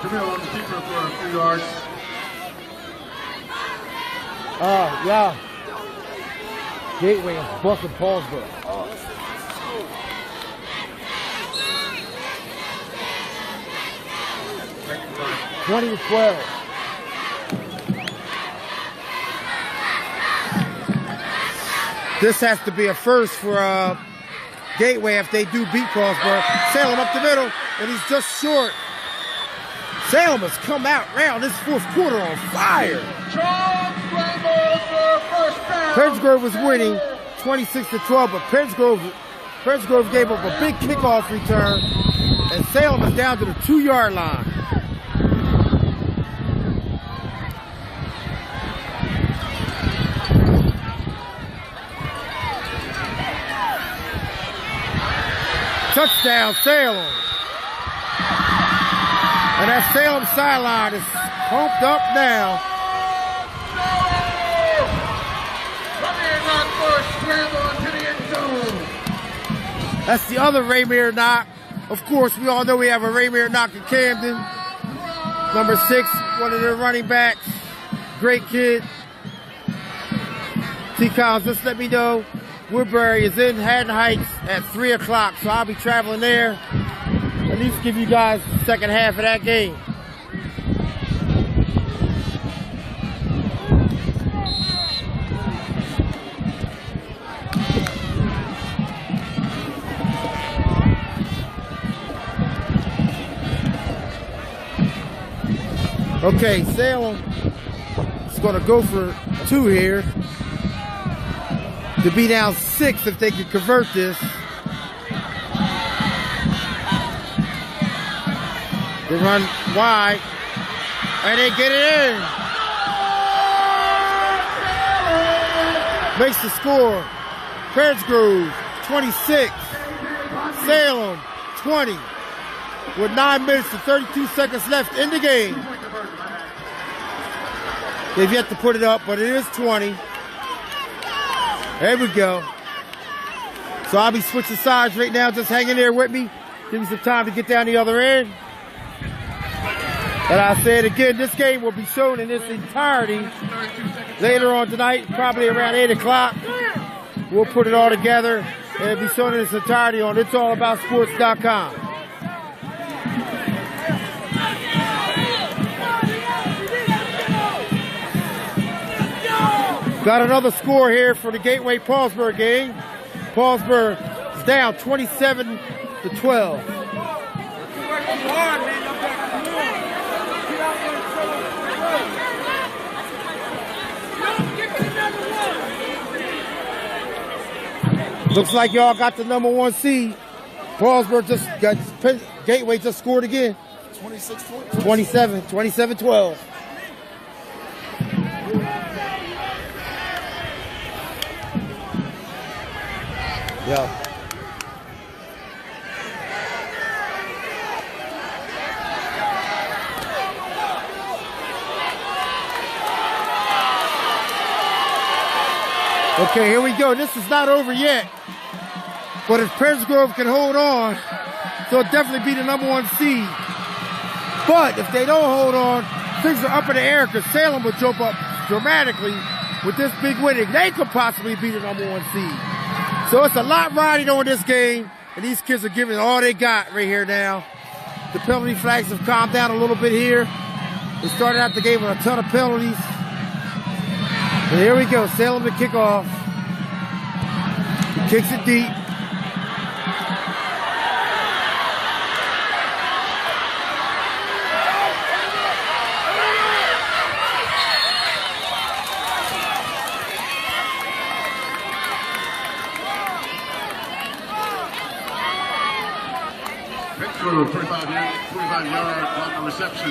Jamil on the keeper for 3 yards. Yeah. Gateway is busting Paulsboro. 20-12. This has to be a first for Gateway if they do beat Paulsboro. Salem up the middle, and he's just short. Salem has come out round this fourth quarter on fire. Pennsgrove was winning 26-12, but Pennsgrove gave up a big kickoff return, and Salem is down to the 2-yard line. Touchdown, Salem. And that Salem sideline is pumped up now. That's the other Raymere knock. Of course, we all know we have a Raymere knock in Camden. Number 6, one of their running backs. Great kid. T. Collins, just let me know. Woodbury is in Haddon Heights at 3 o'clock, so I'll be traveling there. At least give you guys the second half of that game. Okay, Salem is going to go for 2 here to be down 6 if they can convert this. They run wide, and they get it in. Makes the score. Pennsgrove 26, Salem 20, with 9 minutes and 32 seconds left in the game. They've yet to put it up, but it is 20. There we go. So I'll be switching sides right now. Just hang in there with me. Give me some time to get down the other end. And I'll say it again, this game will be shown in its entirety later on tonight, probably around 8 o'clock. We'll put it all together and it'll be shown in its entirety on it'sallaboutsports.com. Got another score here for the Gateway Paulsboro game. Paulsboro is down 27-12. Looks like y'all got the number 1 seed. Paulsboro just got Gateway just scored again. 27-12. Yeah. Okay, here we go. This is not over yet. But if Pennsgrove can hold on, they'll definitely be the number 1 seed. But if they don't hold on, things are up in the air because Salem will jump up dramatically with this big winning. They could possibly be the number 1 seed. So it's a lot riding on this game, and these kids are giving all they got right here now. The penalty flags have calmed down a little bit here. They started out the game with a ton of penalties. And here we go, Salem to kick off. Kicks it deep.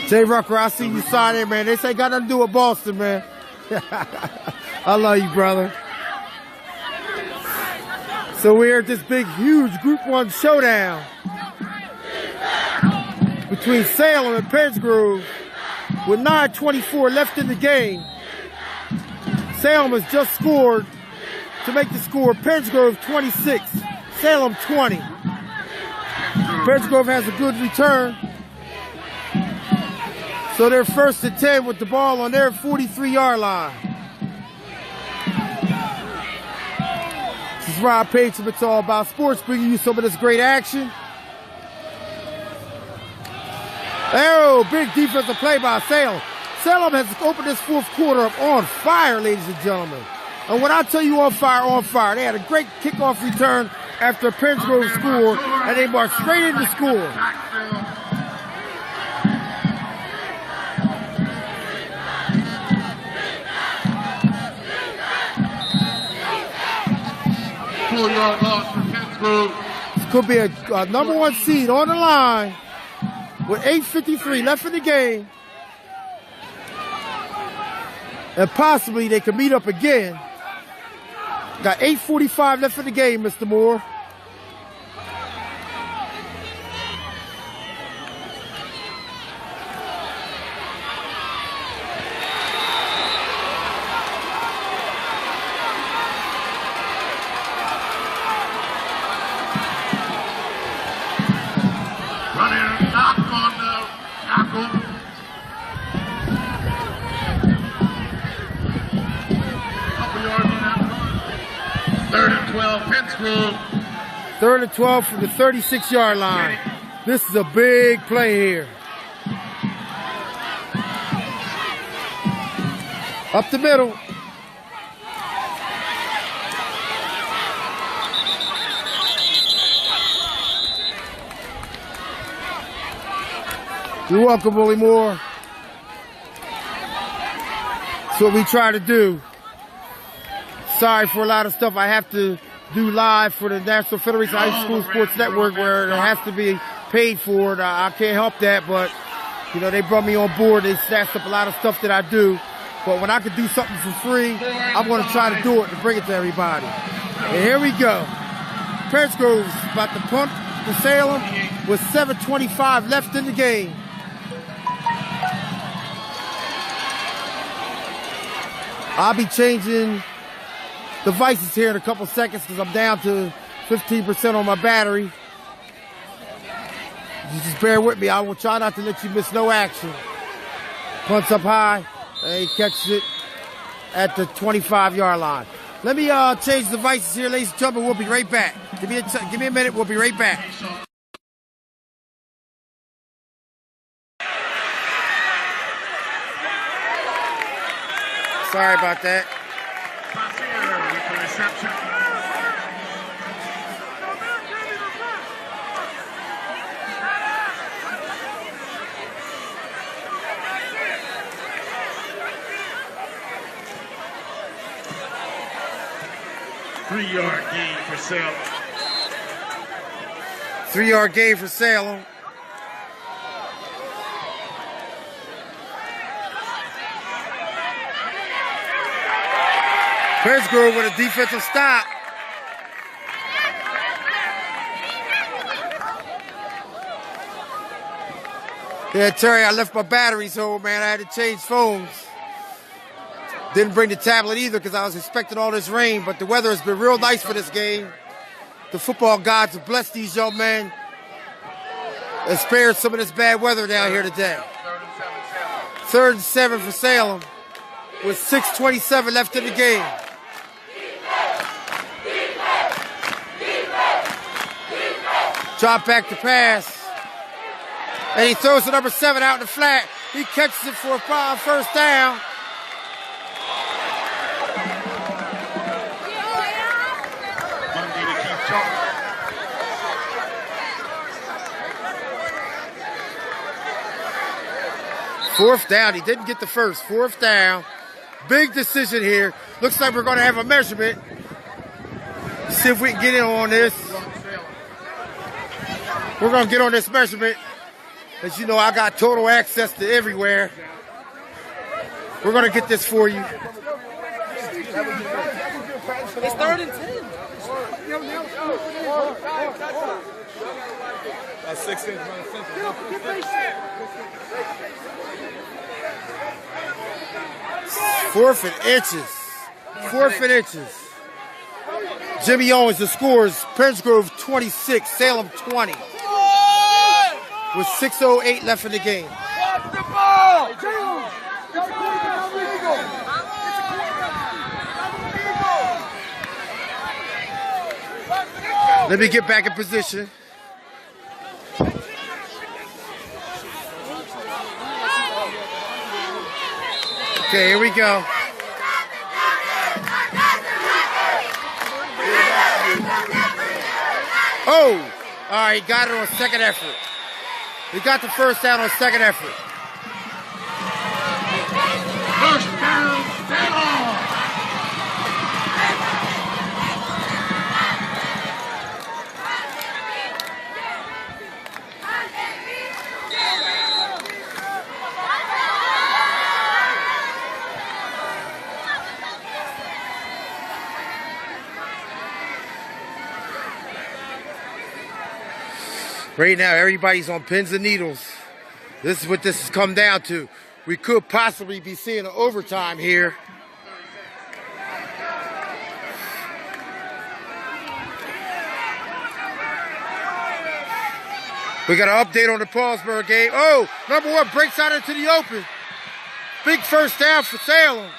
Jay Rucker, I see you sign in, man. They say got nothing to do with Boston, man. I love you, brother. So we're at this big, huge Group 1 showdown between Salem and Pennsgrove with 9:24 left in the game. Salem has just scored to make the score. Pennsgrove 26, Salem 20. Pennsgrove has a good return. So they're 1st and 10 with the ball on their 43-yard line. This is Rob Page from It's All About Sports, bringing you some of this great action. Oh, big defensive play by Salem. Salem has opened this fourth quarter up on fire, ladies and gentlemen. And when I tell you on fire, they had a great kickoff return after Pennsgrove scored, and they marched straight into score. This could be a number 1 seed on the line with 8:53 left in the game. And possibly they could meet up again. Got 8:45 left in the game, Mr. Moore. Third and 12 from the 36-yard line. This is a big play here. Up the middle. You're welcome, Willie Moore. That's what we try to do. Sorry for a lot of stuff I have to do live for the National Federation of High School Sports Network, where it has to be paid for. I can't help that, but you know, they brought me on board. They snatched up a lot of stuff that I do. But when I could do something for free, I'm going to try to do it and bring it to everybody. And here we go. Pennsgrove's about to punt to Salem with 7:25 left in the game. I'll be changing devices here in a couple seconds because I'm down to 15% on my battery. You just bear with me. I will try not to let you miss no action. Punts up high, and he catches it at the 25-yard line. Let me change devices here, ladies and gentlemen. We'll be right back. Give me a minute. We'll be right back. Sorry about that. 3-yard gain for Salem. 3-yard gain for Salem. Pennsgrove with a defensive stop. Yeah, Terry, I left my batteries home, man. I had to change phones. Didn't bring the tablet either because I was expecting all this rain, but the weather has been real nice for this game. The football gods have blessed these young men and spared some of this bad weather down here today. 3rd and 7 for Salem with 6:27 left in the game. Drop back to pass. And he throws the number 7 out in the flat. He catches it for a 1st down. Fourth down. He didn't get the first. 4th down. Big decision here. Looks like we're going to have a measurement. See if we can get in on this. We're going to get on this measurement. As you know, I got total access to everywhere. We're going to get this for you. It's 3rd and 10. That's 16. 4th and inches. 4th and inches. Jimmy Owens, the scores, Pennsgrove 26, Salem 20. With 6:08 left in the game. Watch the ball! Let me get back in position. Okay, here we go. Oh, all right, got it on second effort. He got the first down on second effort. First down, Salem. Right now, everybody's on pins and needles. This is what this has come down to. We could possibly be seeing an overtime here. We got an update on the Paulsburg game. Oh, number 1 breaks out into the open. Big first down for Salem.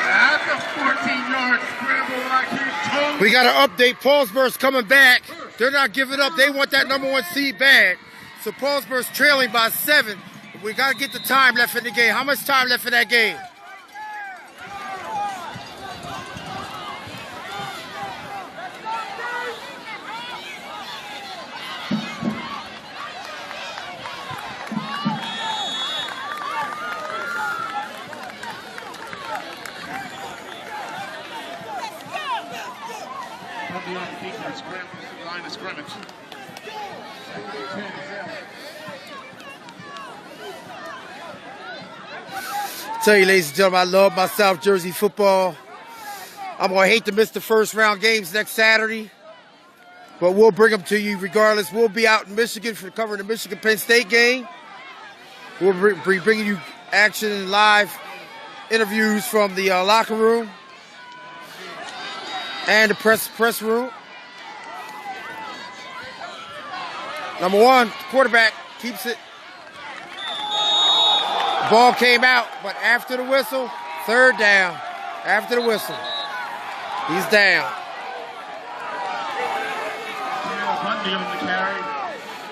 That's a 14-yard scramble like he told. We got an update. Paulsburg's coming back. They're not giving up. They want that number 1 seed bad. So Paulsburg's trailing by 7. We got to get the time left in the game. How much time left in that game? Probably on defense, scramble to the line of scrimmage. Tell you, ladies and gentlemen, I love my South Jersey football. I'm going to hate to miss the first round games next Saturday, but we'll bring them to you regardless. We'll be out in Michigan for covering the Michigan-Penn State game. We'll be bringing you action and live interviews from the locker room and the press room. Number 1, quarterback keeps it. Ball came out, but after the whistle, third down. After the whistle, he's down.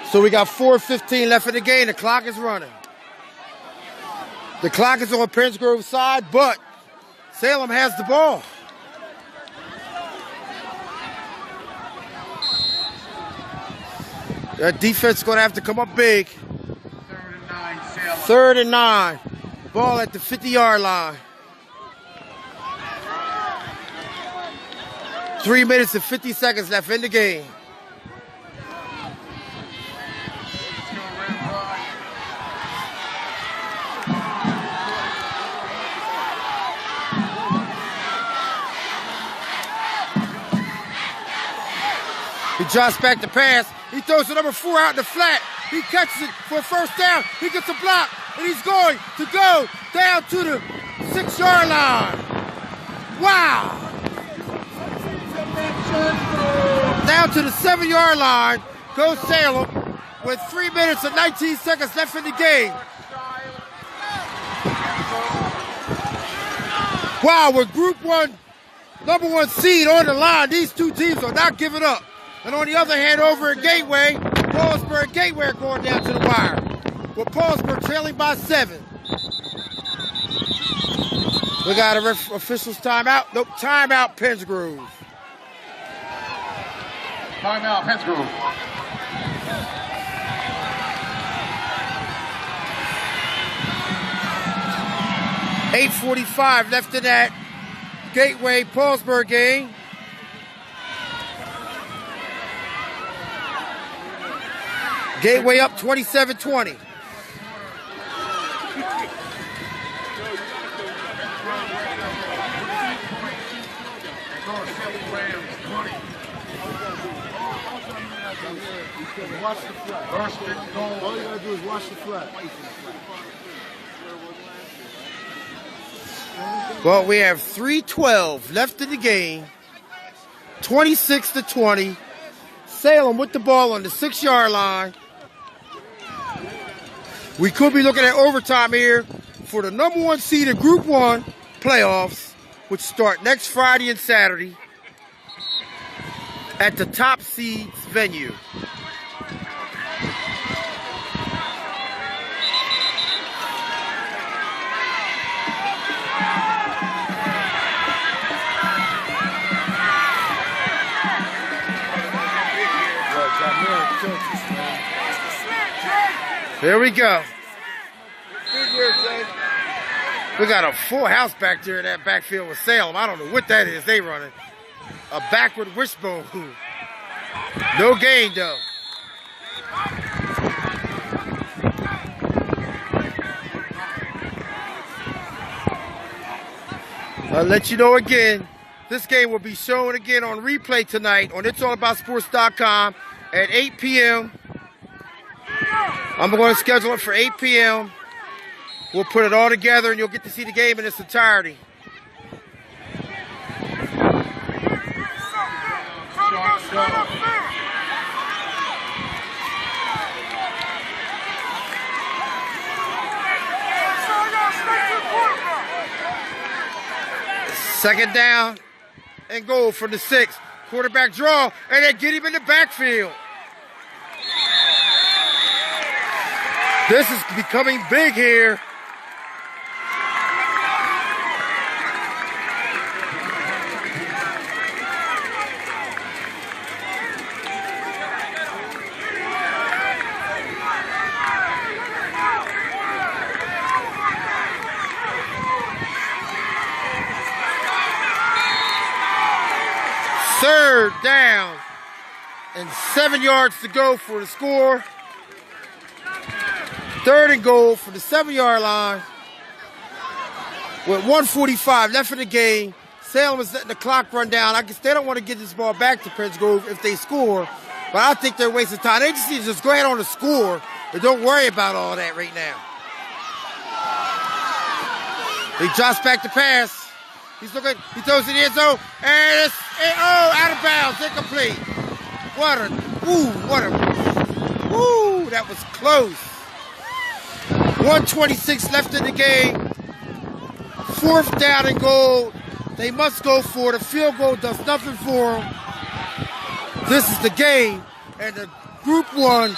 So we got 4:15 left in the game. The clock is running. The clock is on Pennsgrove side, but Salem has the ball. That defense is going to have to come up big. 3rd and 9. Ball at the 50-yard line. 3 minutes and 50 seconds left in the game. He drops back the pass. He throws the number 4 out in the flat. He catches it for a first down. He gets a block, and he's going to go down to the 6-yard line. Wow. Down to the 7-yard line goes Salem with 3 minutes and 19 seconds left in the game. Wow, with Group 1, number 1 seed on the line, these two teams are not giving up. And on the other hand, over at Gateway, Paulsburg Gateway are going down to the wire. With Paulsburg trailing by 7. We got a official's timeout. Nope, timeout, Pennsgrove. Timeout, Pennsgrove. .8:45 left in that Gateway Paulsburg game. Gateway up 27-20. Watch the flag. All you gotta do is watch the flag. Well, we have 3:12 left in the game. 26-20. Salem with the ball on the 6-yard line. We could be looking at overtime here for the number 1 seed in Group 1 playoffs, which start next Friday and Saturday at the top seeds venue. Here we go. We got a full house back there in that backfield with Salem. I don't know what that is they running. A backward wishbone. No gain though. I'll let you know again, this game will be shown again on replay tonight on it'sallaboutsports.com at 8 p.m. I'm going to schedule it for 8 p.m. We'll put it all together and you'll get to see the game in its entirety. Second down and goal for the 6. Quarterback draw, and they get him in the backfield. This is becoming big here. Third down and 7 yards to go for the score. Third and goal for the 7-yard line. With 1:45 left in the game, Salem is letting the clock run down. I guess they don't want to get this ball back to Prince Grove if they score, but I think they're wasting time. They just need to just go ahead on the score and don't worry about all that right now. He drops back to pass. He's looking, he throws it in the end zone, and it's, out of bounds, incomplete. That was close. 1:26 left in the game. 4th down and goal. They must go for it. A field goal does nothing for them. This is the game, and the Group 1,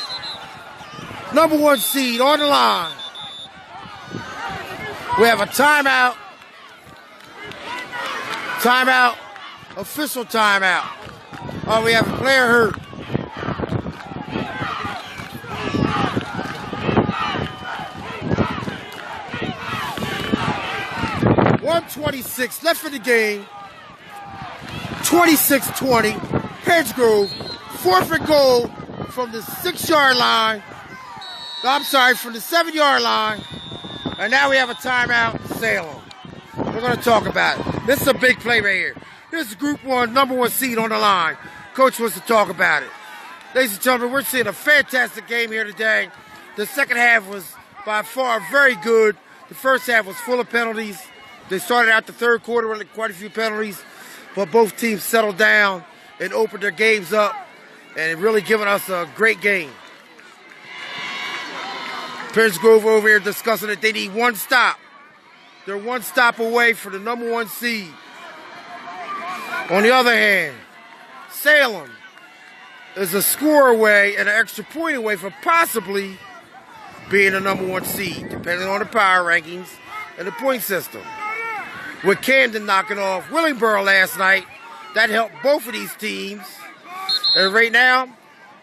number 1 seed on the line. We have a timeout. Timeout. Official timeout. Oh, we have a player hurt. .26 left in the game. 26-20. Prince Grove. 4th and goal from the 6-yard line. I'm sorry, from the 7-yard line. And now we have a timeout, Salem. We're going to talk about it. This is a big play right here. This is Group 1, number 1 seed on the line. Coach wants to talk about it. Ladies and gentlemen, we're seeing a fantastic game here today. The second half was by far very good. The first half was full of penalties. They started out the third quarter with quite a few penalties, but both teams settled down and opened their games up and really giving us a great game. Prince Grove over here discussing that they need one stop. They're one stop away for the number 1 seed. On the other hand, Salem is a score away and an extra point away from possibly being the number 1 seed, depending on the power rankings and the point system. With Camden knocking off Willingboro last night, that helped both of these teams. And right now,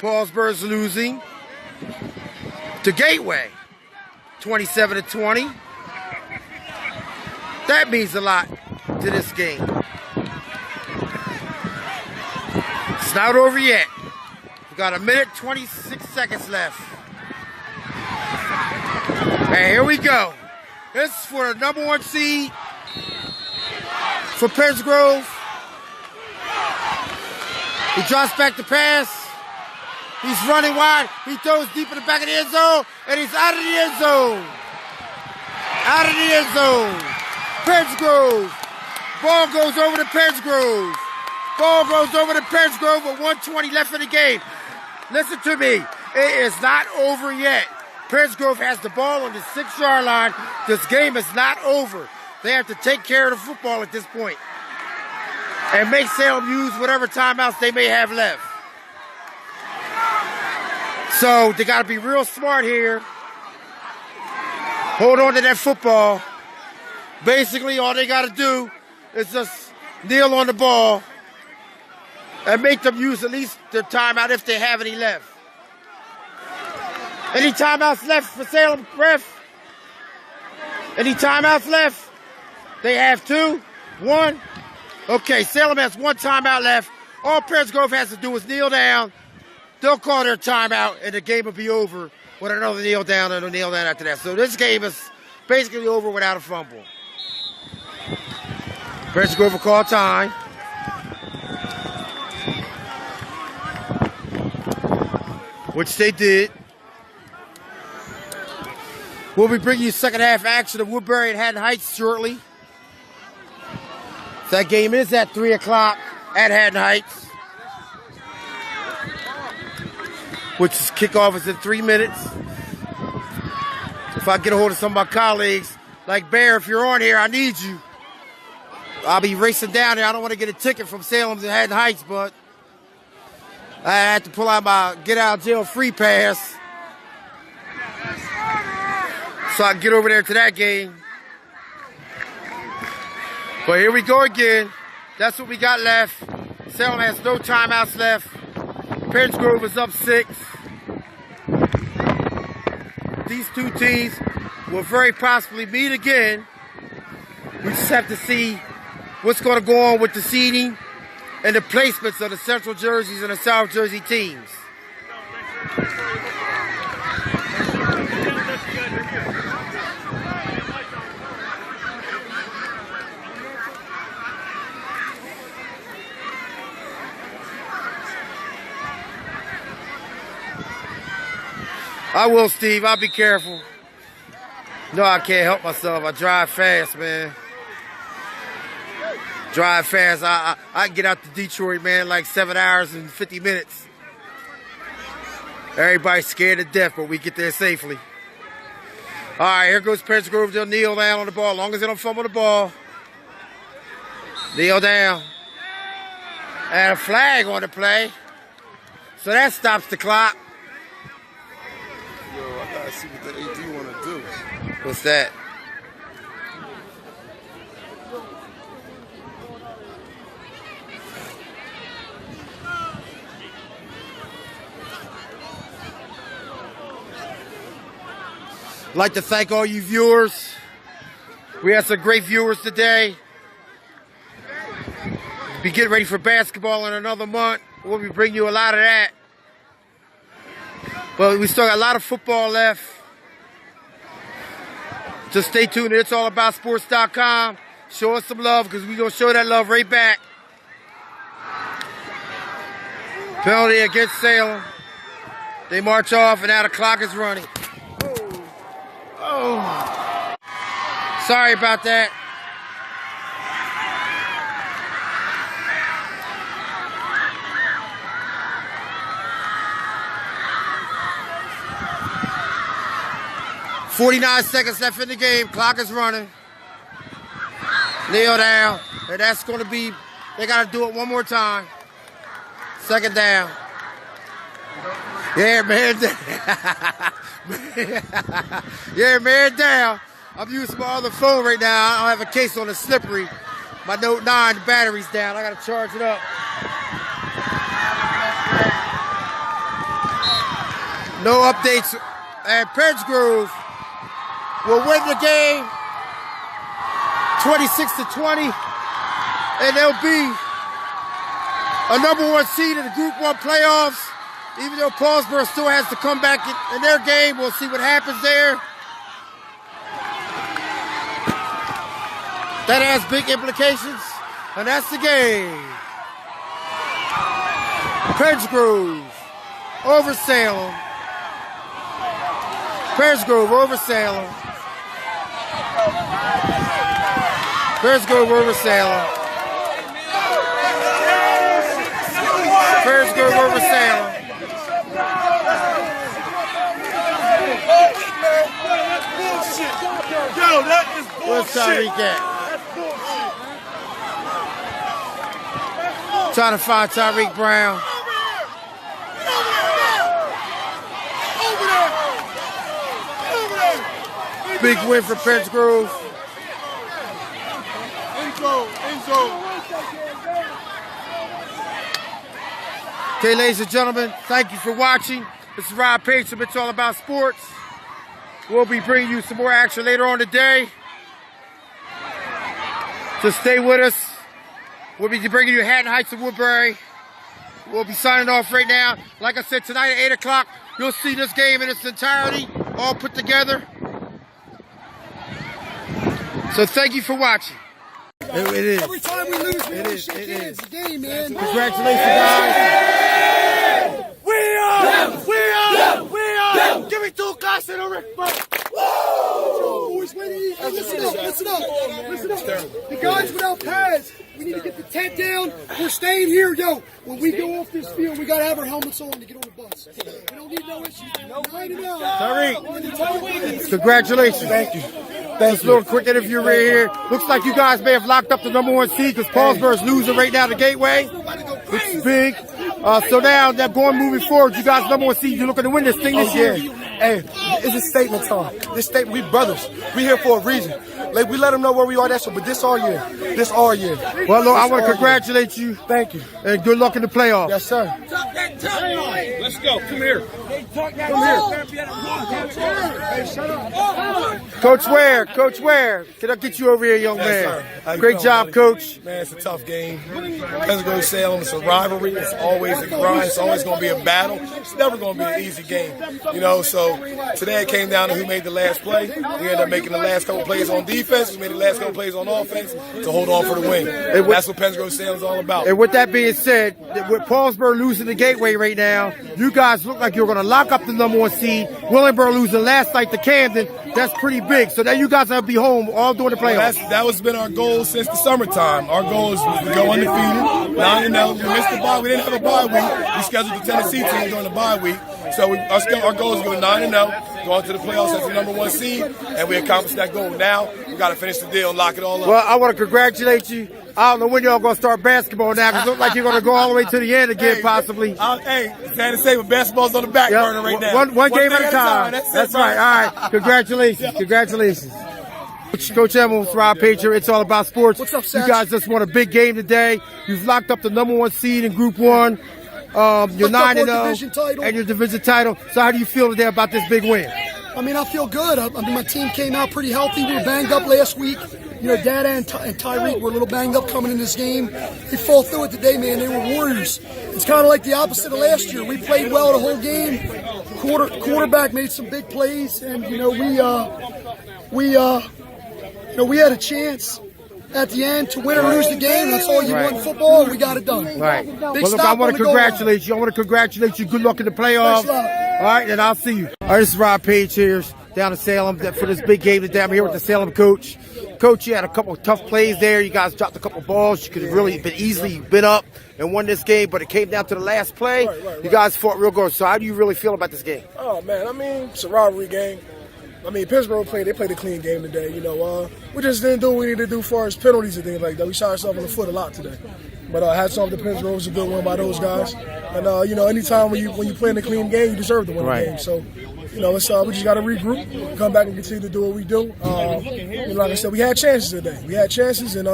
Paulsboro's losing to Gateway, 27-20. That means a lot to this game. It's not over yet. We've got 1 minute, 26 seconds left. And here we go. This is for the number 1 seed for Prince Grove. He drops back to pass. He's running wide. He throws deep in the back of the end zone, and he's out of the end zone. Out of the end zone. Prince Grove. Ball goes over to Prince Grove. Ball goes over to Prince Grove with 1:20 left in the game. Listen to me. It is not over yet. Prince Grove has the ball on the 6-yard line. This game is not over. They have to take care of the football at this point and make Salem use whatever timeouts they may have left. So they got to be real smart here. Hold on to that football. Basically, all they got to do is just kneel on the ball and make them use at least their timeout if they have any left. Any timeouts left for Salem, ref? Any timeouts left? They have 2, 1. Okay, Salem has 1 timeout left. All Prince Grove has to do is kneel down. They'll call their timeout, and the game will be over with another kneel down and a kneel down after that. So this game is basically over without a fumble. Prince Grove will call time. Which they did. We'll be bringing you second half action of Woodbury and Haddon Heights shortly. That game is at 3 o'clock at Haddon Heights. Which is kickoff is in 3 minutes. If I get a hold of some of my colleagues, like Bear, if you're on here, I need you. I'll be racing down there. I don't want to get a ticket from Salem to Haddon Heights, but I had to pull out my get out of jail free pass so I can get over there to that game. But here we go again. That's what we got left. Salem has no timeouts left. Prince Grove is up 6. These two teams will very possibly meet again. We just have to see what's going to go on with the seeding and the placements of the Central Jerseys and the South Jersey teams. I will, Steve. I'll be careful. No, I can't help myself. I drive fast, man. Drive fast. I can get out to Detroit, man, like 7 hours and 50 minutes. Everybody's scared to death, but we get there safely. All right, here goes Prince Grove. They'll kneel down on the ball. As long as they don't fumble the ball. Kneel down. And a flag on the play. So that stops the clock. Yo, I gotta see what the AD want to do. What's that? I'd like to thank all you viewers. We had some great viewers today. Be getting ready for basketball in another month. We'll be bringing you a lot of that. But we still got a lot of football left. Just stay tuned. It's allaboutsports.com. Show us some love because we're going to show that love right back. Penalty against Salem. They march off and now the clock is running. Oh. Sorry about that. .49 seconds left in the game. Clock is running. Kneel down. And that's going to be, they got to do it one more time. Second down. Yeah, man. Yeah, man down. I'm using my other phone right now. I don't have a case on the slippery. My Note 9 battery's down. I got to charge it up. No updates. And Prince Grove will win the game 26-20, and they'll be a #1 seed in the Group 1 playoffs. Even though Paulsboro still has to come back in their game, we'll see what happens there. That has big implications, and that's the game. Prince Grove over Salem. Prince Grove over Salem. Prince Grove over Salem. Prince Grove over Salem. Yo, that is bullshit. Where's Tyreek at? That's bullshit. Trying to find Tyreek Brown. Big win for Penn Grove. End zone. Okay, ladies and gentlemen, thank you for watching. This is Rob Page from It's All About Sports. We'll be bringing you some more action later on today. So stay with us. We'll be bringing you Haddon Heights and Woodbury. We'll be signing off right now. Like I said, tonight at 8 o'clock, you'll see this game in its entirety, all put together. So thank you for watching. It is. Every time we lose, we It always is. shake It hands. is. The game, man. Congratulations, guys. Give me 2 guys in a Rick, boys, hey, listen up. The guys without pads, we need to get the tent down. We're staying here, yo. When we go off this field, we got to have our helmets on to get on the bus. We don't need no issues. Tariq, congratulations. Thank you. Thanks. A little quick interview right here. Looks like you guys may have locked up the #1 seed because Paulsboro's losing right now to Gateway. It's big. So now that moving forward, you guys #1 seed. You're looking to win this thing this year. Hey, it's a statement time. This statement, we brothers. We here for a reason. Like, we let them know where we are, that's but this our year. This our year. Well, look, I want to congratulate you. Thank you. And good luck in the playoffs. Yes, sir. Let's go. Come here. Coach Ware, can I get you over here, young man? Great job, Coach. Man, it's a tough game. Penn Salem, it's a rivalry. It's always a grind. It's always going to be a battle. It's never going to be an easy game. You know, so today it came down to who made the last play. We ended up making the last couple plays on defense. We made the last couple plays on offense to hold on for the win. And that's what Penn Salem's all about. And with that being said, with Paulsboro losing the Gateway right now, you guys look like you're going to lock up the #1 seed. Willingboro losing last night to Camden. That's pretty big. So now you guys have to be home all during the playoffs. That was been our goal since the summertime. Our goal is to go undefeated, 9-0. We missed the bye. We didn't have a bye week. We scheduled the Tennessee team during the bye week. So our goal is to go 9-0, go on to the playoffs as the #1 seed, and we accomplished that goal. Now we got to finish the deal and lock it all up. Well, I want to congratulate you. I don't know when y'all going to start basketball now because it looks like you're going to go all the way to the end again, possibly. Hey, sad to say, but basketball's on the back burner right now. One game at a time. That's right. All right. Congratulations. Coach Emmons, Rob Pager, It's All About Sports. What's up, You Satch? guys just won a big game today. You've locked up the #1 seed in Group 1. You're 9-0 and your division title. So how do you feel today about this big win? I mean, I feel good. I mean, my team came out pretty healthy. We were banged up last week. You know, Dada and Tyreek were a little banged up coming in this game. They fought through it today, man. They were warriors. It's kind of like the opposite of last year. We played well the whole game. Quarterback made some big plays, and you know, we had a chance at the end to win or lose the game. That's all you want in football. We got it done. Right. Big Well, look, stop I want on to the goal line. congratulate you. Good luck in the playoffs. Thanks a lot. All right, and I'll see you. All right, this is Rob Page here down in Salem for this big game today. I'm here with the Salem coach. Coach, you had a couple of tough plays there. You guys dropped a couple of balls. You could have really been up and won this game, but it came down to the last play. You guys fought real good. So how do you really feel about this game? Oh, man, I mean, it's a rivalry game. I mean, Pittsburgh played a clean game today. You know, we just didn't do what we needed to do as far as penalties and things like that. We shot ourselves in the foot a lot today. But hats off to Pittsburgh. It was a good win by those guys. And, you know, anytime when you play in a clean game, you deserve to win the game. So, you know, we just got to regroup, come back and continue to do what we do. You know, like I said, we had chances today. We had chances, and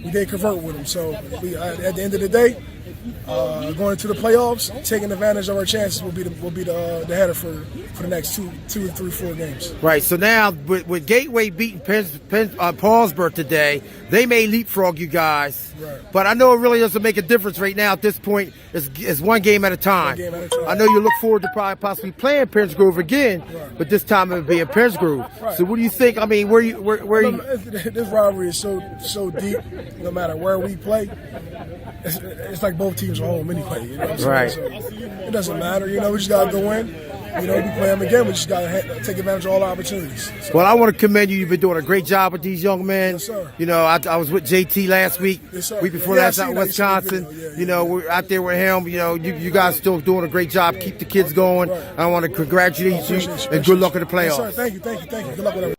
we didn't convert with them. So, at the end of the day, going into the playoffs, taking advantage of our chances will be the header for the next 2, 3, 4 games. Right. So now with Gateway beating Paulsboro today, they may leapfrog you guys. Right. But I know it really doesn't make a difference right now at this point. It's one game at a time. One game at a time. I know you look forward to possibly playing Penn Grove again, but this time it would be in Penn Grove. Right. So what do you think? I mean, where you? This rivalry is so deep. No matter where we play, it's like both teams are home anyway. You know what I'm saying? Right. So it doesn't matter. You know, we just gotta go in. You know, we play them again. We just gotta take advantage of all opportunities. So. Well, I want to commend you. You've been doing a great job with these young men. Yes, sir. You know, I was with JT last week. Yes, sir. Week before Yeah, last out in Wisconsin. You know, we're out there with him. You know, you guys still doing a great job. Keep the kids going. Right. I want to congratulate you and good luck in the playoffs. Yes, sir. Thank you. Good luck with everything.